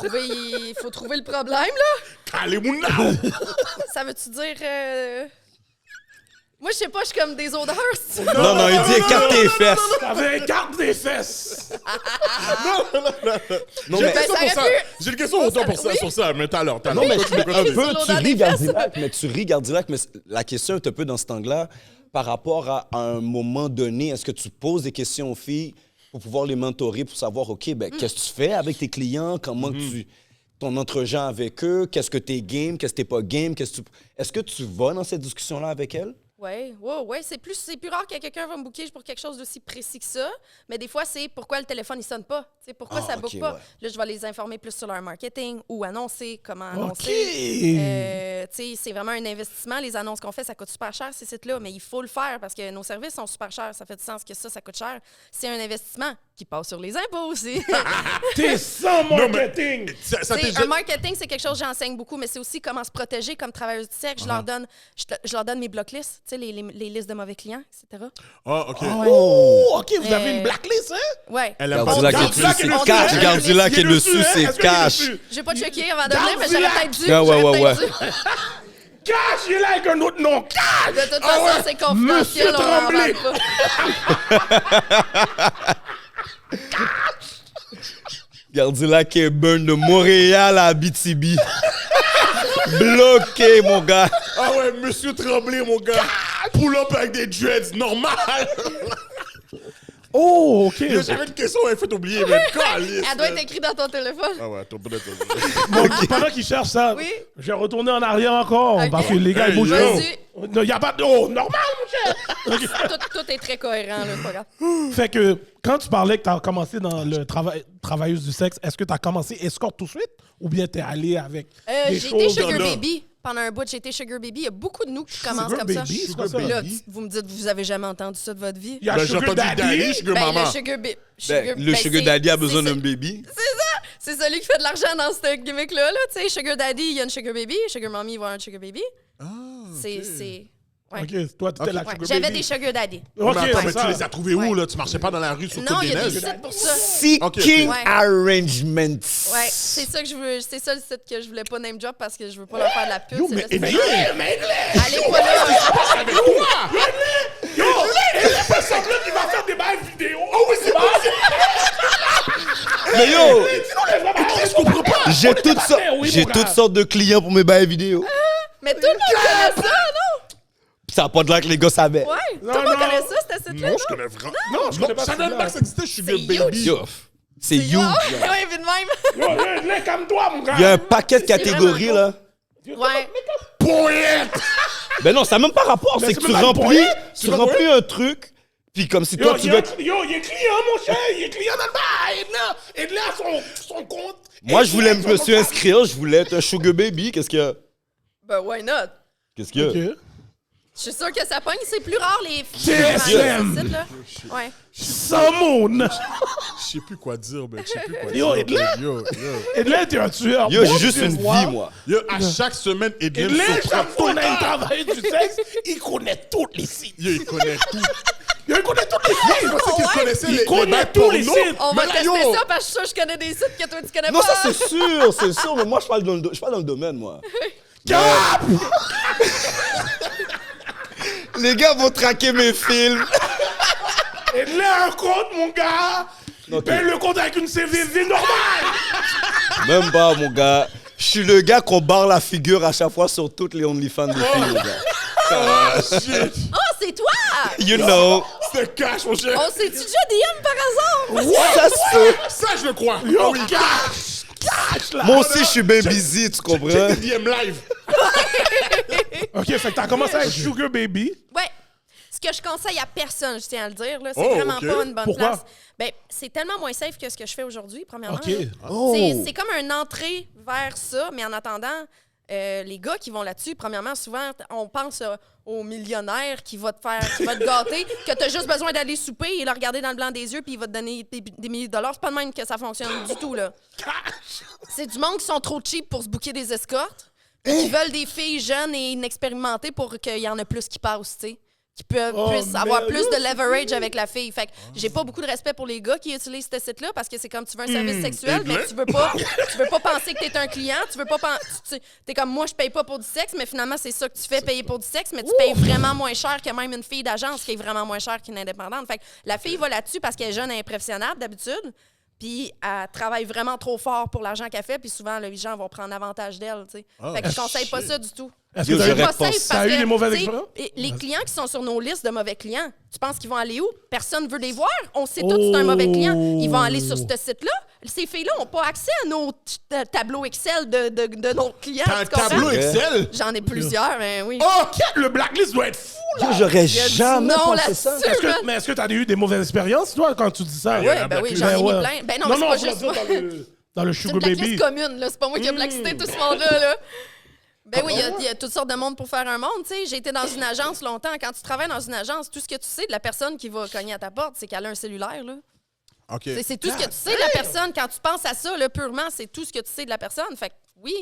Speaker 4: trouver le problème, là.
Speaker 2: Kalimundao.
Speaker 4: Ça veut-tu dire... Moi, je sais pas, je suis comme des odeurs.
Speaker 3: Non, il dit « Écarte tes fesses.
Speaker 1: T'avais une carte des fesses.
Speaker 3: Non,
Speaker 2: J'ai une
Speaker 3: mais...
Speaker 2: question
Speaker 4: ça
Speaker 2: pour
Speaker 4: aurait
Speaker 2: ça.
Speaker 4: pu-
Speaker 2: J'ai une question pour toi pour ça,
Speaker 4: Oui.
Speaker 2: sur ça, mais tout à l'heure.
Speaker 3: Non, mais
Speaker 2: Continue,
Speaker 3: un
Speaker 2: continue.
Speaker 3: peu,
Speaker 4: Sur
Speaker 3: tu
Speaker 4: l'odeur
Speaker 3: ris,
Speaker 4: des
Speaker 3: Gardilac, mais la question est un peu dans cet angle-là. Par rapport à un moment donné, est-ce que tu poses des questions aux filles pour pouvoir les mentorer, pour savoir, OK, ben, qu'est-ce que tu fais avec tes clients? Comment ton entregent avec eux? Qu'est-ce que t'es game? Qu'est-ce que t'es pas game? Est-ce que tu vas dans cette discussion-là avec elles?
Speaker 4: Ouais. C'est plus rare que quelqu'un va me booker pour quelque chose d'aussi précis que ça. Mais des fois, c'est pourquoi le téléphone, il sonne pas. Tu sais, pourquoi ça booke pas.
Speaker 3: ouais.
Speaker 4: Là, je vais les informer plus sur leur marketing ou annoncer comment annoncer. Tu sais, c'est vraiment un investissement. Les annonces qu'on fait, ça coûte super cher, ces sites-là. Mais il faut le faire parce que nos services sont super chers. Ça fait du sens que ça coûte cher. C'est un investissement qui passe sur les impôts aussi.
Speaker 1: T'es sans marketing!
Speaker 4: Un marketing, c'est quelque chose que j'enseigne beaucoup, mais c'est aussi comment se protéger comme travailleuse du sexe. Je leur donne mes blocklists, tu sais, les listes de mauvais clients, etc.
Speaker 2: Ah, OK.
Speaker 1: Oh, OK, vous avez une blacklist, hein?
Speaker 4: Ouais.
Speaker 2: Elle aime pas
Speaker 3: Gardula
Speaker 2: ça.
Speaker 3: qui est dessus, c'est cash. Gardula qui est dessus, c'est cash.
Speaker 4: J'ai pas checké avant de venir, mais j'aurais peut-être dû.
Speaker 3: Ah, ouais.
Speaker 1: Cash, il est là avec un autre nom. Cash!
Speaker 4: De toute façon, c'est confidentiel,
Speaker 1: Monsieur
Speaker 4: on en
Speaker 1: Tremblay.
Speaker 4: parle pas.
Speaker 3: Gardula qui est burn de Montréal à Abitibi. Bloqué, mon gars.
Speaker 2: Ah ouais, Monsieur Tremblay, mon gars. Pull up avec des dreads, normal.
Speaker 1: Oh, OK.
Speaker 2: J'avais une question, elle fait oublier, mais
Speaker 4: Elle doit être écrite dans ton téléphone.
Speaker 2: Ah ouais, attends, peut-être.
Speaker 1: Bon, pendant qu'il cherche ça,
Speaker 4: Oui.
Speaker 1: je vais retourner en arrière encore.
Speaker 4: OK.
Speaker 1: Parce que les gars, ils bougent.
Speaker 4: Vas-y.
Speaker 1: Il n'y a pas de... Oh, normal, mon cher!
Speaker 4: Tout est très cohérent, là, c'est pas grave.
Speaker 1: Fait que quand tu parlais que tu as commencé dans le travailleuse du sexe, est-ce que tu as commencé escorte tout de suite ou bien tu es allé avec des
Speaker 4: J'ai été
Speaker 1: choses
Speaker 4: Sugar
Speaker 1: de là?
Speaker 4: Baby. Pendant un bout, j'ai été Sugar Baby. Il y a beaucoup de nous qui commencent
Speaker 1: Sugar
Speaker 4: comme ça.
Speaker 1: Baby, c'est quoi ça?
Speaker 4: Là, vous me dites, vous avez jamais entendu ça de votre vie?
Speaker 1: Il y a
Speaker 2: Ben, j'ai
Speaker 1: Sugar
Speaker 2: entendu Daddy, Sugar
Speaker 4: Ben,
Speaker 2: Maman.
Speaker 4: le Sugar Baby.
Speaker 3: Le Sugar Daddy a besoin d'un baby.
Speaker 4: C'est celui qui fait de l'argent dans ce gimmick-là. Là, tu sais, Sugar Daddy, il y a une Sugar Baby. Sugar Mommy, il va avoir un Sugar Baby. C'est... Ouais.
Speaker 1: OK, toi, tu étais la
Speaker 4: Ouais,
Speaker 1: Sugar
Speaker 4: j'avais
Speaker 1: Baby.
Speaker 4: des Sugar Daddy.
Speaker 1: OK,
Speaker 2: Mais attends, mais
Speaker 1: ça.
Speaker 2: tu les as trouvés où, là? Tu marchais pas dans la rue sur
Speaker 4: Non,
Speaker 2: toutes
Speaker 4: il
Speaker 2: les
Speaker 4: y a des
Speaker 2: neiges?
Speaker 4: sites pour ça.
Speaker 3: Seeking
Speaker 4: Ouais.
Speaker 3: Arrangements.
Speaker 4: Ouais, c'est ça que je veux. C'est ça le site que je voulais pas name drop parce que je veux pas leur faire de la pub.
Speaker 2: Yo,
Speaker 4: c'est
Speaker 2: mais
Speaker 4: le site.
Speaker 2: mais
Speaker 4: Allez pas là.
Speaker 2: avec toi!
Speaker 1: Yo, il fait semblant qu'il va faire des bails vidéo. Oh oui, c'est bon.
Speaker 3: Mais yo,
Speaker 1: Je comprends pas.
Speaker 3: j'ai toutes sortes de clients pour mes bails vidéo.
Speaker 4: Mais tout le monde connaît ça, non?
Speaker 3: Ça n'a pas de l'air que les gars savaient.
Speaker 4: Ouais.
Speaker 1: Non,
Speaker 4: Tout le monde
Speaker 1: non.
Speaker 4: connaît ça, c'était site-là.
Speaker 2: Non, je connais vraiment.
Speaker 1: Non, je connais pas
Speaker 2: ça
Speaker 1: celui-là.
Speaker 2: donne pas que ça existait, Sugar
Speaker 4: C'est
Speaker 2: Baby.
Speaker 3: Yo, c'est you.
Speaker 4: Ouais, vite même.
Speaker 1: Yo, là, calme-toi, mon gars.
Speaker 3: Il y a un paquet de catégories,
Speaker 4: vraiment
Speaker 3: là.
Speaker 4: Ouais.
Speaker 2: Poète!
Speaker 3: Ben non, ça n'a même pas rapport.
Speaker 1: Mais
Speaker 3: C'est
Speaker 1: c'est
Speaker 3: que tu
Speaker 1: même pas
Speaker 3: remplis,
Speaker 1: le point.
Speaker 3: tu remplis un truc, puis comme si
Speaker 1: Yo,
Speaker 3: toi, tu veux...
Speaker 1: il est client, mon cher. Il est client dans le bar. Aide-le à son compte.
Speaker 3: Moi, je voulais me suis inscrire, je voulais être un sugar baby. Qu'est-ce qu'il y a?
Speaker 4: Ben, why not?
Speaker 3: Qu'est-ce qu'il y a?
Speaker 1: OK.
Speaker 4: Je suis sûre que ça pogne. C'est plus rare, les
Speaker 1: TSM.
Speaker 4: sites, là. Ouais.
Speaker 1: Simone.
Speaker 2: Je sais plus quoi dire, mais je sais plus quoi
Speaker 1: Yo,
Speaker 2: dire.
Speaker 1: Edlin.
Speaker 2: Yo.
Speaker 1: Edlin, t'es un tueur.
Speaker 3: Yo, j'ai
Speaker 1: Bon,
Speaker 3: juste
Speaker 1: tu
Speaker 3: une
Speaker 1: vois.
Speaker 3: vie, moi.
Speaker 2: Yo, à chaque semaine, Edlin
Speaker 1: Edlin,
Speaker 2: surprend
Speaker 1: chaque
Speaker 2: tout
Speaker 1: fois
Speaker 2: le
Speaker 1: qu'on a un
Speaker 2: temps.
Speaker 1: travail du sexe, il connaît tous les sites.
Speaker 2: Yo, il connaît tout.
Speaker 1: Il connaît tous les
Speaker 2: Je
Speaker 1: sites.
Speaker 2: pensais qu'il connaissait
Speaker 1: Il
Speaker 2: les
Speaker 1: connaît
Speaker 2: bails
Speaker 1: tous les
Speaker 2: porno.
Speaker 1: sites.
Speaker 4: On va
Speaker 2: Mais là,
Speaker 4: tester
Speaker 2: yo,
Speaker 4: ça parce que je suis sûre que je connais des sites que toi, tu connais
Speaker 3: Non,
Speaker 4: pas.
Speaker 3: ça, c'est sûr, mais moi, je parle dans le domaine, moi.
Speaker 1: Cap!
Speaker 3: Les gars vont traquer mes films.
Speaker 1: Edlin a un compte, mon gars. Il
Speaker 3: Ok.
Speaker 1: paye le compte avec une CVV normale.
Speaker 3: Même pas, mon gars. Je suis le gars qu'on barre la figure à chaque fois sur toutes les OnlyFans des filles, les gars.
Speaker 2: Ah, shit.
Speaker 4: Oh, c'est toi!
Speaker 3: You know.
Speaker 2: C'était cash, mon cher.
Speaker 4: On s'est-tu déjà DM par hasard?
Speaker 3: Ça se fait.
Speaker 2: Ça, je le crois.
Speaker 1: Yo,
Speaker 2: Ah oui,
Speaker 1: cash, là.
Speaker 3: Moi aussi, je suis bien busy, tu comprends?
Speaker 2: Check des DM live.
Speaker 1: OK, fait que t'as commencé avec Sugar Baby.
Speaker 4: Ouais. Ce que je conseille à personne, je tiens à le dire, là, c'est
Speaker 2: Oh,
Speaker 4: vraiment
Speaker 2: ok.
Speaker 4: pas une bonne
Speaker 1: Pourquoi?
Speaker 4: place. Ben, c'est tellement moins safe que ce que je fais aujourd'hui, premièrement.
Speaker 1: OK.
Speaker 4: là.
Speaker 3: Oh.
Speaker 4: C'est comme une entrée vers ça, mais en attendant, les gars qui vont là-dessus, premièrement, souvent, on pense au millionnaire qui va te gâter, que t'as juste besoin d'aller souper et le regarder dans le blanc des yeux, puis il va te donner des milliers de dollars. C'est pas de même que ça fonctionne du tout, là. C'est du monde qui sont trop cheap pour se booker des escortes, qui veulent des filles jeunes et inexpérimentées pour qu'il y en ait plus qui passent, tu sais. Qui puissent avoir
Speaker 1: mais
Speaker 4: plus
Speaker 1: là,
Speaker 4: de leverage avec la fille. Fait que j'ai pas beaucoup de respect pour les gars qui utilisent ce site-là parce que c'est comme tu veux un service sexuel, mais tu veux pas penser que t'es un client, tu veux pas t'es comme moi je paye pas pour du sexe, mais finalement c'est ça que tu fais, payer pour du sexe, mais tu payes vraiment moins cher que même une fille d'agence qui est vraiment moins cher qu'une indépendante. Fait que la fille va là-dessus parce qu'elle est jeune et impressionnable d'habitude. Puis elle travaille vraiment trop fort pour l'argent qu'elle fait, puis souvent les gens vont prendre avantage d'elle, tu sais. Fait que je conseille pas ça du tout.
Speaker 1: Est-ce
Speaker 3: Yo,
Speaker 1: que
Speaker 3: j'aurais
Speaker 1: t'as
Speaker 3: pas-
Speaker 1: eu, t'as eu des mauvaises expériences?
Speaker 4: Les clients qui sont sur nos listes de mauvais clients, tu penses qu'ils vont aller où? Personne veut les voir. On sait tous que c'est un mauvais client. Ils vont aller sur ce site-là. ces filles-là n'ont pas accès à nos tableaux Excel de nos clients.
Speaker 2: T'as un
Speaker 4: tu comprends?
Speaker 2: tableau Excel?
Speaker 4: J'en ai plusieurs, mais oui.
Speaker 2: OK, le blacklist doit être fou, là!
Speaker 3: Yo, j'aurais
Speaker 4: Il a dit
Speaker 3: jamais
Speaker 4: non
Speaker 3: pensé
Speaker 4: là-dessus,
Speaker 3: ça.
Speaker 4: man.
Speaker 1: Mais est-ce que tu as eu des mauvaises expériences, toi, quand tu dis ça?
Speaker 4: Oui, ben oui, j'en ai mis plein. Ben non, mais c'est pas juste moi.
Speaker 1: Dans le
Speaker 4: C'est
Speaker 1: Sugar
Speaker 4: une blacklist
Speaker 1: Baby.
Speaker 4: commune, là. C'est pas moi qui ai blacklisté tout ce monde-là, là. Ben oui, il y a toutes sortes de monde pour faire un monde, tu sais. J'ai été dans une agence longtemps. Quand tu travailles dans une agence, tout ce que tu sais de la personne qui va cogner à ta porte, c'est qu'elle a un cellulaire, là.
Speaker 2: OK.
Speaker 4: C'est tout ce que tu sais de la personne. Quand tu penses à ça, là, purement, c'est tout ce que tu sais de la personne. Fait que oui,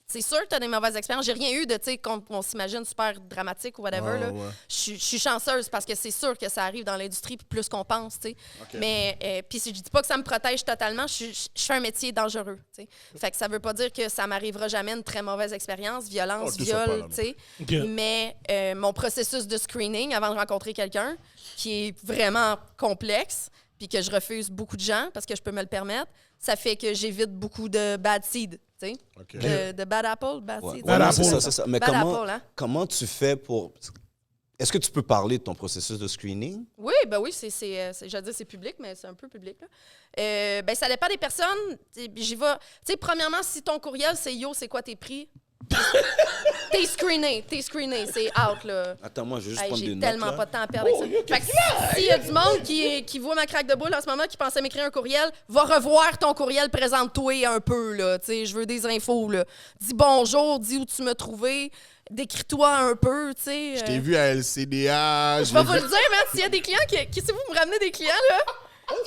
Speaker 4: c'est sûr que tu as des mauvaises expériences. J'ai rien eu de, tu sais, qu'on s'imagine super dramatique ou whatever. Là.
Speaker 2: ouais.
Speaker 4: Je suis chanceuse parce que c'est sûr que ça arrive dans l'industrie plus qu'on pense, tu sais. Mais, puis si je dis pas que ça me protège totalement, je fais un métier dangereux, tu sais. Fait que ça veut pas dire que ça m'arrivera jamais une très mauvaise expérience, violence,
Speaker 2: Oh, tout ça pas,
Speaker 4: viol,
Speaker 2: là.
Speaker 4: tu sais.
Speaker 1: Ok.
Speaker 4: Mais mon processus de screening avant de rencontrer quelqu'un, qui est vraiment complexe, puis que je refuse beaucoup de gens parce que je peux me le permettre, ça fait que j'évite beaucoup de bad seed, tu sais.
Speaker 2: OK.
Speaker 4: De bad apple, bad
Speaker 3: Ouais,
Speaker 4: seed.
Speaker 3: ouais, non,
Speaker 1: apple.
Speaker 3: c'est ça. Mais
Speaker 4: Bad
Speaker 3: comment,
Speaker 4: apple, hein?
Speaker 3: comment tu fais pour... Est-ce que tu peux parler de ton processus de screening?
Speaker 4: Oui, ben oui, j'allais dire c'est public, mais c'est un peu public, là. Ben ça dépend des personnes. J'y vais. Tu sais, premièrement, si ton courriel, c'est « Yo, c'est quoi tes prix? » T'es screené, c'est out, là.
Speaker 3: Attends, moi, je vais juste
Speaker 4: Hey,
Speaker 3: prendre des
Speaker 4: j'ai
Speaker 3: notes.
Speaker 4: tellement
Speaker 3: là.
Speaker 4: pas de temps à perdre avec ça. Fait que s'il y a du monde qui voit ma craque de boule en ce moment, qui pensait m'écrire un courriel, va revoir ton courriel, présente-toi un peu, là. Tu sais, je veux des infos, là. Dis bonjour, dis où tu m'as trouvé, décris-toi un peu, tu sais.
Speaker 2: Je t'ai vu à LCDA.
Speaker 4: Je vais vous le dire, man, s'il y a des clients qui si vous me ramenez des clients, là,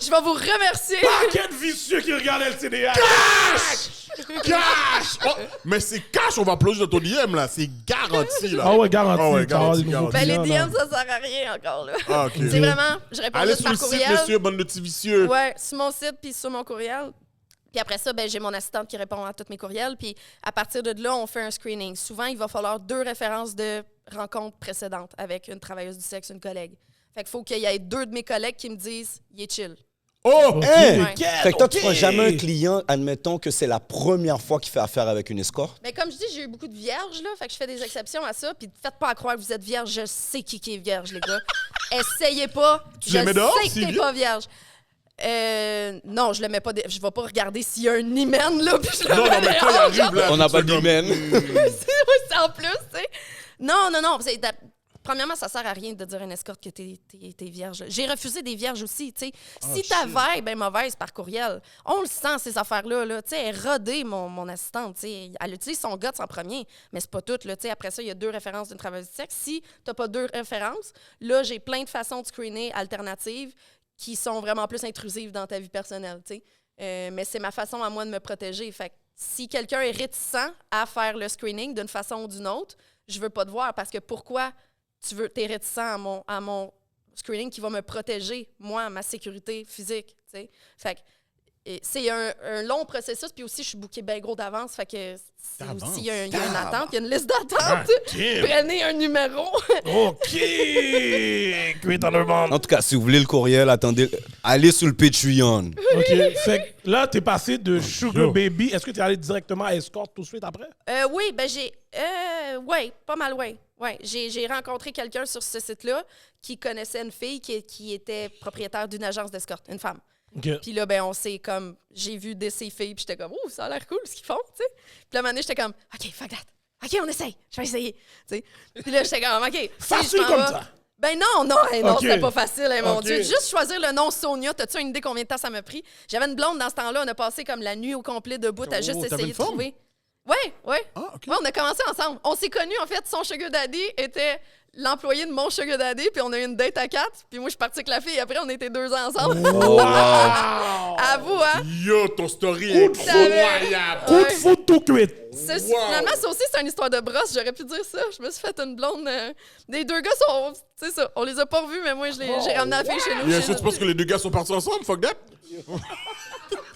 Speaker 4: je vais vous remercier.
Speaker 1: Quel vicieux qui regarde LCDA!
Speaker 2: Cash! Oh, mais c'est cash, on va plonger dans ton DM, là. C'est garanti, là.
Speaker 1: Ah ouais, garanti.
Speaker 2: Ah ouais,
Speaker 1: tu vas avoir des
Speaker 2: garanti,
Speaker 1: nouveaux
Speaker 4: Ben, les
Speaker 1: clients, là.
Speaker 4: DM, ça sert à rien encore, là.
Speaker 2: Ah, OK.
Speaker 4: C'est vraiment, je réponds
Speaker 2: Allez
Speaker 4: juste
Speaker 2: sur le
Speaker 4: par
Speaker 2: site,
Speaker 4: courriel.
Speaker 2: monsieur, bande de petits vicieux.
Speaker 4: Ouais, sur mon site puis sur mon courriel. Puis après ça, ben, j'ai mon assistante qui répond à tous mes courriels. Puis à partir de là, on fait un screening. Souvent, il va falloir 2 références de rencontres précédentes avec une travailleuse du sexe, une collègue. Fait qu'il faut qu'il y ait 2 de mes collègues qui me disent « Il est chill
Speaker 2: Oh!
Speaker 3: Hein?
Speaker 4: Ouais.
Speaker 3: Fait que toi, tu
Speaker 1: Ok.
Speaker 3: feras jamais un client, admettons que c'est la première fois qu'il fait affaire avec une escorte. ».
Speaker 4: Mais comme je dis, j'ai eu beaucoup de vierges, là. Fait que je fais des exceptions à ça. Puis faites pas à croire que vous êtes vierge. Je sais qui est vierge, les gars. Essayez pas.
Speaker 2: Tu les mets dehors,
Speaker 4: sais que
Speaker 2: s'il
Speaker 4: t'es
Speaker 2: vient?
Speaker 4: pas vierge. Non, je le mets pas. Je vais pas regarder s'il y a un hymen, là. Puis je le
Speaker 2: Non,
Speaker 4: mets
Speaker 2: non, mais quand il
Speaker 4: dehors, genre.
Speaker 2: arrive, là.
Speaker 3: On n'a
Speaker 2: tu
Speaker 3: pas
Speaker 2: fais comme,
Speaker 3: d'hymen.
Speaker 4: C'est en plus, tu sais. Non. Premièrement, ça sert à rien de dire à une escorte que t'es vierge. J'ai refusé des vierges aussi, tu sais. Si ta vibe est mauvaise par courriel, on le sent, ces affaires-là, là. Tu sais, elle est rodée, mon assistante, tu sais. Elle utilise son guts en premier, mais c'est pas tout, là. Tu sais, après ça, il y a 2 références d'une travailleuse du sexe. Si t'as pas 2 références, là, j'ai plein de façons de screener alternatives qui sont vraiment plus intrusives dans ta vie personnelle, tu sais. Mais c'est ma façon à moi de me protéger. Fait que si quelqu'un est réticent à faire le screening d'une façon ou d'une autre, je veux pas te voir parce que pourquoi t'es réticent à mon screening qui va me protéger, moi, ma sécurité physique, tu sais. Fait que c'est un long processus, puis aussi, je suis bookée bien gros d'avance, fait que il y a une attente, il y a une liste d'attente.
Speaker 1: damn.
Speaker 4: Prenez un numéro.
Speaker 1: OK! Great Underman.
Speaker 3: En tout cas, si vous voulez le courriel, attendez, allez sur le Patreon.
Speaker 1: OK. Fait que là, t'es passé de Sugar Baby. Est-ce que t'es allé directement à Escort tout de suite après?
Speaker 4: Oui, ben ouais, pas mal, ouais. Ouais, j'ai rencontré quelqu'un sur ce site-là qui connaissait une fille qui était propriétaire d'une agence d'escorte, une femme.
Speaker 1: OK.
Speaker 4: Puis là, ben, on s'est comme... J'ai vu ces filles, puis j'étais comme, oh, ça a l'air cool ce qu'ils font, tu sais. Puis là, à un moment donné, j'étais comme, OK, fuck that. OK, on essaye. Je vais essayer, tu sais. Puis là, j'étais comme, OK.
Speaker 1: Facile
Speaker 4: si je m'en
Speaker 1: comme
Speaker 4: vais-
Speaker 1: ça.
Speaker 4: Ben non,
Speaker 1: OK.
Speaker 4: c'était pas facile, hein, mon
Speaker 1: OK.
Speaker 4: Dieu. Juste choisir le nom Sonia, t'as-tu une idée combien de temps ça m'a pris? J'avais une blonde dans ce temps-là, on a passé comme la nuit au complet debout à juste
Speaker 2: t'avais
Speaker 4: essayer
Speaker 2: une
Speaker 4: de
Speaker 2: femme?
Speaker 4: trouver. Ouais.
Speaker 2: Ah, OK.
Speaker 4: Ouais, on a commencé ensemble. On s'est connus, en fait, son sugar daddy était l'employé de mon sugar daddy, puis on a eu une date à 4, puis moi, je suis partie avec la fille, après, on était 2 ans ensemble.
Speaker 3: Oh, wow.
Speaker 4: À vous, hein?
Speaker 2: Yo, ton story est
Speaker 1: Coup de
Speaker 2: incroyable.
Speaker 1: Coup de foot tout cuit.
Speaker 4: Finalement, ça aussi, c'est une histoire de brosse. J'aurais pu dire ça. Je me suis fait une blonde. Les 2 gars sont... C'est ça. On les a pas revus, mais moi, j'ai ramené la fille chez nous.
Speaker 2: Bien
Speaker 4: chez
Speaker 2: sûr, tu
Speaker 4: nous.
Speaker 2: penses que les 2 gars sont partis ensemble? Fuck that.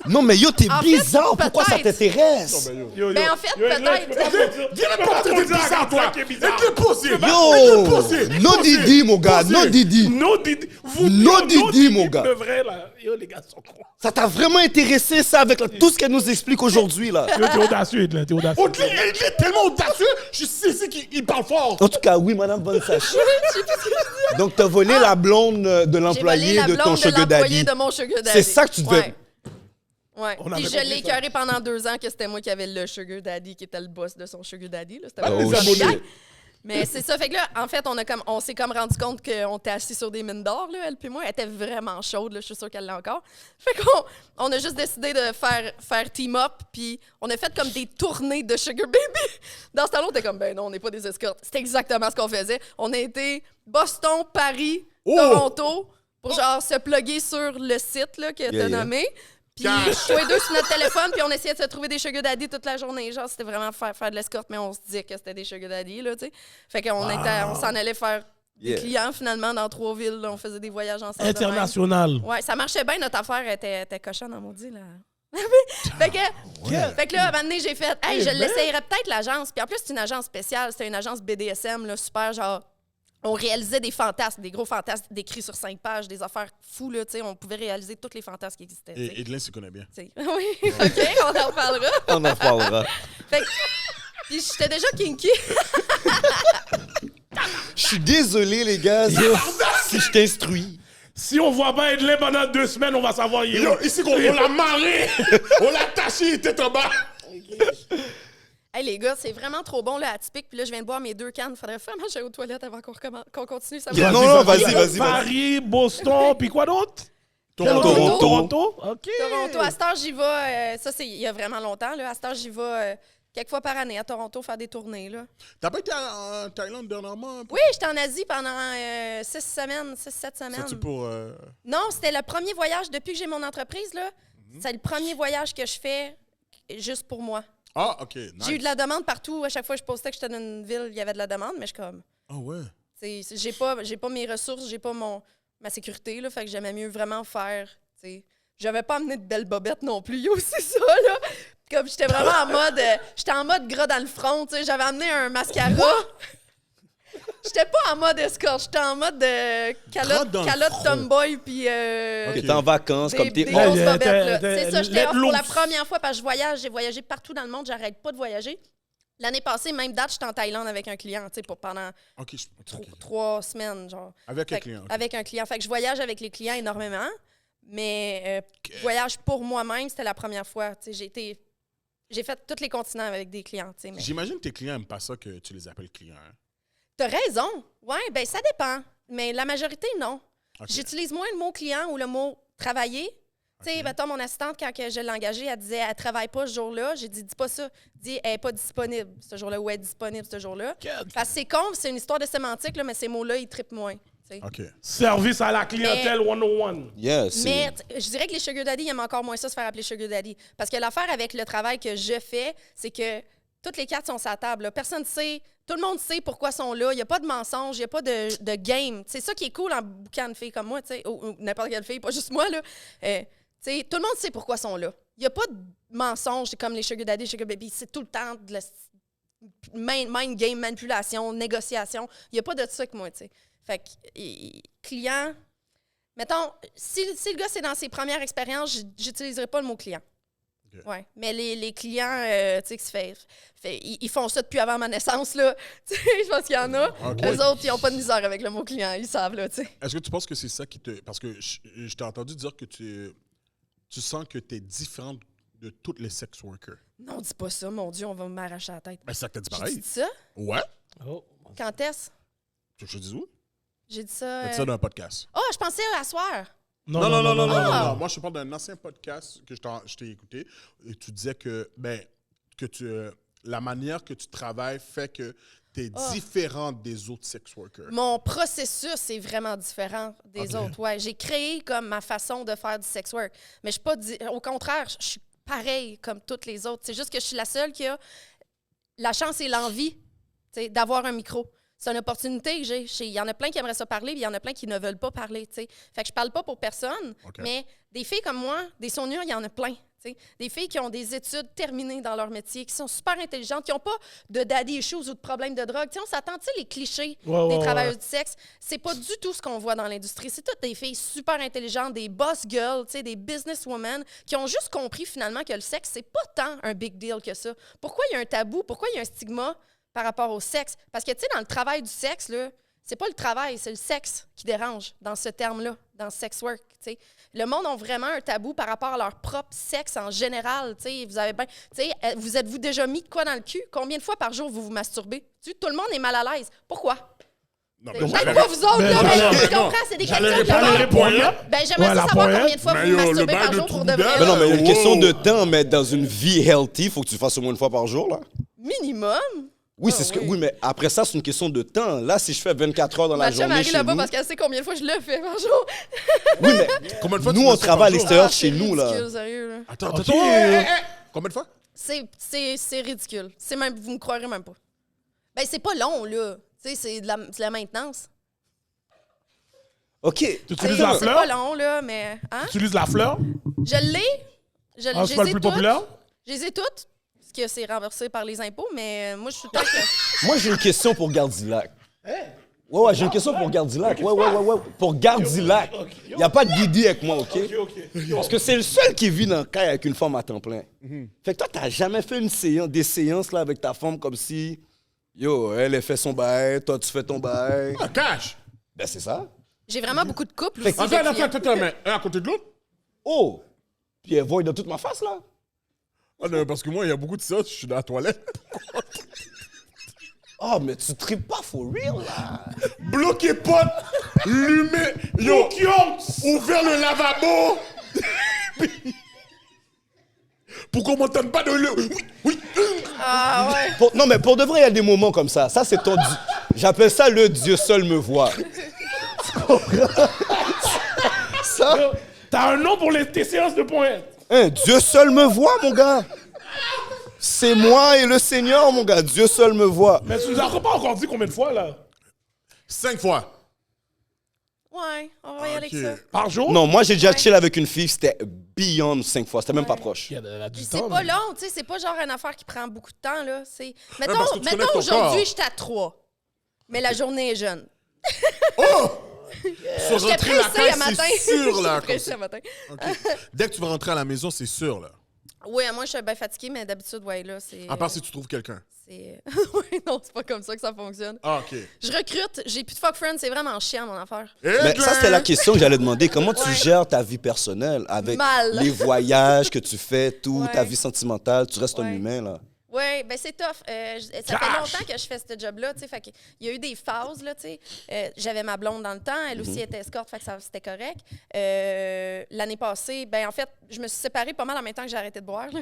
Speaker 3: Non, mais yo, t'es
Speaker 4: En fait,
Speaker 3: bizarre. Pourquoi ça
Speaker 4: peut-être.
Speaker 3: t'intéresse?
Speaker 4: Ben, en fait, peut-être.
Speaker 2: Viens même pas me traiter de bizarre, toi. Avec les poussées.
Speaker 3: Yo! No Didi, mon gars. No Didi.
Speaker 1: No Didi. Vous
Speaker 3: No
Speaker 1: no
Speaker 3: Didi, mon gars.
Speaker 1: De vrai, là. Yo, les gars sont cons.
Speaker 3: Ça t'a vraiment intéressé, ça, avec tout ce qu'elle nous explique aujourd'hui, là?
Speaker 1: Yo, t'es audacieux, là. T'es audacieux.
Speaker 2: Il est tellement audacieux. Je sais qu'il parle fort.
Speaker 3: En tout cas, oui, Madame Bonsache. Donc, t'as volé la blonde de
Speaker 4: J'ai volé
Speaker 3: l'employé
Speaker 4: la
Speaker 3: de ton
Speaker 4: blonde de
Speaker 3: sugar
Speaker 4: l'employé
Speaker 3: daddy.
Speaker 4: de mon sugar daddy.
Speaker 3: C'est ça que tu devais...
Speaker 4: Ouais. Ouais.
Speaker 1: On avait
Speaker 4: Puis je
Speaker 1: compris
Speaker 4: l'ai
Speaker 1: ça.
Speaker 4: écœuré pendant 2 ans que c'était moi qui avait le sugar daddy, qui était le boss de son sugar daddy. Là. C'était
Speaker 3: Oh,
Speaker 4: vraiment
Speaker 3: shit.
Speaker 4: une blague. Mais c'est ça. Fait que là, en fait, on s'est comme rendu compte qu'on était assis sur des mines d'or, là, elle puis moi. Elle était vraiment chaude, là, je suis sûre qu'elle l'a encore. Fait qu'on a juste décidé de faire team-up, puis on a fait comme des tournées de Sugar Baby. Dans ce temps-là, on était comme, ben non, on n'est pas des escortes. C'était exactement ce qu'on faisait. On a été Boston, Paris, Toronto, pour genre se plugger sur le site là, que t'as nommé. Puis tous les deux sur notre téléphone, puis on essayait de se trouver des sugar daddy toute la journée. Genre, c'était vraiment faire de l'escorte, mais on se disait que c'était des sugar daddy, là, tu sais. Fait qu'on on s'en allait faire des clients, finalement, dans 3 villes. Là. On faisait des voyages ensemble.
Speaker 1: International.
Speaker 4: Ouais, ça marchait bien, notre affaire était cochonne, en maudit, là. fait que là, à un moment donné, j'ai fait, hey, je l'essayerais peut-être, l'agence. Puis en plus, c'est une agence spéciale. C'était une agence BDSM, là, super, genre... On réalisait des fantasmes, des gros fantasmes décrits sur 5 pages, des affaires fous, là, tu sais. On pouvait réaliser tous les fantasmes qui existaient.
Speaker 2: Et Edlin s'y connaît bien.
Speaker 4: T'sais. Oui, OK, on en reparlera.
Speaker 3: On en reparlera.
Speaker 4: Fait que, puis j'étais déjà kinky.
Speaker 3: Je suis désolé, les gars, si je t'instruis.
Speaker 1: Si on voit pas Edlin pendant 2 semaines, on va savoir.
Speaker 2: Yo, ici, on l'a marré! On l'a taché, il était en bas!
Speaker 4: Hey les gars, c'est vraiment trop bon, là, atypique. Puis là, je viens de boire mes 2 cannes. Faudrait vraiment que j'aille aux toilettes avant qu'on continue. Ça
Speaker 3: Yeah, non, vas-y.
Speaker 1: Paris, Boston, puis quoi d'autre?
Speaker 3: Toronto.
Speaker 1: Toronto. OK.
Speaker 4: Toronto, à cette heure, j'y vais. Ça, c'est il y a vraiment longtemps. Là. À cette heure, j'y vais quelques fois par année à Toronto faire des tournées. Là.
Speaker 2: T'as pas été en Thaïlande dernièrement?
Speaker 4: Oui, j'étais en Asie pendant 6 semaines, 6-7 semaines.
Speaker 2: C'est-tu pour...
Speaker 4: Non, c'était le premier voyage depuis que j'ai mon entreprise. Là. C'est le premier voyage que je fais juste pour moi.
Speaker 2: Ah, OK, nice.
Speaker 4: J'ai eu de la demande partout. À chaque fois que je postais que j'étais dans une ville, il y avait de la demande, mais je suis comme...
Speaker 2: Ah ouais?
Speaker 4: J'ai pas mes ressources, j'ai pas ma sécurité, là, fait que j'aimais mieux vraiment faire, t'sais. J'avais pas amené de belles bobettes non plus, il y a aussi ça, là. Comme j'étais vraiment en mode... j'étais en mode gras dans le front, t'sais. J'avais amené un mascara. J'étais pas en mode escorte, j'étais en mode calotte tomboy, puis...
Speaker 3: T'es en vacances, comme t'es...
Speaker 4: des grosses
Speaker 1: Oh,
Speaker 4: bobettes, là. C'est ça, j'étais
Speaker 1: let
Speaker 4: off pour la
Speaker 1: loose.
Speaker 4: première fois, parce que je voyage, j'ai voyagé partout dans le monde, j'arrête pas de voyager. L'année passée, même date, j'étais en Thaïlande avec un client, tu sais, pendant
Speaker 2: OK.
Speaker 4: 3 semaines, genre.
Speaker 2: Avec un
Speaker 4: Fait que-
Speaker 2: client. OK.
Speaker 4: Avec un client. Fait que je voyage avec les clients énormément, mais voyage pour moi-même, c'était la première fois. Tu sais, j'ai fait tous les continents avec des clients, tu sais. Mais...
Speaker 2: J'imagine que tes clients n'aiment pas ça que tu les appelles clients. Hein?
Speaker 4: T'as raison. Ouais, ben ça dépend. Mais la majorité, non.
Speaker 2: OK.
Speaker 4: J'utilise moins le mot client ou le mot travailler. Tu sais, mettons, mon assistante, quand que je l'ai engagée, elle disait elle travaille pas ce jour-là. J'ai dit pas ça. Dis elle est pas disponible ce jour-là ou elle est disponible ce jour-là. Parce que c'est con, c'est une histoire de sémantique, là, mais ces mots-là, ils trippent moins. Tu sais.
Speaker 2: OK.
Speaker 1: Service à la clientèle 101.
Speaker 3: Yeah,
Speaker 4: Mais je dirais que les sugar daddy aiment encore moins ça, se faire appeler sugar daddy. Parce que l'affaire avec le travail que je fais, c'est que toutes les cartes sont sur la table. Là. Personne ne sait. Tout le monde sait pourquoi ils sont là. Il n'y a pas de mensonge, il n'y a pas de game. C'est ça qui est cool en bouquin de filles comme moi, ou n'importe quelle fille, pas juste moi. Là. Tout le monde sait pourquoi ils sont là. Il n'y a pas de mensonge comme les sugar daddy, sugar baby. C'est tout le temps de la mind game, manipulation, négociation. Il n'y a pas de ça que moi, tu sais. Fait que, client... Mettons, si le gars, c'est dans ses premières expériences, j'utiliserai pas le mot client.
Speaker 2: Okay.
Speaker 4: Ouais. Mais les clients, tu sais, ils font ça depuis avant ma naissance, là. Tu sais, je pense qu'il y en a.
Speaker 2: Okay.
Speaker 4: Eux autres, ils n'ont pas de misère avec le mot client. Ils savent, là, tu sais.
Speaker 2: Est-ce que tu penses que c'est ça qui te... Parce que je t'ai entendu dire que tu sens que tu es différente de tous les sex workers.
Speaker 4: Non, dis pas ça, mon Dieu, on va m'arracher la tête.
Speaker 2: Ben, c'est ça que t'as dit
Speaker 4: J'ai
Speaker 2: pareil.
Speaker 4: dit ça?
Speaker 2: Ouais.
Speaker 1: Oh.
Speaker 4: Quand est-ce?
Speaker 2: Tu veux que je te dise où?
Speaker 4: J'ai dit ça...
Speaker 2: T'as dit ça dans un podcast.
Speaker 4: Oh, je pensais à soir.
Speaker 2: Non. Moi, je te parle d'un ancien podcast que je t'ai écouté. Et tu disais que, la manière que tu travailles fait que tu es différente des autres sex workers.
Speaker 4: Mon processus est vraiment différent des autres. Ouais, j'ai créé comme ma façon de faire du sex work. Mais je suis pas... Au contraire, je suis pareil comme toutes les autres. C'est juste que je suis la seule qui a la chance et l'envie d'avoir un micro. C'est une opportunité que j'ai. Il y en a plein qui aimeraient ça parler, puis il y en a plein qui ne veulent pas parler. T'sais. Fait que je parle pas pour personne, mais des filles comme moi, des soigneurs, il y en a plein. T'sais. Des filles qui ont des études terminées dans leur métier, qui sont super intelligentes, qui n'ont pas de daddy issues ou de problèmes de drogue. T'sais, on s'attend, les clichés des travailleuses du sexe, c'est pas du tout ce qu'on voit dans l'industrie. C'est toutes des filles super intelligentes, des boss girls, des businesswomen, qui ont juste compris finalement que le sexe, c'est pas tant un big deal que ça. Pourquoi il y a un tabou? Pourquoi il y a un stigma par rapport au sexe? Parce que, dans le travail du sexe, là, c'est pas le travail, c'est le sexe qui dérange dans ce terme-là. dans le sex work. T'sais. Le monde a vraiment un tabou par rapport à leur propre sexe en général. T'sais. Vous êtes-vous déjà mis de quoi dans le cul? Combien de fois par jour vous vous masturbez? Tout le monde est mal à l'aise. Pourquoi?
Speaker 2: Non,
Speaker 4: Peut-être pas vous autres,
Speaker 1: Ben,
Speaker 4: là, mais
Speaker 1: j'allais-
Speaker 4: tu comprends, c'est des questions
Speaker 1: J'allais
Speaker 4: que
Speaker 1: pas
Speaker 4: le monde-
Speaker 1: répondre.
Speaker 4: Ben, j'aimerais
Speaker 1: Ouais,
Speaker 4: ça
Speaker 1: la
Speaker 4: savoir
Speaker 1: pointe.
Speaker 4: combien de fois
Speaker 2: Mais
Speaker 4: vous
Speaker 2: yo,
Speaker 4: vous
Speaker 2: le
Speaker 4: masturbez
Speaker 2: bail
Speaker 4: par
Speaker 2: de
Speaker 4: jour
Speaker 2: trou
Speaker 4: pour de
Speaker 2: d'air,
Speaker 4: vrai.
Speaker 3: Mais non, mais il y a une
Speaker 2: Wow.
Speaker 3: question de temps, mais dans une vie healthy, il faut que tu le fasses au moins une fois par jour, là.
Speaker 4: Minimum.
Speaker 3: Oui,
Speaker 4: Ah,
Speaker 3: c'est ce que.
Speaker 4: oui.
Speaker 3: Oui, mais après ça, c'est une question de temps. Là, si je fais 24 heures dans la
Speaker 4: Ma chum
Speaker 3: journée
Speaker 4: arrive
Speaker 3: chez
Speaker 4: là-bas
Speaker 3: nous.
Speaker 4: parce qu'elle sait combien de fois je le fais par jour.
Speaker 3: Oui, mais
Speaker 2: Combien de fois tu
Speaker 3: nous,
Speaker 2: fais
Speaker 3: on
Speaker 2: ça
Speaker 3: travaille à
Speaker 2: par jour?
Speaker 3: l'extérieur de
Speaker 4: c'est
Speaker 3: chez nous, là.
Speaker 4: ridicule, sérieux, là.
Speaker 2: Attends,
Speaker 1: Ok.
Speaker 2: Combien de fois?
Speaker 4: C'est ridicule. C'est même, vous me croirez même pas. Ben, c'est pas long, là. Tu sais, c'est de la maintenance.
Speaker 3: OK.
Speaker 1: Tu
Speaker 4: C'est
Speaker 1: utilises la
Speaker 4: c'est
Speaker 1: fleur?
Speaker 4: pas long, là, mais... Hein?
Speaker 1: Tu utilises la fleur?
Speaker 4: Je l'ai. Je
Speaker 1: Ah, c'est pas le plus populaire?
Speaker 4: Je les ai toutes. Parce que c'est remboursé par les impôts, mais moi, je suis tout que...
Speaker 3: Moi, j'ai une question pour Gardilac. Ouais, j'ai une question pour Gardilac. Ouais. Pour Gardilac. Il n'y a pas de Guidi avec moi, OK? Parce que c'est le seul qui vit dans le cas avec une femme à temps plein. Fait que toi, t'as jamais fait des séances là, avec ta femme comme si, yo, elle fait son bail, toi, tu fais ton bail.
Speaker 2: Ah, cash!
Speaker 3: Ben, c'est ça.
Speaker 4: J'ai vraiment beaucoup de couples
Speaker 3: Fait
Speaker 4: aussi.
Speaker 3: que-
Speaker 4: de clients.
Speaker 2: Attends, mais un à côté de l'autre?
Speaker 3: Oh! Puis elle voit dans toute ma face, là.
Speaker 2: Ah non, parce que moi, il y a beaucoup de ça, je suis dans la toilette.
Speaker 3: Oh, mais tu tripes pas for real, là.
Speaker 2: Bloqué pote, lumé, yo, ouvert le lavabo. Pour qu'on m'entende pas de l'eau. Oui.
Speaker 4: Ah ouais.
Speaker 3: Non, mais pour de vrai, il y a des moments comme ça. Ça, c'est ton... J'appelle ça le Dieu seul me voit. Tu comprends? Ça...
Speaker 1: T'as un nom pour tes séances de pointe.
Speaker 3: Hein, Dieu seul me voit, mon gars. C'est moi et le Seigneur, mon gars. Dieu seul me voit.
Speaker 1: Mais tu nous as pas encore dit combien de fois, là?
Speaker 2: 5 fois.
Speaker 4: Ouais, on va y aller avec ça.
Speaker 1: Par jour?
Speaker 3: Non, moi, j'ai déjà
Speaker 4: Ouais.
Speaker 3: chill avec une fille, c'était beyond 5 fois. C'était même pas proche.
Speaker 1: Il y a du
Speaker 4: Puis
Speaker 1: temps.
Speaker 4: c'est pas
Speaker 1: mais-
Speaker 4: long, tu sais, c'est pas genre une affaire qui prend beaucoup de temps, là. C'est... Mettons,
Speaker 2: parce que tu connais
Speaker 4: mettons
Speaker 2: ton
Speaker 4: aujourd'hui,
Speaker 2: corps.
Speaker 4: j'étais à 3. Mais la journée est jeune.
Speaker 2: Sur
Speaker 4: J'étais
Speaker 2: rentrer la
Speaker 4: pressée à
Speaker 2: caille,
Speaker 4: matin.
Speaker 2: c'est sûr, là.
Speaker 4: J'étais
Speaker 2: comme
Speaker 4: pressée
Speaker 2: ça.
Speaker 4: à matin.
Speaker 2: Ok. Dès que tu vas rentrer à la maison, c'est sûr, là.
Speaker 4: Oui, moi, je suis bien fatiguée, mais d'habitude, ouais, là, c'est...
Speaker 2: À part si tu trouves quelqu'un.
Speaker 4: c'est... oui, non, c'est pas comme ça que ça fonctionne.
Speaker 2: Ah, OK.
Speaker 4: Je recrute, j'ai plus de fuck friends, c'est vraiment chiant, mon affaire.
Speaker 3: Mais ça, c'était la question que j'allais demander. Comment tu
Speaker 4: Ouais.
Speaker 3: gères ta vie personnelle avec
Speaker 4: Mal.
Speaker 3: les voyages que tu fais, tout,
Speaker 4: Ouais.
Speaker 3: ta vie sentimentale? Tu restes un
Speaker 4: Ouais.
Speaker 3: humain, là.
Speaker 4: Oui, ben c'est tough. Ça fait longtemps que je fais ce job-là, tu sais, fait qu'il y a eu des phases, là, tu sais. J'avais ma blonde dans le temps, elle aussi était escorte, fait que c'était correct. L'année passée, ben en fait, je me suis séparée pas mal en même temps que j'ai arrêté de boire, là.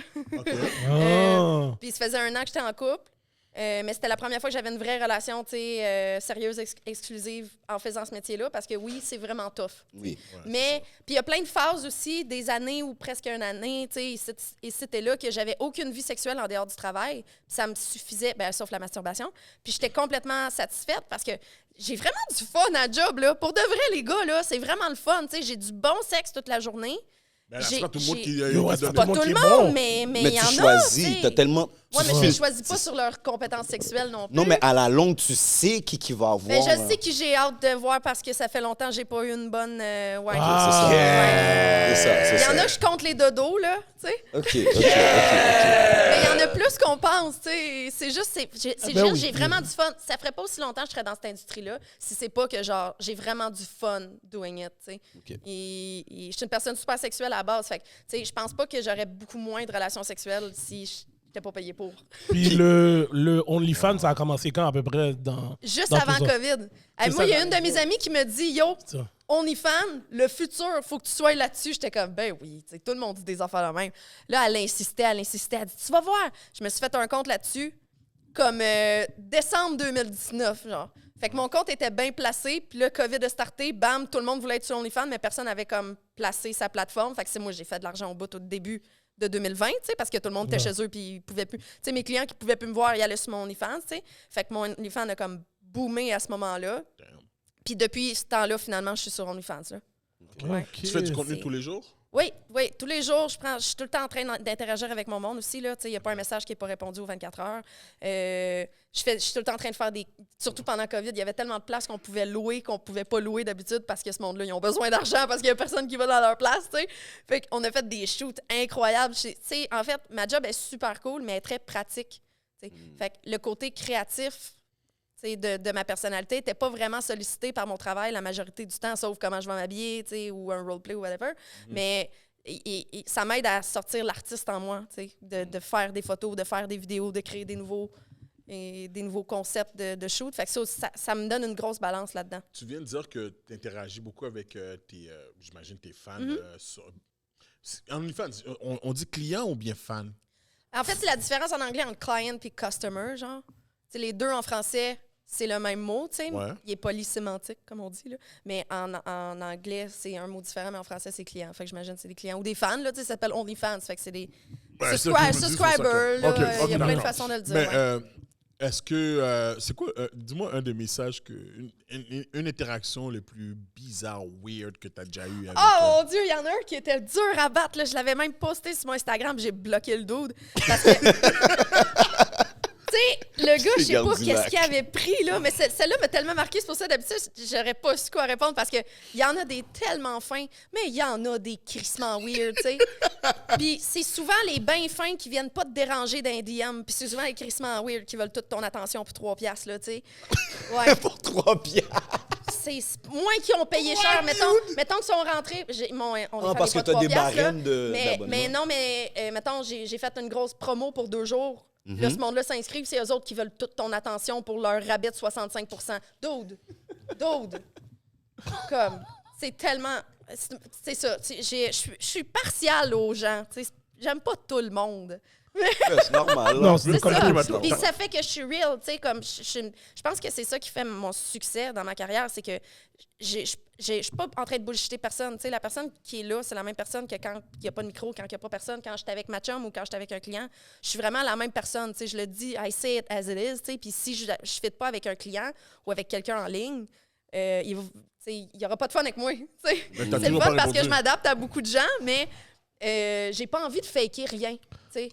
Speaker 1: Ah.
Speaker 4: Puis ça faisait 1 an que j'étais en couple. Mais c'était la première fois que j'avais une vraie relation, tu sais, sérieuse, exclusive en faisant ce métier-là, parce que oui, c'est vraiment tough.
Speaker 3: Oui.
Speaker 4: Mais, puis il y a plein de phases aussi, des années ou presque une année, tu sais, et c'était là que j'avais aucune vie sexuelle en dehors du travail. Puis ça me suffisait, ben, sauf la masturbation. Puis j'étais complètement satisfaite parce que j'ai vraiment du fun à job, là. Pour de vrai, les gars, là, c'est vraiment le fun, tu sais. J'ai du bon sexe toute la journée.
Speaker 2: Ben, là,
Speaker 4: J'ai-
Speaker 2: c'est pas tout le monde
Speaker 4: j'ai-
Speaker 2: qui
Speaker 1: Yo, ouais, c'est
Speaker 2: donne-
Speaker 1: pas
Speaker 4: Pas
Speaker 1: monde
Speaker 4: tout
Speaker 1: qui
Speaker 4: le
Speaker 1: est
Speaker 4: monde,
Speaker 1: bon.
Speaker 4: mais
Speaker 3: Mais
Speaker 4: il y
Speaker 3: tu
Speaker 4: en a,
Speaker 3: choisis.
Speaker 4: tu sais.
Speaker 3: T'as tellement...
Speaker 4: Ouais, mais
Speaker 3: tu
Speaker 4: je
Speaker 3: fais-
Speaker 4: choisis pas sur leur compétence sexuelle non plus.
Speaker 3: Non, mais à la longue, tu sais qui va avoir.
Speaker 4: Ben, je
Speaker 3: là.
Speaker 4: sais qui j'ai hâte de voir parce que ça fait longtemps que j'ai pas eu une bonne. Ouais,
Speaker 1: Ah.
Speaker 3: C'est ça.
Speaker 4: Ouais.
Speaker 3: C'est ça, c'est
Speaker 4: Il y en
Speaker 3: ça.
Speaker 4: a, je compte les dodos, là, tu sais.
Speaker 3: OK.
Speaker 4: Mais il y en a plus qu'on pense, tu sais. C'est juste,
Speaker 1: Ben oui.
Speaker 4: j'ai vraiment du fun. Ça ferait pas aussi longtemps que je serais dans cette industrie-là si c'est pas que, genre, j'ai vraiment du fun doing it, tu sais.
Speaker 3: OK.
Speaker 4: Et je suis une personne super sexuelle à la base. Fait que, tu sais, je pense pas que j'aurais beaucoup moins de relations sexuelles si je n'étais pas payée pour.
Speaker 1: Puis le OnlyFans, ça a commencé quand à peu près dans.
Speaker 4: Juste
Speaker 1: dans
Speaker 4: avant
Speaker 1: tout ça?
Speaker 4: COVID.
Speaker 1: C'est
Speaker 4: Moi,
Speaker 1: ça,
Speaker 4: il y a
Speaker 1: dans
Speaker 4: une de mes amies qui me dit Yo,
Speaker 1: Ça.
Speaker 4: OnlyFans, le futur, faut que tu sois là-dessus. J'étais comme, ben oui, tu sais, tout le monde dit des affaires de même. Là, elle insistait. Elle dit, tu vas voir. Je me suis fait un compte là-dessus, comme décembre 2019, genre. Fait que mon compte était bien placé, puis le COVID a starté, bam, tout le monde voulait être sur OnlyFans, mais personne n'avait comme placé sa plateforme. Fait que c'est moi, j'ai fait de l'argent au bout au début de 2020, tu sais, parce que tout le monde était chez eux, puis ils pouvaient plus. Tu sais, mes clients qui pouvaient plus me voir, ils allaient sur mon OnlyFans, tu sais. Fait que mon OnlyFans a comme boomé à ce moment-là. Puis depuis ce temps-là, finalement, je suis sur OnlyFans, là. Ouais.
Speaker 2: Tu fais du contenu
Speaker 4: C'est-
Speaker 2: tous les jours?
Speaker 4: Oui, tous les jours, je suis tout le temps en train d'interagir avec mon monde aussi. Il n'y a pas un message qui n'est pas répondu aux 24 heures. Je suis tout le temps en train de faire des... Surtout pendant COVID, il y avait tellement de places qu'on pouvait louer, qu'on ne pouvait pas louer d'habitude parce que ce monde-là, ils ont besoin d'argent parce qu'il n'y a personne qui va dans leur place, tu sais. Fait qu'on a fait des shoots incroyables. Tu sais, en fait, ma job est super cool, mais elle est très pratique. Tu sais. Fait que le côté créatif, de ma personnalité n'était pas vraiment sollicité par mon travail la majorité du temps, sauf comment je vais m'habiller, tu sais, ou un roleplay ou whatever. Mais ça m'aide à sortir l'artiste en moi, tu sais, de faire des photos, de faire des vidéos, de créer des nouveaux concepts de shoot. Fait que ça me donne une grosse balance là-dedans.
Speaker 2: Tu viens de dire que tu interagis beaucoup avec j'imagine, tes fans. OnlyFans, on dit client ou bien fan?
Speaker 4: En fait, c'est la différence en anglais entre client et customer, genre. T'sais, les deux en français, c'est le même mot, tu sais.
Speaker 2: Ouais.
Speaker 4: Il est polysémantique, comme on dit, là. Mais en anglais, c'est un mot différent, mais en français, c'est client. Fait que j'imagine que c'est des clients. Ou des fans, là, tu sais, ça s'appelle OnlyFans. Fait que c'est des subscribers, là. Il y a plein de façons de le dire.
Speaker 2: Mais
Speaker 4: ouais.
Speaker 2: est-ce que... c'est quoi... dis-moi un des messages une interaction les plus bizarres, weird que tu as déjà eu avec...
Speaker 4: Oh mon Dieu, il y en a un qui était dur à battre. Là. Je l'avais même posté sur mon Instagram, j'ai bloqué le dude. Parce que... Tu sais, le gars, je sais pas qu'est-ce qu'il avait pris, là, mais celle-là m'a tellement marqué. C'est pour ça, d'habitude, j'aurais pas su quoi répondre parce qu'il y en a des tellement fins, mais il y en a des crissements weird, tu sais. Puis c'est souvent les bains fins qui viennent pas te déranger d'un DM, puis c'est souvent les crissements weird qui veulent toute ton attention pour 3 piastres, là, tu sais. Ouais.
Speaker 3: Pour 3 piastres.
Speaker 4: C'est moins qu'ils ont payé cher. Mettons qu'ils sont rentrés. On
Speaker 3: parce que t'as des barèmes d'abonnement.
Speaker 4: Mais non, mettons, j'ai fait une grosse promo pour 2 jours. Là, ce monde-là s'inscrive, c'est eux autres qui veulent toute ton attention pour leur rabais de 65 %. Dude! Comme, c'est tellement... C'est ça. Je suis partiale aux gens. J'aime pas tout le monde.
Speaker 3: C'est normal.
Speaker 1: Non, c'est
Speaker 4: ça. Puis ça fait que je suis real, tu sais, comme je pense que c'est ça qui fait mon succès dans ma carrière, c'est que je suis pas en train de bullshiter personne, tu sais, la personne qui est là, c'est la même personne que quand il y a pas de micro, quand il y a pas personne, quand j'étais avec ma chum ou quand j'étais avec un client, je suis vraiment la même personne, tu sais, je le dis, I say it as it is, tu sais, puis si je fit pas avec un client ou avec quelqu'un en ligne, il y aura pas de fun avec moi, tu sais. C'est le fun parce que je m'adapte à beaucoup de gens, mais j'ai pas envie de faker rien.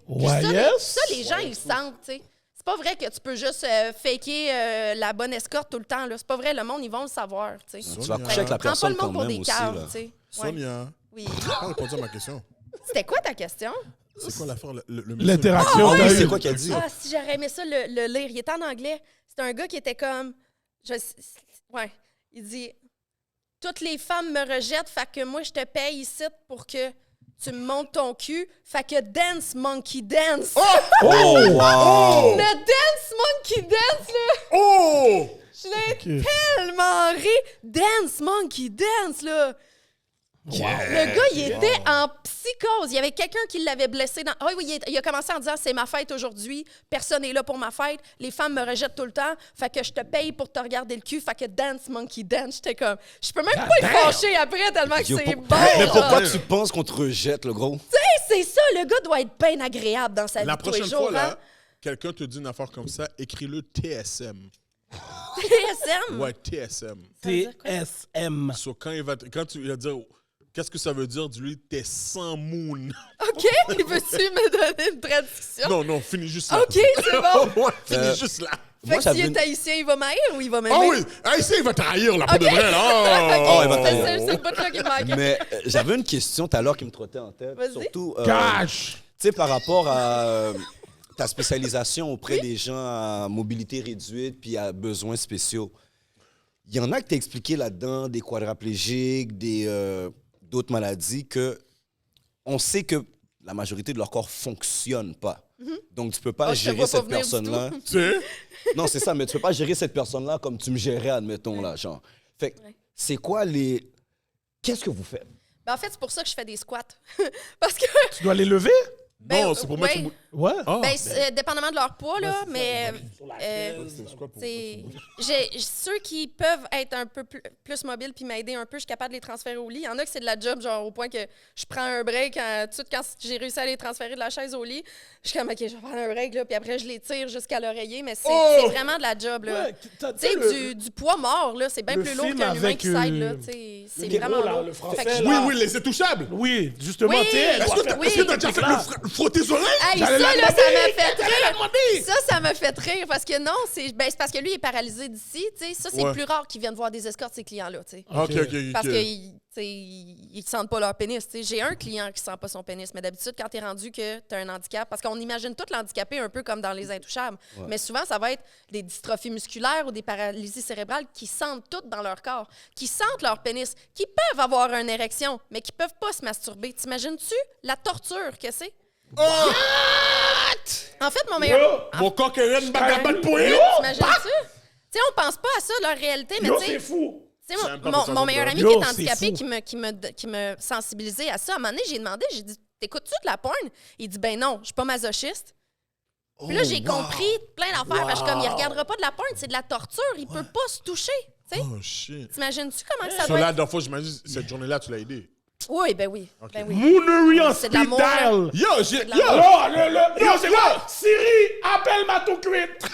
Speaker 1: Ouais,
Speaker 4: ça, les gens, ils sentent. T'sais. C'est pas vrai que tu peux juste faker la bonne escorte tout le temps. Là. C'est pas vrai, le monde, ils vont le savoir. T'sais.
Speaker 3: Tu vas coucher avec la
Speaker 4: Prends pas
Speaker 3: personne
Speaker 4: le monde
Speaker 3: quand
Speaker 4: pour
Speaker 3: même
Speaker 4: des
Speaker 3: aussi.
Speaker 4: caves.
Speaker 3: Là.
Speaker 4: T'sais.
Speaker 2: Sonia,
Speaker 4: Oui.
Speaker 2: tu n'as pas répondu à ma question.
Speaker 4: C'était quoi ta question?
Speaker 2: C'est quoi l'affaire?
Speaker 1: L'interaction.
Speaker 3: Ah oui,
Speaker 1: t'as
Speaker 3: c'est
Speaker 1: eu.
Speaker 3: quoi qu'elle dit?
Speaker 4: Ah, si j'aurais aimé ça le lire. Il était en anglais. C'était un gars qui était comme... Ouais. Il dit... Toutes les femmes me rejettent, fait que moi, je te paye ici pour que tu me montes ton cul. Fait que dance, monkey, dance.
Speaker 3: Oh, wow!
Speaker 4: Le dance, monkey, dance, là!
Speaker 2: Oh!
Speaker 4: Je l'ai tellement ri. Dance, monkey, dance, là! Le gars, il était en psychose. Il y avait quelqu'un qui l'avait blessé. Ah oui, il a commencé en disant « C'est ma fête aujourd'hui. Personne n'est là pour ma fête. Les femmes me rejettent tout le temps. Fait que je te paye pour te regarder le cul. Fait que dance, monkey, dance. » J'étais comme... Je peux même pas être fâchée après tellement que c'est bon.
Speaker 3: Mais
Speaker 4: genre.
Speaker 3: pourquoi tu penses qu'on te rejette, le gros?
Speaker 4: C'est ça. Le gars doit être bien agréable dans sa vie
Speaker 2: La
Speaker 4: tous les
Speaker 2: prochaine
Speaker 4: jours.
Speaker 2: fois, là,
Speaker 4: Hein?
Speaker 2: quelqu'un te dit une affaire comme ça, écris-le TSM.
Speaker 4: TSM?
Speaker 2: Ouais, TSM.
Speaker 1: TSM.
Speaker 2: So, quand tu vas dire... Qu'est-ce que ça veut dire? Dis-lui, t'es sans moon.
Speaker 4: OK. Veux-tu me donner une traduction?
Speaker 2: Non, finis juste là.
Speaker 4: OK, c'est bon.
Speaker 2: Ouais, finis juste là.
Speaker 4: Fait que s'il est haïtien, il va m'haïr ou il va m'aimer?
Speaker 2: Ah oui! Ici, il va trahir, là, pour de vrai, là.
Speaker 3: Oh, il va trahir.
Speaker 4: C'est le bout-là qui me manque.
Speaker 3: Mais j'avais une question tout à l'heure qui me trottait en tête.
Speaker 4: Vas-y.
Speaker 3: Surtout,
Speaker 1: Cash!
Speaker 3: tu sais, par rapport à ta spécialisation auprès des gens à mobilité réduite puis à besoins spéciaux. Il y en a que tu as expliqué là-dedans, des quadraplégiques, d'autres maladies, que on sait que la majorité de leur corps ne fonctionne pas. Donc, tu ne peux pas gérer cette personne-là.
Speaker 2: Tu sais?
Speaker 3: Non, c'est ça, mais tu ne peux pas gérer cette personne-là comme tu me gérais, admettons, là, genre. Fait que, c'est quoi les... Qu'est-ce que vous faites?
Speaker 4: Ben, en fait, c'est pour ça que je fais des squats. Parce que...
Speaker 1: Tu dois les lever?
Speaker 2: Non, c'est pour mettre...
Speaker 4: ouais.
Speaker 1: Ouais.
Speaker 2: Ah,
Speaker 4: Ben, dépendamment de leur poids, là, mais ceux qui peuvent être un peu plus mobiles puis m'aider un peu, je suis capable de les transférer au lit. Il y en a que c'est de la job, genre au point que je prends un break. Quand j'ai réussi à les transférer de la chaise au lit, je suis comme, OK, je vais prendre un break, là, puis après, je les tire jusqu'à l'oreiller, mais c'est vraiment de la job, là.
Speaker 1: Ouais,
Speaker 4: Tu sais, du poids mort, là, c'est bien
Speaker 1: le
Speaker 4: plus lourd
Speaker 1: film
Speaker 4: qu'un humain
Speaker 1: avec,
Speaker 4: qui s'aide, là, tu sais. C'est vraiment lourd.
Speaker 1: le français,
Speaker 4: Fait que
Speaker 1: là.
Speaker 2: oui, les intouchables.
Speaker 1: Oui, justement,
Speaker 4: Oui.
Speaker 1: tu sais, elle doit faire
Speaker 2: Est-ce que t'as déjà fait
Speaker 1: là.
Speaker 2: frotter les oreilles?
Speaker 4: Hey,
Speaker 1: J'allais elle
Speaker 4: ça,
Speaker 1: l'a
Speaker 4: là, ça
Speaker 1: demandé.
Speaker 4: m'a fait
Speaker 1: Elle l'a demandé.
Speaker 4: rire. Ça m'a fait rire parce que non, c'est parce que lui, il est paralysé d'ici. Tu sais, ça, c'est
Speaker 2: Ouais.
Speaker 4: plus rare qu'ils viennent voir des escortes, ces clients-là. Tu sais.
Speaker 2: OK.
Speaker 4: Parce qu'ils ne sentent pas leur pénis. Tu sais. J'ai un client qui sent pas son pénis, mais d'habitude, quand tu es rendu que tu as un handicap, parce qu'on imagine tout l'handicapé un peu comme dans Les Intouchables, mais souvent, ça va être des dystrophies musculaires ou des paralysies cérébrales qui sentent tout dans leur corps, qui sentent leur pénis, qui peuvent avoir une érection, mais qui peuvent pas se masturber. T'imagines-tu la torture que c'est? En fait, mon meilleur...
Speaker 2: Mon coq est une bagarre de poing.
Speaker 4: T'imagines-tu? Tu sais, on pense pas à ça, leur réalité, mais
Speaker 1: Yo,
Speaker 4: tu sais...
Speaker 1: c'est fou.
Speaker 4: Tu sais,
Speaker 2: Je sais même pas
Speaker 4: mon
Speaker 2: pourquoi ça
Speaker 4: meilleur
Speaker 2: se
Speaker 4: ami
Speaker 1: Yo,
Speaker 4: qui est
Speaker 1: c'est
Speaker 4: handicapé,
Speaker 1: fou.
Speaker 4: qui me sensibilisait à ça, à un moment donné, j'ai demandé, j'ai dit, t'écoutes-tu de la porn? Il dit, ben non, je suis pas masochiste. Puis là, j'ai compris plein d'affaires. Parce que je suis comme, il regardera pas de la porn, c'est de la torture, il peut pas se toucher. Tu sais?
Speaker 2: Oh, shit.
Speaker 4: T'imagines-tu comment ça
Speaker 2: So
Speaker 4: doit
Speaker 2: là,
Speaker 4: être?
Speaker 2: dans le fond, j'imagine, cette journée-là, tu l'as aidé.
Speaker 4: Oui, ben oui. Ben oui.
Speaker 1: Moonery en
Speaker 4: C'est de l'amour,
Speaker 1: speed dial.
Speaker 2: Yo, j'ai...
Speaker 4: de la-
Speaker 2: Yo!
Speaker 1: Yo, c'est quoi? Siri, appelle ma tout cuite.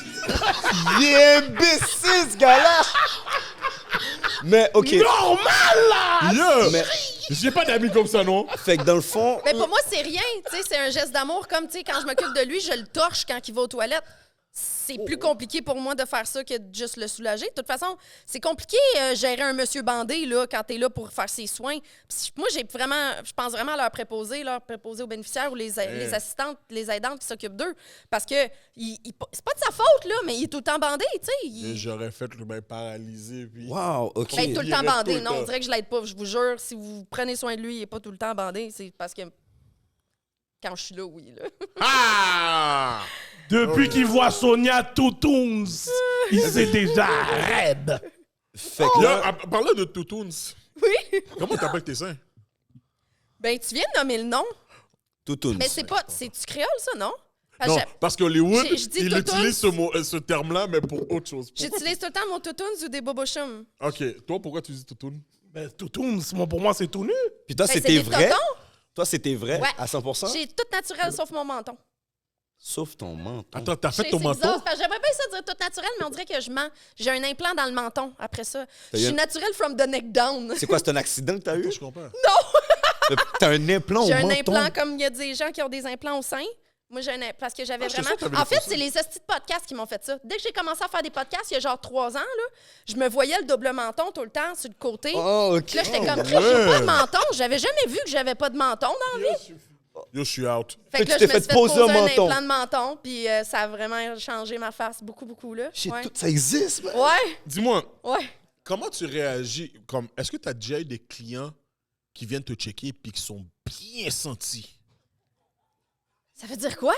Speaker 3: Il est imbécile, ce gars-là! Mais, OK.
Speaker 1: Normal, là.
Speaker 2: Yo!
Speaker 3: Mais-
Speaker 2: J'ai pas d'amis comme ça, non?
Speaker 3: Fait que dans le fond,
Speaker 4: Mais pour moi, c'est rien. Tu sais, c'est un geste d'amour. Comme, tu sais, quand je m'occupe de lui, je le torche quand il va aux toilettes. C'est plus compliqué pour moi de faire ça que de juste le soulager. De toute façon, c'est compliqué gérer un monsieur bandé là, quand t'es là pour faire ses soins. Puis moi, je pense vraiment à leur préposer aux bénéficiaires ou les assistantes, les aidantes qui s'occupent d'eux. Parce que c'est pas de sa faute, là, mais il est tout le temps bandé, tu sais.
Speaker 2: Et j'aurais fait le bain paralysé, puis...
Speaker 3: wow, OK.
Speaker 4: Ben, tout le
Speaker 2: Il
Speaker 4: temps
Speaker 2: reste
Speaker 4: bandé.
Speaker 2: tout le
Speaker 4: Non,
Speaker 2: temps.
Speaker 4: on dirait que je l'aide pas. Je vous jure, si vous prenez soin de lui, il est pas tout le temps bandé. C'est parce que quand je suis là, oui. Là.
Speaker 2: Ah!
Speaker 1: Depuis qu'il voit Sonia Toutoons, il s'est déjà raide.
Speaker 3: Fait que
Speaker 2: Yo,
Speaker 3: là,
Speaker 2: parlant de Toutoons,
Speaker 4: Oui.
Speaker 2: comment t'appelles tes seins?
Speaker 4: Ben, tu viens de nommer le nom.
Speaker 3: Toutoun.
Speaker 4: Mais c'est pas. C'est-tu créole, ça, non? Parce
Speaker 2: Non,
Speaker 4: que
Speaker 2: parce qu'Hollywood,
Speaker 4: je dis
Speaker 2: il
Speaker 4: Toutoons.
Speaker 2: utilise ce terme-là, mais pour autre chose.
Speaker 4: j'utilise tout le temps mon toutoons ou des bobochums.
Speaker 2: OK, toi, pourquoi tu dis Toutoun?
Speaker 1: Ben, Toutoons, pour moi, c'est tout nu.
Speaker 3: Puis toi,
Speaker 4: Ben,
Speaker 3: c'était
Speaker 4: c'est des
Speaker 3: vrai?
Speaker 4: totons.
Speaker 3: Toi, c'était vrai
Speaker 4: Ouais.
Speaker 3: à 100%?
Speaker 4: J'ai tout naturel sauf mon menton.
Speaker 3: Sauf ton menton.
Speaker 2: Attends, t'as fait
Speaker 4: C'est
Speaker 2: ton
Speaker 4: bizarre,
Speaker 2: menton?
Speaker 4: parce que j'aimerais bien ça dire tout naturel, mais on dirait que je mens. J'ai un implant dans le menton après ça. Je
Speaker 3: eu
Speaker 4: suis
Speaker 3: un-
Speaker 4: naturel from the neck down.
Speaker 3: C'est quoi, c'est un accident que t'as eu?
Speaker 2: Je comprends.
Speaker 3: T'as un implant au
Speaker 4: J'ai un
Speaker 3: menton?
Speaker 4: implant comme il y a des gens qui ont des implants au sein. Moi, j'ai un parce que j'avais
Speaker 2: j'étais
Speaker 4: vraiment.
Speaker 2: sûr que t'avais
Speaker 4: En
Speaker 2: fait
Speaker 4: fait,
Speaker 2: ça.
Speaker 4: c'est les hosties de podcasts qui m'ont fait ça. Dès que j'ai commencé à faire des podcasts, il y a genre 3 ans, là, je me voyais le double menton tout le temps sur le côté.
Speaker 3: Oh, OK.
Speaker 4: Puis là, j'étais comme, Chris, j'ai pas de menton. J'avais jamais vu que j'avais pas de menton dans la vie.
Speaker 2: Yo, je suis out.
Speaker 4: Fait que là,
Speaker 3: tu
Speaker 4: je
Speaker 3: t'es
Speaker 4: me suis
Speaker 3: fait
Speaker 4: fait
Speaker 3: poser
Speaker 4: poser
Speaker 3: un
Speaker 4: un
Speaker 3: menton.
Speaker 4: implant de menton, puis ça a vraiment changé ma face beaucoup, beaucoup, là.
Speaker 3: Shit,
Speaker 4: Ouais.
Speaker 3: tout ça existe, man.
Speaker 4: Ouais,
Speaker 2: Dis-moi,
Speaker 4: ouais.
Speaker 2: comment tu réagis? Comme, est-ce que tu as déjà eu des clients qui viennent te checker et qui sont bien sentis?
Speaker 4: Ça veut dire quoi?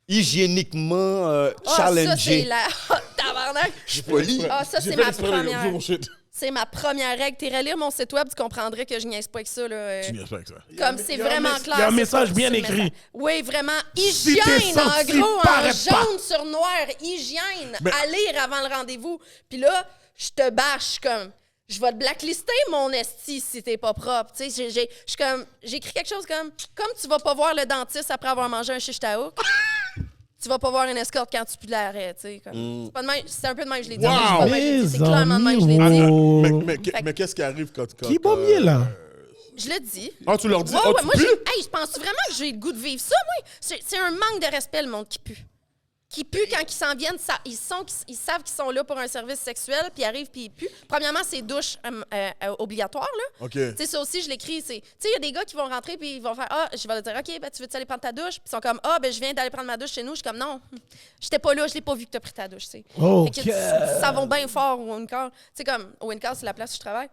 Speaker 3: Hygiéniquement
Speaker 4: Ah, ça, c'est
Speaker 3: challengé.
Speaker 4: la... Tabarnak!
Speaker 3: Je suis poli.
Speaker 4: Ah, ça,
Speaker 2: J'ai
Speaker 4: c'est
Speaker 2: fait
Speaker 4: ma
Speaker 2: exprès de
Speaker 4: première.
Speaker 2: mon shit.
Speaker 4: C'est ma première règle. T'irais lire mon site web, tu comprendrais que je niaise pas avec ça, là.
Speaker 2: Tu niaises pas avec ça.
Speaker 4: Comme c'est
Speaker 1: il y a un
Speaker 4: vraiment
Speaker 1: mes-
Speaker 4: clair.
Speaker 1: il y a un
Speaker 4: c'est
Speaker 1: message
Speaker 4: pas-
Speaker 1: bien
Speaker 4: c'est le
Speaker 1: écrit.
Speaker 4: message. Oui, vraiment.
Speaker 1: Si t'es
Speaker 4: Hygiène, en
Speaker 1: senti,
Speaker 4: gros, en
Speaker 1: paraît pas.
Speaker 4: jaune sur noir. Hygiène.
Speaker 2: Mais-
Speaker 4: À lire avant le rendez-vous. Puis là, je te bâche comme. Je vais te blacklister, mon esti, si t'es pas propre. Tu sais, j'ai écrit quelque chose comme tu vas pas voir le dentiste après avoir mangé un shish taouk, tu vas pas voir une escorte quand tu pues de l'arrêt. Tu sais, comme. C'est pas de même- c'est un peu de même que je l'ai dit.
Speaker 2: Wow!
Speaker 4: mais c'est pas de même que je l'ai dit, c'est clairement de même que je l'ai
Speaker 1: Mes
Speaker 4: dit.
Speaker 1: amis,
Speaker 2: Mais qu'est-ce qui arrive quand...
Speaker 1: Qui bombier, là?
Speaker 4: Je l'ai dit.
Speaker 2: Ah, tu leur dis,
Speaker 4: Ouais,
Speaker 2: oh,
Speaker 4: ouais,
Speaker 2: tu
Speaker 4: moi,
Speaker 2: pues?
Speaker 4: je pense vraiment que j'ai le goût de vivre ça, moi. C'est un manque de respect, le monde qui pue. Qui pue quand ils s'en viennent, ils savent qu'ils sont là pour un service sexuel, puis ils arrivent, puis ils puent. Premièrement, c'est douche obligatoire, là.
Speaker 2: OK.
Speaker 4: Tu sais, ça aussi, je l'écris. Tu sais, il y a des gars qui vont rentrer, puis ils vont faire Ah, je vais leur dire OK, ben, tu veux-tu aller prendre ta douche? Puis ils sont comme Ah, ben, je viens d'aller prendre ma douche chez nous. Je suis comme Non, j'étais pas là, je l'ai pas vu que tu as pris ta douche, tu sais.
Speaker 1: OK.
Speaker 4: Fait que ça va bien fort au Wincar. Tu sais, comme au Wincar, c'est la place où je travaille.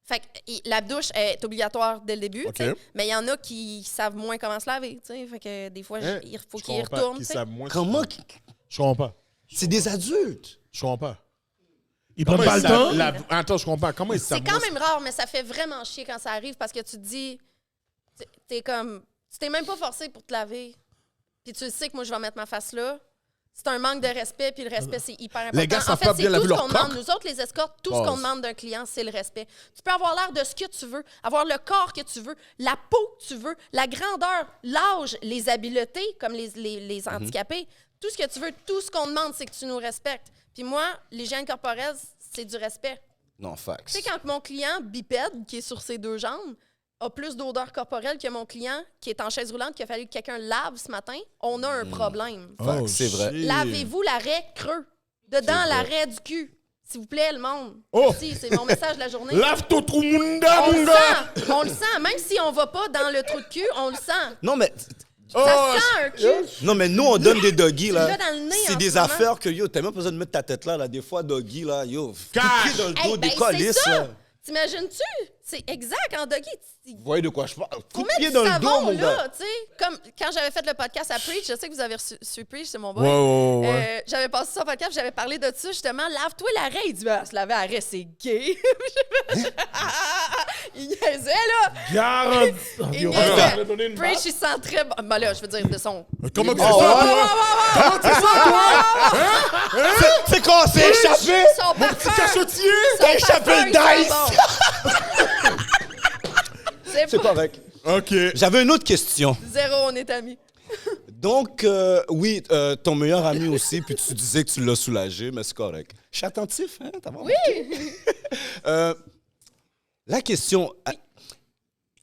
Speaker 4: Fait que la douche est obligatoire dès le début, tu sais,
Speaker 2: OK.
Speaker 4: mais il y en a qui savent moins comment se laver, tu sais. Fait que des fois,
Speaker 2: Hein?
Speaker 4: il faut
Speaker 2: Je
Speaker 4: qu'ils y
Speaker 2: comprends pas.
Speaker 4: retournent,
Speaker 2: Qu'ils
Speaker 4: tu sais.
Speaker 2: savent moins
Speaker 3: Comment?
Speaker 2: sur- Je comprends pas.
Speaker 3: C'est des adultes.
Speaker 2: Je comprends pas.
Speaker 1: Ils prennent pas le temps?
Speaker 2: Attends, je comprends. Comment ils savent
Speaker 4: C'est quand
Speaker 2: moins-
Speaker 4: même rare, mais ça fait vraiment chier quand ça arrive parce que tu te dis, t'es comme, tu t'es même pas forcé pour te laver. Puis tu sais que moi, je vais mettre ma face là. C'est un manque de respect, puis le respect, c'est hyper important.
Speaker 3: Les gars savent
Speaker 4: en fait,
Speaker 3: pas
Speaker 4: c'est
Speaker 3: bien laver
Speaker 4: tout ce
Speaker 3: leur
Speaker 4: qu'on demande.
Speaker 3: coq.
Speaker 4: Nous autres, les escortes, tout ce qu'on demande d'un client, c'est le respect. Tu peux avoir l'air de ce que tu veux, avoir le corps que tu veux, la peau que tu veux, la grandeur, l'âge, les habiletés, comme les handicapés. Tout ce que tu veux, tout ce qu'on demande, c'est que tu nous respectes. Puis moi, l'hygiène corporelle, c'est du respect.
Speaker 3: Non, fax.
Speaker 4: Tu sais, quand mon client bipède, qui est sur ses 2 jambes, a plus d'odeur corporelle que mon client qui est en chaise roulante, qu'il a fallu que quelqu'un lave ce matin, on a un problème.
Speaker 2: Oh,
Speaker 3: c'est vrai.
Speaker 2: shit.
Speaker 4: Lavez-vous l'arrêt creux. Dedans l'arrêt du cul. S'il vous plaît, le monde.
Speaker 2: Oh!
Speaker 4: Si, c'est mon message de la journée.
Speaker 2: Lave ton trou munda,
Speaker 4: On
Speaker 2: mon
Speaker 4: le
Speaker 2: gars!
Speaker 4: sent. On le sent. Même si on va pas dans le trou de cul, on le sent.
Speaker 3: Non, mais...
Speaker 2: Oh,
Speaker 4: Ça sent un cul.
Speaker 3: Non, mais nous, on donne des doggies, là.
Speaker 4: l'as dans le nez en
Speaker 3: C'est des
Speaker 4: ce moment.
Speaker 3: affaires que, yo, t'as même pas besoin de mettre ta tête là, là. Des fois, doggy, là, yo, coup de
Speaker 2: Cache.
Speaker 3: pied dans le dos,
Speaker 4: Hey, ben,
Speaker 3: des colisses,
Speaker 4: c'est
Speaker 3: là.
Speaker 4: ça. T'imagines-tu? C'est exact, en doggy.
Speaker 3: Vous voyez de quoi je parle? Coup
Speaker 4: Faut
Speaker 3: de
Speaker 4: mettre
Speaker 3: pied
Speaker 4: du
Speaker 3: dans le
Speaker 4: savon,
Speaker 3: dos, mon gars.
Speaker 4: là, tu sais. Comme quand j'avais fait le podcast à Preach, je sais que vous avez reçu Preach, c'est mon boy.
Speaker 2: Ouais.
Speaker 4: J'avais passé ça au podcast, j'avais parlé de ça, justement. Lave-toi l'arrêt. Il dit, se laver l'arrêt, c'est gay. Il niaisait, là.
Speaker 1: Garanti.
Speaker 4: Il
Speaker 1: Yo,
Speaker 4: niaisait.
Speaker 1: on va donner une
Speaker 4: Preach,
Speaker 1: base.
Speaker 4: il sent très bon. Ben là, je veux dire, de son...
Speaker 2: Comment tu
Speaker 3: Oh,
Speaker 2: fais ça,
Speaker 3: ouais.
Speaker 2: toi? Comment tu fais ça, toi?
Speaker 3: C'est quand c'est échappé?
Speaker 4: Son parfum.
Speaker 2: Cachotier!
Speaker 4: Son
Speaker 3: T'as échappé
Speaker 4: parfum,
Speaker 3: le
Speaker 4: il
Speaker 3: dice.
Speaker 4: sent bon.
Speaker 3: C'est
Speaker 4: C'est pas...
Speaker 3: correct.
Speaker 2: OK.
Speaker 3: J'avais une autre question.
Speaker 4: Zéro, on est amis.
Speaker 3: Donc, oui, ton meilleur ami aussi, puis tu disais que tu l'as soulagé, mais c'est correct. Je suis attentif, hein? T'as vraiment
Speaker 4: Oui.
Speaker 3: La question,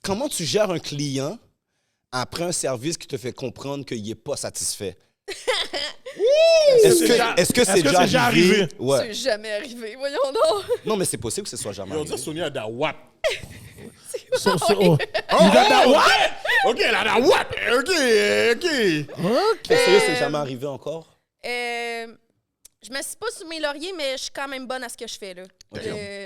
Speaker 3: comment tu gères un client après un service qui te fait comprendre qu'il n'est pas satisfait? Est-ce que c'est déjà arrivé? Ouais.
Speaker 4: C'est jamais arrivé, voyons donc.
Speaker 3: Non, mais c'est possible que ce soit jamais
Speaker 2: On dirait
Speaker 3: arrivé.
Speaker 2: Sonia a da wap.
Speaker 1: So, oh.
Speaker 2: Oh, OK, elle a da wap. OK.
Speaker 3: Est-ce que c'est jamais arrivé encore?
Speaker 4: Je me suis pas sous mes lauriers, mais je suis quand même bonne à ce que je fais, là.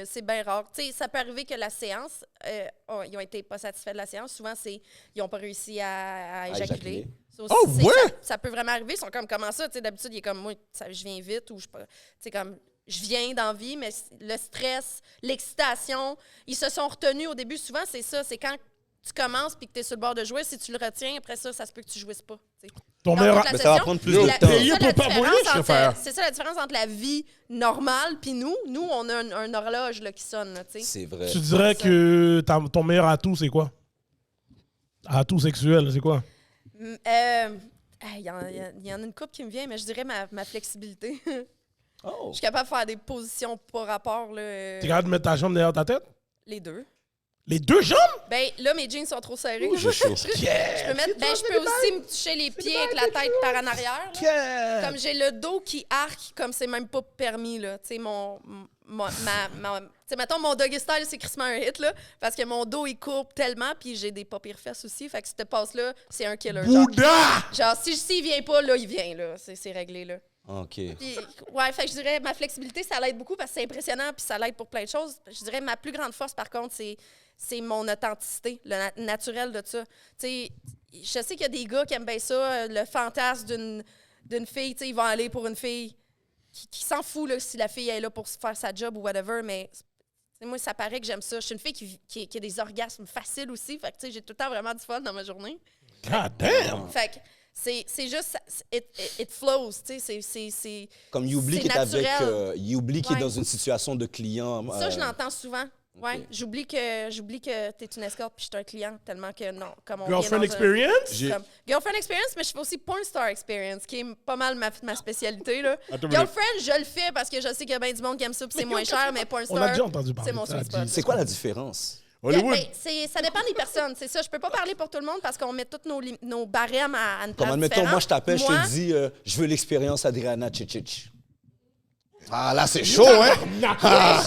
Speaker 4: C'est bien rare. Tu sais, ça peut arriver que la séance, ils ont été pas satisfaits de la séance. Souvent, ils n'ont pas réussi à éjaculer. Ça aussi,
Speaker 2: Oh, ouais?
Speaker 4: Ça peut vraiment arriver. Ils sont comme, comment ça? Tu sais, d'habitude, il est comme, moi, je viens vite ou je tu sais, comme, je viens d'envie, mais le stress, l'excitation, ils se sont retenus au début. Souvent, c'est ça. C'est quand tu commences puis que tu es sur le bord de jouer, si tu le retiens, après ça se peut que tu jouisses pas. Tu sais.
Speaker 1: Ton
Speaker 4: Dans
Speaker 1: meilleur.
Speaker 4: toute la
Speaker 3: Mais ça va
Speaker 4: session,
Speaker 3: prendre plus
Speaker 2: Yo,
Speaker 3: de temps.
Speaker 2: payer
Speaker 4: c'est ça,
Speaker 2: pour
Speaker 4: la
Speaker 2: pas
Speaker 4: différence
Speaker 2: brûler, je
Speaker 4: entre-
Speaker 2: préfère.
Speaker 4: C'est ça la différence entre la vie normale puis nous. Nous, on a un horloge là, qui sonne, là, tu sais.
Speaker 3: C'est vrai.
Speaker 1: Tu dirais que ton meilleur atout, c'est quoi? Atout sexuel, c'est quoi?
Speaker 4: Il y en a une couple qui me vient, mais je dirais ma flexibilité.
Speaker 3: Oh.
Speaker 4: Je suis capable de faire des positions par rapport, là,
Speaker 1: T'es capable de mettre ta jambe derrière ta tête?
Speaker 4: les deux.
Speaker 1: Les deux jambes?
Speaker 4: Ben là, mes jeans sont trop serrés.
Speaker 3: J'ai chaud.
Speaker 4: Je peux aussi me toucher les pieds avec la tête par en arrière. là. Comme j'ai le dos qui arque, comme c'est même pas permis, là. Tu sais, tu sais, mettons, mon doggy style, c'est crissement un hit, là, parce que mon dos, il courbe tellement, puis j'ai des pas pires fesses aussi. Fait que cette passe-là, c'est un killer.
Speaker 2: Bouddha!
Speaker 4: Genre s'il vient pas, là, il vient, là. C'est réglé, là.
Speaker 3: OK.
Speaker 4: Puis, ouais, fait que je dirais, ma flexibilité, ça l'aide beaucoup parce que c'est impressionnant, puis ça l'aide pour plein de choses. Je dirais, ma plus grande force, par contre, c'est mon authenticité, le naturel de ça. Tu sais, je sais qu'il y a des gars qui aiment bien ça, le fantasme d'une fille, tu sais, ils vont aller pour une fille qui s'en fout là, si la fille est là pour faire sa job ou whatever, mais moi, ça paraît que j'aime ça. Je suis une fille qui a des orgasmes faciles aussi, fait que tu sais, j'ai tout le temps vraiment du fun dans ma journée.
Speaker 1: God damn!
Speaker 4: Fait que c'est juste, it flows, tu sais, c'est...
Speaker 3: Comme Youbli
Speaker 4: c'est
Speaker 3: qui est avec...
Speaker 4: naturel.
Speaker 3: Youbli qui est
Speaker 4: Ouais.
Speaker 3: dans une situation de client.
Speaker 4: Ça, je l'entends souvent. Ouais, j'oublie que t'es une escorte puis je suis un client tellement que non. Comme on
Speaker 1: Girlfriend
Speaker 4: vient dans un-
Speaker 1: experience?
Speaker 4: comme Girlfriend experience, mais je fais aussi porn star experience, qui est pas mal ma spécialité. Là.
Speaker 2: Attends,
Speaker 4: Girlfriend, je le fais parce que je sais qu'il y a bien du monde qui aime ça puis c'est moins cher, mais porn
Speaker 1: On a
Speaker 4: star,
Speaker 1: déjà entendu parler
Speaker 4: c'est mon
Speaker 1: de ça,
Speaker 4: sweet spot.
Speaker 1: G.
Speaker 3: C'est quoi la différence?
Speaker 2: Hollywood.
Speaker 4: Ça dépend des personnes, c'est ça. Je peux pas parler pour tout le monde parce qu'on met tous nos barèmes à une place
Speaker 3: Comme admettons, moi, je t'appelle, je
Speaker 4: Moi,
Speaker 3: te dis, je veux l'expérience Adriana Chichich. Ah, là, c'est chaud, hein?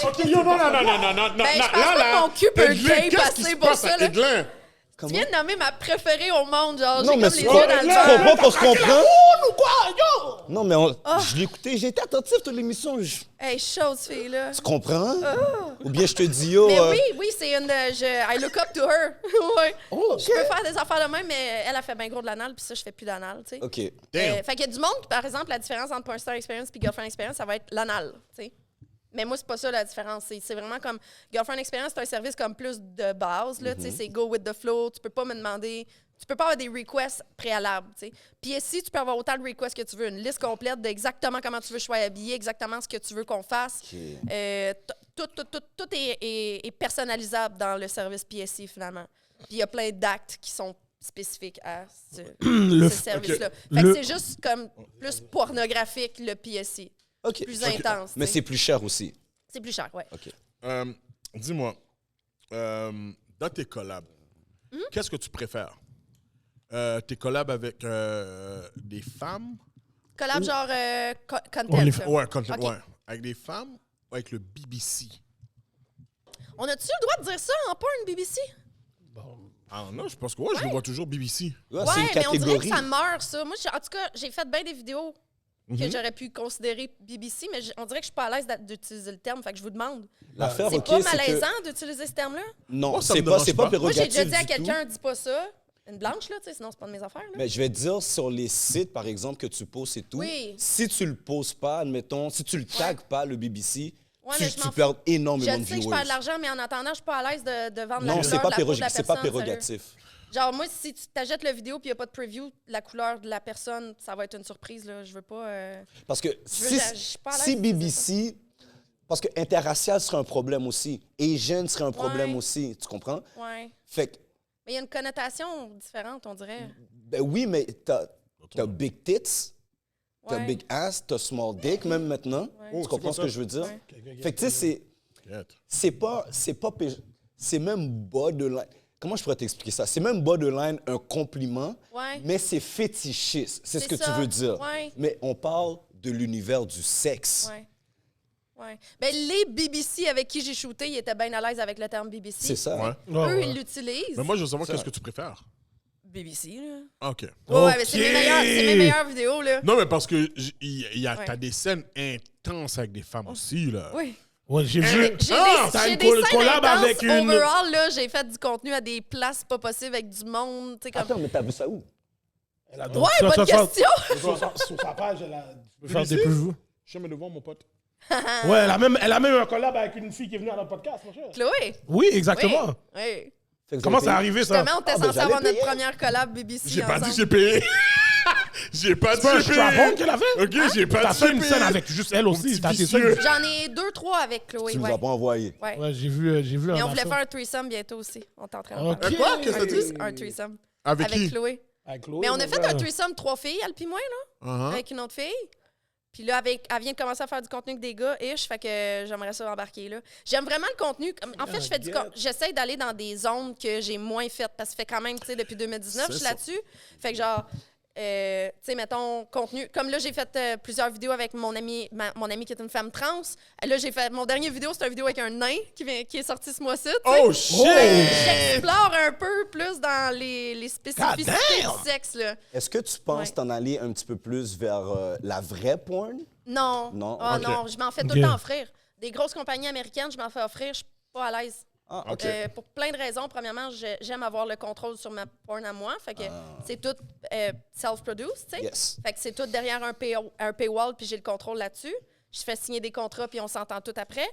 Speaker 2: OK, yo, non.
Speaker 4: Ben, je pense pas que mon cul peut gay passer pour ça, là.
Speaker 2: Edlin?
Speaker 4: tu viens de nommer ma préférée au monde, genre,
Speaker 3: Non,
Speaker 4: j'ai
Speaker 3: mais
Speaker 4: comme
Speaker 3: c'est
Speaker 4: les yeux dans
Speaker 3: tu
Speaker 4: le beurre.
Speaker 3: comprends qu'on se comprend?
Speaker 1: Ou quoi, yo?
Speaker 3: Non, mais je l'ai écouté, j'ai été attentif toute l'émission.
Speaker 4: Hey, chose, fille-là.
Speaker 3: Tu comprends? Ou bien je te dis, yo...
Speaker 4: Mais oui, c'est une. I look up to her. ouais.
Speaker 3: Oh, OK.
Speaker 4: Je peux faire des affaires de même, mais elle a fait bien gros de l'anal, puis ça, je fais plus d'anal, tu sais.
Speaker 3: OK.
Speaker 2: Damn.
Speaker 4: Fait qu'il y a du monde, par exemple, la différence entre Porn Star Experience et Girlfriend Experience, ça va être l'anal, tu sais. Mais moi, c'est pas ça la différence. C'est vraiment comme. Girlfriend Experience, c'est un service comme plus de base, là, tu sais. C'est go with the flow. Tu peux pas me demander. Tu peux pas avoir des requests préalables, tu sais. Puis ici, tu peux avoir autant de requests que tu veux. Une liste complète d'exactement comment tu veux que je sois habillé, exactement ce que tu veux qu'on fasse. Tout est personnalisable dans le service PSI, finalement. Puis il y a plein d'actes qui sont spécifiques à ce service-là. Fait que c'est juste comme plus pornographique, le PSI.
Speaker 3: OK.
Speaker 4: Plus intense.
Speaker 3: Mais
Speaker 4: tu sais.
Speaker 3: c'est plus cher aussi.
Speaker 4: C'est plus cher, ouais.
Speaker 3: OK.
Speaker 2: Dis-moi, dans tes collabs, Qu'est-ce que tu préfères? Tes collabs avec des femmes?
Speaker 4: Collab genre content.
Speaker 1: On est-
Speaker 4: là.
Speaker 2: Ouais, content,
Speaker 4: Ok.
Speaker 2: ouais. Avec des femmes ou avec le BBC?
Speaker 4: On a-tu le droit de dire ça en porn, BBC?
Speaker 2: Ah non, je pense que je le vois toujours BBC.
Speaker 3: Ouais,
Speaker 4: Ouais,
Speaker 3: c'est une
Speaker 4: mais on dirait que
Speaker 3: catégorie.
Speaker 4: ça meurt, ça. Moi, en tout cas, j'ai fait bien des vidéos
Speaker 3: Mhm.
Speaker 4: que j'aurais pu considérer BBC, mais on dirait que je suis pas à l'aise d'utiliser le terme, fait que je vous demande.
Speaker 3: L'affaire,
Speaker 4: C'est
Speaker 3: OK,
Speaker 4: pas
Speaker 3: c'est que...
Speaker 4: malaisant d'utiliser ce terme-là?
Speaker 3: Non,
Speaker 2: Moi, ça
Speaker 3: c'est
Speaker 2: me
Speaker 3: pas,
Speaker 2: dérange
Speaker 3: c'est pas
Speaker 2: pas.
Speaker 4: Moi, j'ai
Speaker 3: prérogatif
Speaker 4: déjà dit à
Speaker 3: du tout.
Speaker 4: quelqu'un, dis pas ça. Une blanche, là, tu sais, sinon c'est pas de mes affaires. Là.
Speaker 3: Mais je vais te dire, sur les sites, par exemple, que tu poses et tout,
Speaker 4: Oui.
Speaker 3: si tu le poses pas, admettons, si tu le tags pas, le BBC,
Speaker 4: Ouais, mais je
Speaker 3: tu
Speaker 4: m'en fous.
Speaker 3: perds
Speaker 4: Je
Speaker 3: énormément de
Speaker 4: le sais que je
Speaker 3: viewers.
Speaker 4: perds de l'argent, mais en attendant, je suis pas à l'aise de vendre la
Speaker 3: Non,
Speaker 4: couleur
Speaker 3: c'est
Speaker 4: de
Speaker 3: pas,
Speaker 4: la peau de la
Speaker 3: c'est pas
Speaker 4: personne,
Speaker 3: prérogatif.
Speaker 4: sérieux. Genre, moi, si tu t'achètes la vidéo et il n'y a pas de preview, la couleur de la personne, ça va être une surprise. Là. Je veux pas.
Speaker 3: Parce que
Speaker 4: je suis pas à l'aise
Speaker 3: si
Speaker 4: de dire
Speaker 3: BBC... Parce que interracial serait un problème aussi. Asian serait un problème
Speaker 4: Ouais.
Speaker 3: aussi, tu comprends?
Speaker 4: Ouais.
Speaker 3: Fait que,
Speaker 4: Mais il y a une connotation différente, on dirait.
Speaker 3: ben oui, mais t'as big tits, t'as
Speaker 4: Ouais.
Speaker 3: big ass, t'as small dick même maintenant.
Speaker 4: Ouais.
Speaker 3: Tu comprends ce que je veux dire?
Speaker 4: Ouais.
Speaker 3: Fait que tu sais, c'est pas c'est même borderline. Comment je pourrais t'expliquer ça? C'est même borderline un compliment,
Speaker 4: Ouais.
Speaker 3: mais c'est fétichiste. C'est ce
Speaker 4: C'est
Speaker 3: que
Speaker 4: ça.
Speaker 3: tu veux dire.
Speaker 4: Ouais.
Speaker 3: Mais on parle de l'univers du sexe.
Speaker 4: Ouais. Ouais. Ben, les BBC avec qui j'ai shooté, ils étaient bien à l'aise avec le terme BBC.
Speaker 3: C'est ça.
Speaker 2: Ouais.
Speaker 1: Ouais,
Speaker 4: Eux,
Speaker 1: ouais.
Speaker 4: ils l'utilisent.
Speaker 2: Mais moi, je veux savoir qu'est-ce que tu préfères.
Speaker 4: BBC, là.
Speaker 2: Ah, OK.
Speaker 4: Ouais, mais c'est
Speaker 1: Ok.
Speaker 4: mes meilleures vidéos, là.
Speaker 2: Non, mais parce que
Speaker 4: Ouais.
Speaker 2: t'as des scènes intenses avec des femmes aussi, là.
Speaker 4: Oui.
Speaker 1: Ouais, j'ai
Speaker 4: J'ai
Speaker 1: vu.
Speaker 4: des,
Speaker 1: t'as
Speaker 4: j'ai
Speaker 1: une
Speaker 4: des scènes
Speaker 1: collab
Speaker 4: intenses.
Speaker 1: avec une.
Speaker 4: Overall, là, j'ai fait du contenu à des places pas possibles avec du monde. Tu sais, comme...
Speaker 3: Attends, mais t'as vu ça où?
Speaker 1: Elle a
Speaker 4: Ouais,
Speaker 1: donc-
Speaker 4: bonne
Speaker 1: ça-
Speaker 4: question!
Speaker 1: Sur sa page, tu peux faire des previews.
Speaker 2: Je suis devant mon pote.
Speaker 1: Ouais, elle a même un collab avec une fille qui est venue à notre podcast, mon cher.
Speaker 4: Chloé.
Speaker 1: Oui,
Speaker 4: Oui.
Speaker 1: exactement.
Speaker 4: Oui.
Speaker 3: Fait que
Speaker 1: Comment
Speaker 3: vous
Speaker 1: c'est
Speaker 3: avez
Speaker 1: arrivé, ça?
Speaker 4: Justement, on était
Speaker 3: Ah, ben,
Speaker 4: censé
Speaker 3: j'allais
Speaker 4: avoir notre
Speaker 3: payer.
Speaker 4: première collab BBC
Speaker 2: J'ai pas dit
Speaker 4: ensemble.
Speaker 2: que j'ai payé. J'ai pas dit
Speaker 1: C'est un
Speaker 2: que j'ai payé.
Speaker 1: strap-on qu'elle a fait?
Speaker 2: OK, j'ai pas
Speaker 1: T'as
Speaker 2: dit que
Speaker 1: fait une
Speaker 2: j'ai
Speaker 1: scène
Speaker 2: payé.
Speaker 1: avec juste elle aussi.
Speaker 2: petit
Speaker 1: T'as tes
Speaker 2: vicieux.
Speaker 1: scènes.
Speaker 4: J'en ai 2-3 avec Chloé,
Speaker 3: Tu nous
Speaker 4: ouais.
Speaker 3: as pas envoyé.
Speaker 4: Ouais.
Speaker 1: Ouais, j'ai vu
Speaker 4: Mais
Speaker 1: un
Speaker 4: on voulait
Speaker 1: affaire.
Speaker 4: faire un threesome bientôt aussi. On est en train de
Speaker 1: Ok.
Speaker 4: faire.
Speaker 2: Quoi? Qu'est-ce que t'as dit?
Speaker 4: Un threesome.
Speaker 2: Avec
Speaker 4: Avec
Speaker 2: qui?
Speaker 4: Chloé.
Speaker 1: Avec Chloé,
Speaker 4: Mais on a
Speaker 1: mon
Speaker 4: fait
Speaker 1: gars.
Speaker 4: un threesome 3 filles, elle puis moi, là,
Speaker 2: Uh-huh.
Speaker 4: avec une autre fille. Puis là, elle vient de commencer à faire du contenu avec des gars, ish, fait que j'aimerais ça embarquer, là. J'aime vraiment le contenu. En fait, j'essaie d'aller dans des zones que j'ai moins faites, parce que ça fait quand même, tu sais, depuis 2019, je suis
Speaker 2: ça.
Speaker 4: là-dessus. Fait que genre, tu sais, mettons, contenu. Comme là, j'ai fait plusieurs vidéos avec mon ami qui est une femme trans. Là, j'ai fait, mon dernier vidéo, c'est une vidéo avec un nain qui est sorti ce mois-ci, tu sais.
Speaker 2: Oh, shit!
Speaker 4: J'explore un peu plus dans les spécificités
Speaker 1: God
Speaker 4: du sexe, là.
Speaker 3: Est-ce que tu penses
Speaker 4: Ouais.
Speaker 3: t'en aller un petit peu plus vers la vraie porn?
Speaker 4: Non.
Speaker 3: Non?
Speaker 4: Ah
Speaker 2: Ok.
Speaker 4: non, je m'en fais tout
Speaker 1: Ok.
Speaker 4: le temps offrir. Des grosses compagnies américaines, je m'en fais offrir, je suis pas à l'aise.
Speaker 3: Ah,
Speaker 2: OK.
Speaker 4: Pour plein de raisons. Premièrement, j'aime avoir le contrôle sur ma porn à moi. Fait que c'est tout self-produced, tu sais.
Speaker 3: Yes.
Speaker 4: Fait que c'est tout derrière un paywall, puis j'ai le contrôle là-dessus. Je fais signer des contrats, puis on s'entend tout après.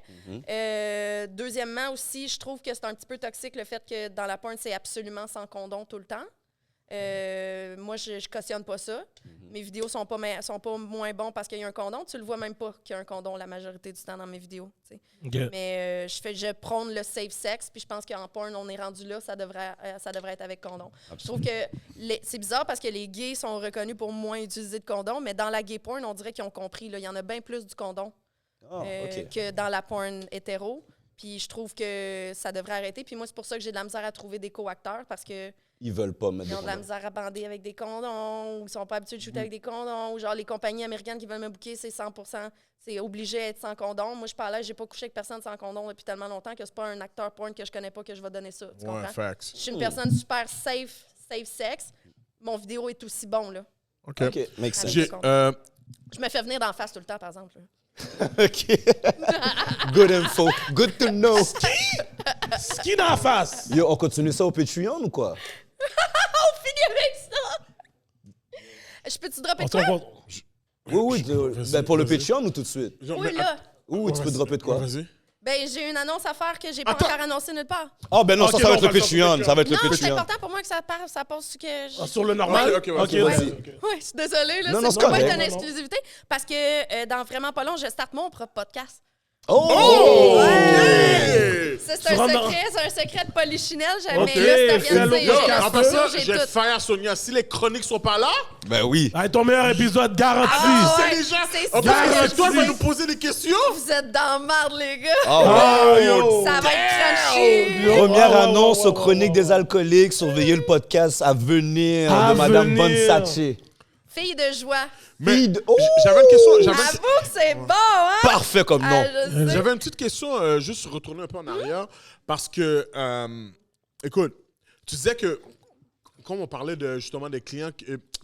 Speaker 4: Deuxièmement aussi, je trouve que c'est un petit peu toxique le fait que dans la porn, c'est absolument sans condom tout le temps. Moi, je cautionne pas ça. Mes vidéos sont pas moins bons parce qu'il y a un condom. Tu le vois même pas qu'il y a un condom la majorité du temps dans mes vidéos. Tu sais.
Speaker 1: Ok.
Speaker 4: Mais je prône le safe sex, puis je pense qu'en porn, on est rendu là, ça devrait être avec condom. Je trouve que c'est bizarre parce que les gays sont reconnus pour moins utiliser de condom, mais dans la gay porn, on dirait qu'ils ont compris. Là, il y en a bien plus du condom
Speaker 3: Ah, OK.
Speaker 4: que dans la porn hétéro. Puis je trouve que ça devrait arrêter. Puis moi, c'est pour ça que j'ai de la misère à trouver des co-acteurs parce que
Speaker 3: Ils veulent pas mettre
Speaker 4: ils ont de la
Speaker 3: condoms.
Speaker 4: misère à bander avec des condoms, ou ils sont pas habitués de shooter avec des condoms, ou genre les compagnies américaines qui veulent me booker, c'est 100%, c'est obligé d'être sans condom. Moi, je parlais, j'ai pas couché avec personne sans condom depuis tellement longtemps que c'est pas un acteur porn que je connais pas que je vais donner ça. Tu
Speaker 2: Ouais,
Speaker 4: comprends?
Speaker 2: facts.
Speaker 4: Je suis une personne super safe sex. Mon vidéo est aussi bon, là.
Speaker 2: OK.
Speaker 3: OK, make sense.
Speaker 2: J'ai,
Speaker 4: Je me fais venir d'en face tout le temps, par exemple. là.
Speaker 3: OK. Good info. Good to know.
Speaker 1: Ski d'en face.
Speaker 3: Yo, on continue ça au Patreon ou quoi?
Speaker 4: On finit avec ça! Je peux-tu dropper de quoi?
Speaker 3: Oui,
Speaker 2: Vas-y,
Speaker 3: ben pour le
Speaker 2: vas-y.
Speaker 3: Patreon ou tout de suite?
Speaker 2: genre,
Speaker 4: Oui,
Speaker 2: mais-
Speaker 4: là.
Speaker 3: Oui, tu peux dropper de quoi?
Speaker 2: Vas-y.
Speaker 4: Ben, j'ai une annonce à faire que j'ai pas
Speaker 2: Attends.
Speaker 4: encore annoncée nulle part.
Speaker 3: Ah, ben non,
Speaker 1: Ok,
Speaker 3: ça va
Speaker 1: non,
Speaker 3: être le
Speaker 1: on va le
Speaker 3: Patreon. Ça va être le
Speaker 4: Non, c'est
Speaker 3: Patreon.
Speaker 4: important pour moi que ça passe que...
Speaker 1: Ah, sur le normal?
Speaker 2: Ok, vas-y,
Speaker 1: ok,
Speaker 3: vas-y.
Speaker 1: ok.
Speaker 4: Oui, je suis désolée, là,
Speaker 3: Non, non,
Speaker 4: ça
Speaker 3: c'est
Speaker 4: peut pas être
Speaker 3: correct.
Speaker 4: une exclusivité. Parce que dans vraiment pas long, je starte mon propre podcast.
Speaker 3: Oh!
Speaker 4: Ouais. Ça, c'est
Speaker 1: Tu rentres
Speaker 4: un secret de Polichinelle. Mais
Speaker 1: Ok,
Speaker 4: là, ça vient de
Speaker 1: fellow
Speaker 4: dire,
Speaker 2: Yo,
Speaker 1: podcaster.
Speaker 2: en passant,
Speaker 4: j'ai
Speaker 2: j'ai
Speaker 4: tout.
Speaker 2: fire Sonia. Si les chroniques sont pas là,
Speaker 3: Ben oui.
Speaker 1: Hey, ton meilleur épisode garanti.
Speaker 4: Ah,
Speaker 2: c'est
Speaker 4: ouais,
Speaker 2: déjà.
Speaker 4: c'est
Speaker 2: En
Speaker 4: ça,
Speaker 2: plus,
Speaker 4: je
Speaker 2: toi,
Speaker 4: dis.
Speaker 2: va nous poser des questions.
Speaker 4: Vous êtes dans la marde, les gars.
Speaker 3: Ah ouais.
Speaker 1: Oh,
Speaker 4: Ça va être crunchy.
Speaker 1: yo.
Speaker 3: Première
Speaker 1: Oh,
Speaker 3: annonce
Speaker 1: oh,
Speaker 3: aux chroniques des alcooliques. Surveillez le podcast à venir
Speaker 1: À
Speaker 3: de Madame
Speaker 1: venir.
Speaker 3: Bonsache.
Speaker 4: Fille de joie.
Speaker 2: Mais
Speaker 3: Oh!
Speaker 2: j'avais une question.
Speaker 4: Avoue que c'est bon, hein?
Speaker 3: Parfait comme nom.
Speaker 4: Ah, je sais.
Speaker 2: J'avais une petite question, juste retourner un peu en arrière, parce que, écoute, tu disais que, comme on parlait de, justement des clients,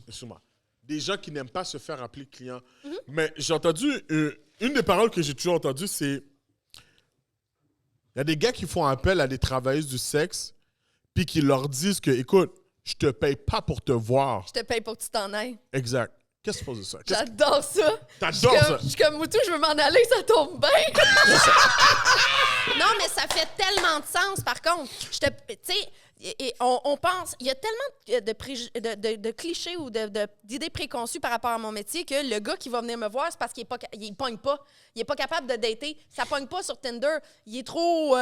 Speaker 2: excuse-moi, des gens qui n'aiment pas se faire appeler client, mais j'ai entendu, une des paroles que j'ai toujours entendues, c'est, il y a des gars qui font appel à des travailleuses du sexe, puis qui leur disent que, écoute, je te paye pas pour te voir.
Speaker 4: Je te paye pour que tu t'en ailles.
Speaker 2: Exact. Qu'est-ce que tu penses de ça?
Speaker 4: J'adore ça.
Speaker 2: T'adores ça?
Speaker 4: Je suis comme Moutou, je veux m'en aller, ça tombe bien. Non, mais ça fait tellement de sens, par contre. Tu sais, on pense, il y a tellement de clichés ou d'idées préconçues par rapport à mon métier que le gars qui va venir me voir, c'est parce qu'il pogne pas. Il est pas capable de dater. Ça pogne pas sur Tinder. Il est trop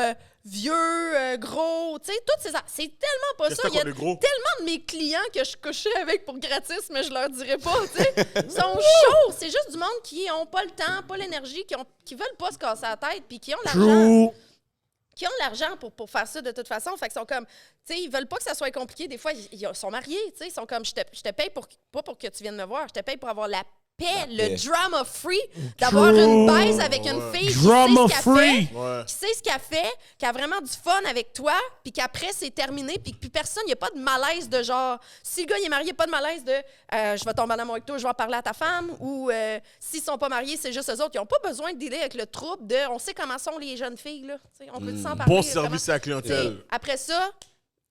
Speaker 4: vieux, gros. Tu sais, toutes ces... C'est tellement pas
Speaker 2: Qu'est-ce
Speaker 4: ça.
Speaker 2: que
Speaker 4: Il y a
Speaker 2: t'as contre les gros?
Speaker 4: tellement de mes clients que je couchais avec pour gratis, mais je leur dirais pas, tu sais. Ils sont chauds. C'est juste du monde qui ont pas le temps, pas l'énergie, qui veulent pas se casser la tête, puis qui ont l'argent.
Speaker 1: True.
Speaker 4: Qui ont de l'argent pour faire ça de toute façon. Fait qu'ils sont comme, tu sais, ils veulent pas que ça soit compliqué. Des fois, ils sont mariés, tu sais. Ils sont comme, je te paye pas pour que tu viennes me voir, je te paye pour avoir la paix, le drama free, d'avoir une baise avec une fille
Speaker 1: Drama
Speaker 4: qui sait ce
Speaker 1: free.
Speaker 4: qu'elle fait,
Speaker 2: Ouais.
Speaker 4: qui sait ce qu'elle fait, qui a vraiment du fun avec toi, puis qu'après, c'est terminé, puis que plus personne, il n'y a pas de malaise de genre, si le gars il est marié, il n'y a pas de malaise de je vais tomber en amour avec toi, je vais en parler à ta femme, ou s'ils sont pas mariés, c'est juste eux autres. Ils n'ont pas besoin de dealer avec le trouble de on sait comment sont les jeunes filles, là. T'sais, on peut s'en parler.
Speaker 2: Bon service à la clientèle.
Speaker 4: T'sais, après ça,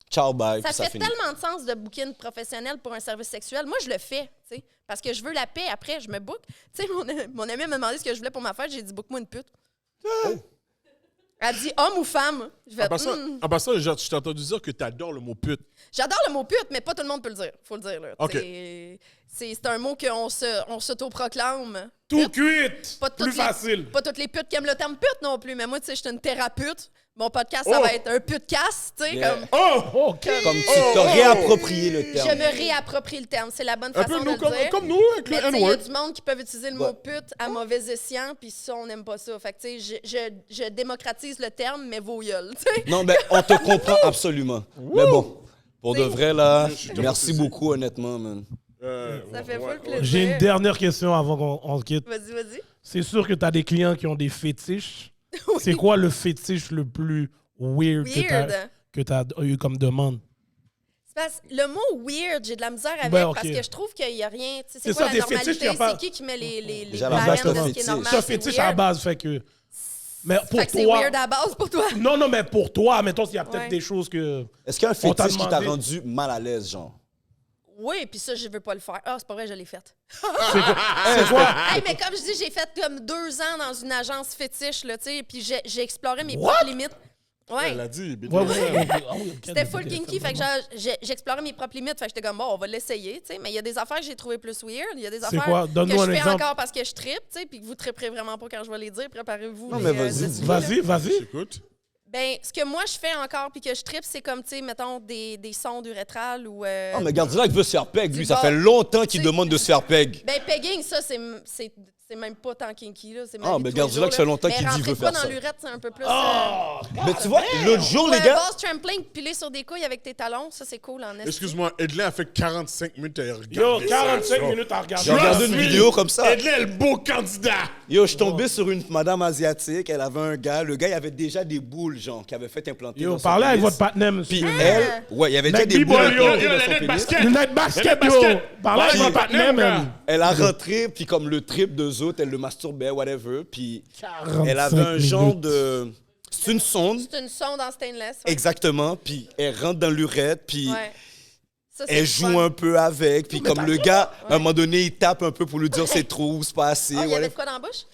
Speaker 3: Ciao, bye.
Speaker 4: ça
Speaker 3: puis ça
Speaker 4: fait
Speaker 3: finit.
Speaker 4: tellement de sens de booker une professionnelle pour un service sexuel. Moi, je le fais, tu sais, parce que je veux la paix. Après, je me book. Tu sais, mon ami m'a demandé ce que je voulais pour ma fête. J'ai dit, book-moi une pute. Elle dit, homme ou femme? Je vais,
Speaker 2: En passant, je t'ai entendu dire que t'adores le mot pute.
Speaker 4: J'adore le mot pute, mais pas tout le monde peut le dire. Faut le dire, là.
Speaker 2: OK.
Speaker 4: C'est un mot qu'on s'autoproclame.
Speaker 1: Tout cuite.
Speaker 4: Pas
Speaker 1: Plus
Speaker 4: toutes les-
Speaker 1: facile.
Speaker 4: Pas toutes les putes qui aiment le terme pute non plus, mais moi, tu sais, je suis une thérapeute. Mon podcast, ça
Speaker 2: Oh!
Speaker 4: va être un putecast, tu sais,
Speaker 3: Yeah.
Speaker 4: comme...
Speaker 1: Oh, OK.
Speaker 3: Comme tu t'as réapproprié le
Speaker 4: Je
Speaker 3: terme.
Speaker 4: me réapproprie le terme. C'est la bonne
Speaker 2: Un
Speaker 4: façon
Speaker 2: peu
Speaker 4: de
Speaker 2: nous,
Speaker 4: le dire.
Speaker 2: comme nous, avec le
Speaker 4: Mais tu sais, il y a
Speaker 2: N-word.
Speaker 4: du monde qui peuvent utiliser le mot pute à mauvais escient, puis ça, on n'aime pas ça. Fait que, tu sais, je démocratise le terme, mais vos gueules, tu sais.
Speaker 3: Non, mais on te comprend absolument. Mais bon, pour de vrai, là,
Speaker 2: Je suis
Speaker 3: merci
Speaker 2: trop
Speaker 3: beaucoup, honnêtement, man.
Speaker 4: Ça fait full plaisir.
Speaker 1: J'ai une dernière question avant qu'on se quitte.
Speaker 4: Vas-y.
Speaker 1: C'est sûr que tu as des clients qui ont des fétiches. C'est quoi le fétiche le plus weird,
Speaker 4: Weird.
Speaker 1: que tu as eu comme demande?
Speaker 4: C'est parce le mot weird, j'ai de la misère avec
Speaker 1: Ben, ok.
Speaker 4: parce que je trouve qu'il n'y a rien. Tu sais,
Speaker 1: C'est
Speaker 4: c'est quoi
Speaker 1: ça,
Speaker 4: la
Speaker 1: des fétiches,
Speaker 4: normalité?
Speaker 1: y a pas-
Speaker 4: C'est qui met les
Speaker 3: Déjà, la
Speaker 4: barèmes
Speaker 3: base, c'est
Speaker 4: de
Speaker 3: un
Speaker 4: ce qui est
Speaker 3: fétiche.
Speaker 4: normal?
Speaker 1: C'est un fétiche à la
Speaker 4: weird.
Speaker 1: base, fait que... Mais pour
Speaker 4: Fait que c'est
Speaker 1: toi...
Speaker 4: weird à la base pour toi.
Speaker 1: Non, mais pour toi, mettons, s'il y a peut-être
Speaker 4: Ouais.
Speaker 1: des choses que...
Speaker 3: Est-ce qu'il y a un
Speaker 1: On t'a
Speaker 3: fétiche qui t'a
Speaker 1: demandé.
Speaker 3: rendu mal à l'aise, genre?
Speaker 4: Oui, puis ça, je veux pas le faire. Ah, c'est pas vrai, je l'ai fait.
Speaker 1: C'est quoi?
Speaker 4: Hey, mais comme je dis, j'ai fait comme 2 ans dans une agence fétiche, là, tu sais, puis j'ai exploré mes propres limites. Ouais.
Speaker 2: Elle a dit. baby.
Speaker 1: Ouais, ouais, ouais.
Speaker 4: C'était full kinky, fait que j'explorais mes propres limites, fait que j'étais comme, bon, on va l'essayer, tu sais, mais il y a des affaires que j'ai trouvées plus weird, il y a des affaires
Speaker 1: quoi?
Speaker 4: que
Speaker 1: Donne-nous
Speaker 4: je
Speaker 1: un
Speaker 4: fais
Speaker 1: exemple.
Speaker 4: encore parce que je trippe, tu sais, puis que vous tripperez vraiment pas quand je vais les dire, préparez-vous.
Speaker 3: Non, mais vas-y,
Speaker 4: ceci,
Speaker 3: dis.
Speaker 4: là.
Speaker 1: Vas-y.
Speaker 2: Écoute.
Speaker 4: Ben, ce que moi, je fais encore puis que je trippe, c'est comme, tu sais, mettons, des sons urétrales ou...
Speaker 3: Ah, mais Gardila, il veut se faire peg, lui.
Speaker 4: Du
Speaker 3: Ça
Speaker 4: bas.
Speaker 3: fait longtemps qu'il
Speaker 4: Tu sais-
Speaker 3: demande de se faire peg.
Speaker 4: Ben, pegging, ça, c'est même pas tant kinky, là. C'est ma
Speaker 3: Ah,
Speaker 4: vie
Speaker 3: mais
Speaker 4: de tous les
Speaker 3: Gardila,
Speaker 4: jours,
Speaker 3: que ça fait
Speaker 4: là.
Speaker 3: longtemps
Speaker 4: Mais
Speaker 3: qu'il dit qu'il veut
Speaker 4: rentrez pas
Speaker 3: faire ça.
Speaker 4: dans l'urette, c'est un peu plus...
Speaker 3: Mais tu vois, l'autre jour, les gars...
Speaker 4: boss trampling, piler sur des couilles avec tes talons, ça, c'est cool, en esti.
Speaker 2: Excuse-moi, Edlin a fait 45 minutes à regarder.
Speaker 1: Yo,
Speaker 2: ça,
Speaker 1: 45
Speaker 2: ça.
Speaker 1: minutes à regarder.
Speaker 3: J'ai regardé une
Speaker 2: suis-
Speaker 3: vidéo comme ça.
Speaker 2: Edlin est le beau candidat.
Speaker 3: Yo, je suis tombé sur une madame asiatique. Elle avait un gars. Le gars, il avait déjà des boules, genre, qui avait fait implanter
Speaker 1: Yo,
Speaker 3: dans son
Speaker 1: parlez avec
Speaker 3: pénis.
Speaker 1: votre partenaire, monsieur.
Speaker 3: Puis elle, ouais, il y avait déjà
Speaker 1: Mec,
Speaker 3: des boules
Speaker 1: B-boy, yo,
Speaker 3: implantées
Speaker 2: yo,
Speaker 3: dans
Speaker 2: la
Speaker 3: son
Speaker 2: net
Speaker 3: pénis.
Speaker 2: basket.
Speaker 1: Le night basket,
Speaker 2: Le
Speaker 1: yo.
Speaker 2: basket.
Speaker 1: Parlez avec
Speaker 2: Ouais,
Speaker 1: votre partenaire, man.
Speaker 3: Elle a rentré, puis comme le trip d'eux autres, elle le masturbait, whatever. Puis
Speaker 1: 45
Speaker 3: elle avait un genre
Speaker 1: minutes.
Speaker 3: de... C'est une sonde,
Speaker 4: C'est une sonde en stainless. Ouais.
Speaker 3: exactement. Puis elle rentre dans l'urètre, puis
Speaker 4: Ouais. Ça, c'est
Speaker 3: elle
Speaker 4: le
Speaker 3: joue
Speaker 4: fun.
Speaker 3: un peu avec. Puis comme le gars, à un moment donné, il tape un peu pour lui dire c'est trop ou c'est pas assez.
Speaker 4: Ah, il y avait
Speaker 3: whatever.
Speaker 4: de quoi dans la bouche?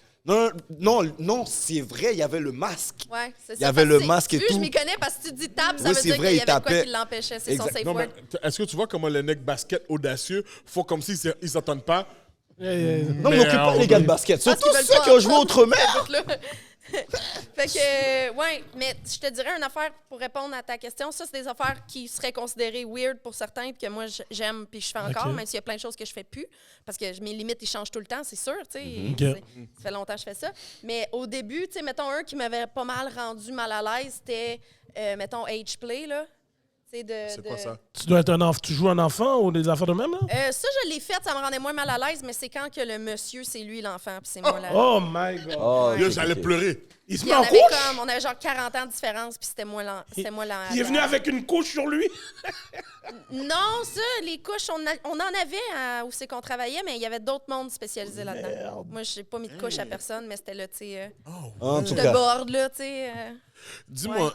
Speaker 3: Non, c'est vrai, il y avait le masque.
Speaker 4: Ouais, c'est ça.
Speaker 3: Il y avait
Speaker 4: Parce
Speaker 3: le
Speaker 4: que
Speaker 3: masque et
Speaker 4: vu,
Speaker 3: tout.
Speaker 4: je m'y connais parce que tu dis tape, ça
Speaker 3: Oui,
Speaker 4: veut
Speaker 3: c'est
Speaker 4: dire
Speaker 3: vrai,
Speaker 4: qu'il y
Speaker 3: il
Speaker 4: avait de quoi
Speaker 3: tapait.
Speaker 4: qui l'empêchait. C'est son
Speaker 3: Exact.
Speaker 4: safe
Speaker 2: Non,
Speaker 4: word.
Speaker 2: mais est-ce que tu vois comment les necks basket audacieux font comme s'ils s'entendent pas?
Speaker 3: Non, mais
Speaker 2: Mais,
Speaker 3: occupe pas les gars de basket.
Speaker 4: Parce
Speaker 3: Surtout
Speaker 4: qu'ils veulent
Speaker 3: ceux
Speaker 4: pas
Speaker 3: qui ont joué
Speaker 4: entendre
Speaker 3: outre-mer.
Speaker 4: ce bout-là. Fait que, ouais, mais je te dirais une affaire pour répondre à ta question. Ça, c'est des affaires qui seraient considérées weird pour certains, puis que moi, j'aime, puis je fais encore, même s'il y a plein de choses que je fais plus, parce que mes limites, ils changent tout le temps, c'est sûr, tu sais. Ça fait longtemps que je fais ça. Mais au début, tu sais, mettons, un qui m'avait pas mal rendu mal à l'aise, c'était, mettons, H-Play, là.
Speaker 2: C'est quoi ça?
Speaker 1: Tu dois être tu joues un enfant ou des affaires de même, là?
Speaker 4: Ça, je l'ai fait, ça me rendait moins mal à l'aise, mais c'est quand que le monsieur, c'est lui l'enfant, puis c'est moi la...
Speaker 1: Oh my God.
Speaker 3: Oh,
Speaker 2: Yo,
Speaker 3: ok,
Speaker 2: j'allais
Speaker 3: ok.
Speaker 2: pleurer.
Speaker 1: Il se
Speaker 4: Puis
Speaker 1: met
Speaker 4: on
Speaker 1: en
Speaker 4: avait
Speaker 1: couche?
Speaker 4: on avait genre 40 ans de différence, puis c'était moi
Speaker 1: Il est venu avec une couche sur lui?
Speaker 4: Non, ça, les couches, on en avait où c'est qu'on travaillait, mais il y avait d'autres mondes spécialisés là-dedans. Moi, j'ai pas mis de couche à personne, mais c'était là, tu sais,
Speaker 3: En tout
Speaker 4: de
Speaker 3: cas,
Speaker 4: bord, là, tu sais.
Speaker 2: Dis-moi,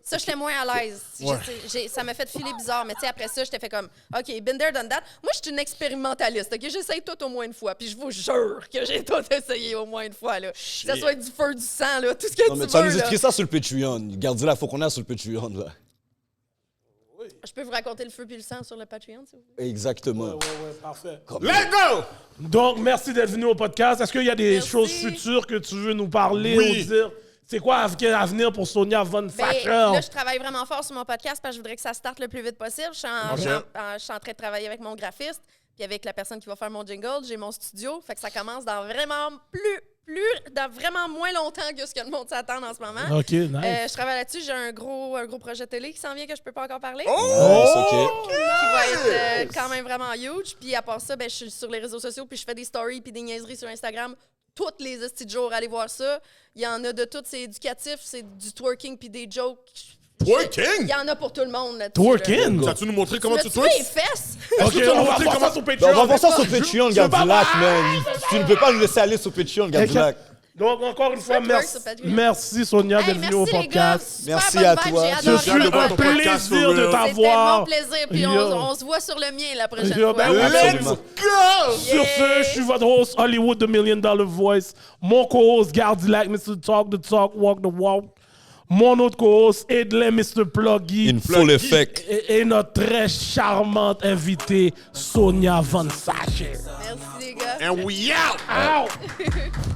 Speaker 4: Ça, j'étais moins à l'aise.
Speaker 2: Ouais.
Speaker 4: Ça m'a fait filer bizarre, mais tu sais, après ça, j'étais fait comme, OK, been there, done that. Moi, je suis une expérimentaliste, OK? J'essaye tout au moins une fois, puis je vous jure que j'ai tout essayé au moins une fois, là. Que ça soit du feu, du sang, là, tout ce que
Speaker 3: non, mais
Speaker 4: tu
Speaker 3: tu vas
Speaker 4: veux,
Speaker 3: nous
Speaker 4: là.
Speaker 3: écrire ça sur le Patreon. Gardez la faut qu'on a sur le Patreon, là.
Speaker 4: Je peux vous raconter le feu puis le sang sur le Patreon, si vous voulez?
Speaker 3: Exactement.
Speaker 1: Ouais, parfait.
Speaker 2: let's go!
Speaker 1: Donc, merci d'être venu au podcast. Est-ce qu'il y a des
Speaker 4: Merci.
Speaker 1: choses futures que tu veux nous parler
Speaker 2: Oui.
Speaker 1: ou dire? C'est quoi à venir pour Sonia Von
Speaker 4: Ben,
Speaker 1: Sacher?
Speaker 4: là, je travaille vraiment fort sur mon podcast parce que je voudrais que ça starte le plus vite possible. Je suis en train de travailler avec mon graphiste puis avec la personne qui va faire mon jingle. J'ai mon studio. Fait que ça commence dans vraiment dans vraiment moins longtemps que ce que le monde s'attend en ce moment.
Speaker 1: OK, nice.
Speaker 4: Je travaille là-dessus. J'ai un gros projet télé qui s'en vient que je peux pas encore parler.
Speaker 3: Nice, ok.
Speaker 4: Qui va être quand même vraiment huge. Puis à part ça, ben, je suis sur les réseaux sociaux puis je fais des stories puis des niaiseries sur Instagram. Toutes les estis de jours, allez voir ça. Il y en a de tout, c'est éducatif, c'est du twerking puis des jokes. Il
Speaker 2: Twerking?
Speaker 4: y en a pour tout le monde là-dessus.
Speaker 1: Twerking?
Speaker 2: Tu vas-tu nous montrer comment tu
Speaker 4: Tu vois les
Speaker 2: twerks?
Speaker 4: fesses?
Speaker 1: OK,
Speaker 2: que tu vas
Speaker 1: on va
Speaker 2: montrer
Speaker 1: voir
Speaker 2: comment-
Speaker 1: ça sur
Speaker 3: Ben,
Speaker 1: Patreon.
Speaker 3: on va voir ça sur Patreon,
Speaker 1: Je veux pas
Speaker 3: Gardilac,
Speaker 1: voir.
Speaker 3: man. Tu ne peux pas nous laisser aller sur Patreon, Gardilac.
Speaker 1: Donc, encore une fois,
Speaker 4: twerk
Speaker 1: merci,
Speaker 4: sur Patreon.
Speaker 1: merci Sonia
Speaker 4: Hey,
Speaker 1: d'être venue au
Speaker 4: merci les gars.
Speaker 1: podcast.
Speaker 4: Super
Speaker 3: Merci
Speaker 4: bonne
Speaker 3: à
Speaker 4: vibe,
Speaker 3: toi.
Speaker 4: j'ai
Speaker 1: Ce
Speaker 4: adoré.
Speaker 1: fut
Speaker 2: J'ai hâte de voir
Speaker 1: un
Speaker 2: ton podcast,
Speaker 1: plaisir
Speaker 2: for
Speaker 1: de
Speaker 2: real.
Speaker 1: t'avoir.
Speaker 4: C'était mon plaisir, puis
Speaker 1: Yo.
Speaker 4: on se voit sur le mien la prochaine
Speaker 1: Yo,
Speaker 4: fois.
Speaker 1: ben oui,
Speaker 3: Absolument.
Speaker 2: Go!
Speaker 1: Sur ce, je suis votre host Hollywood, The $1 Million Voice. Mon co-host Gardilac, Mr. Talk the Talk, Walk the Walk. Mon autre co-host Edlin, Mr. Pluggy.
Speaker 3: In full effect.
Speaker 1: Et notre très charmante invitée, Sonia Von Sacher.
Speaker 4: Merci les gars.
Speaker 2: And we out!
Speaker 1: Out!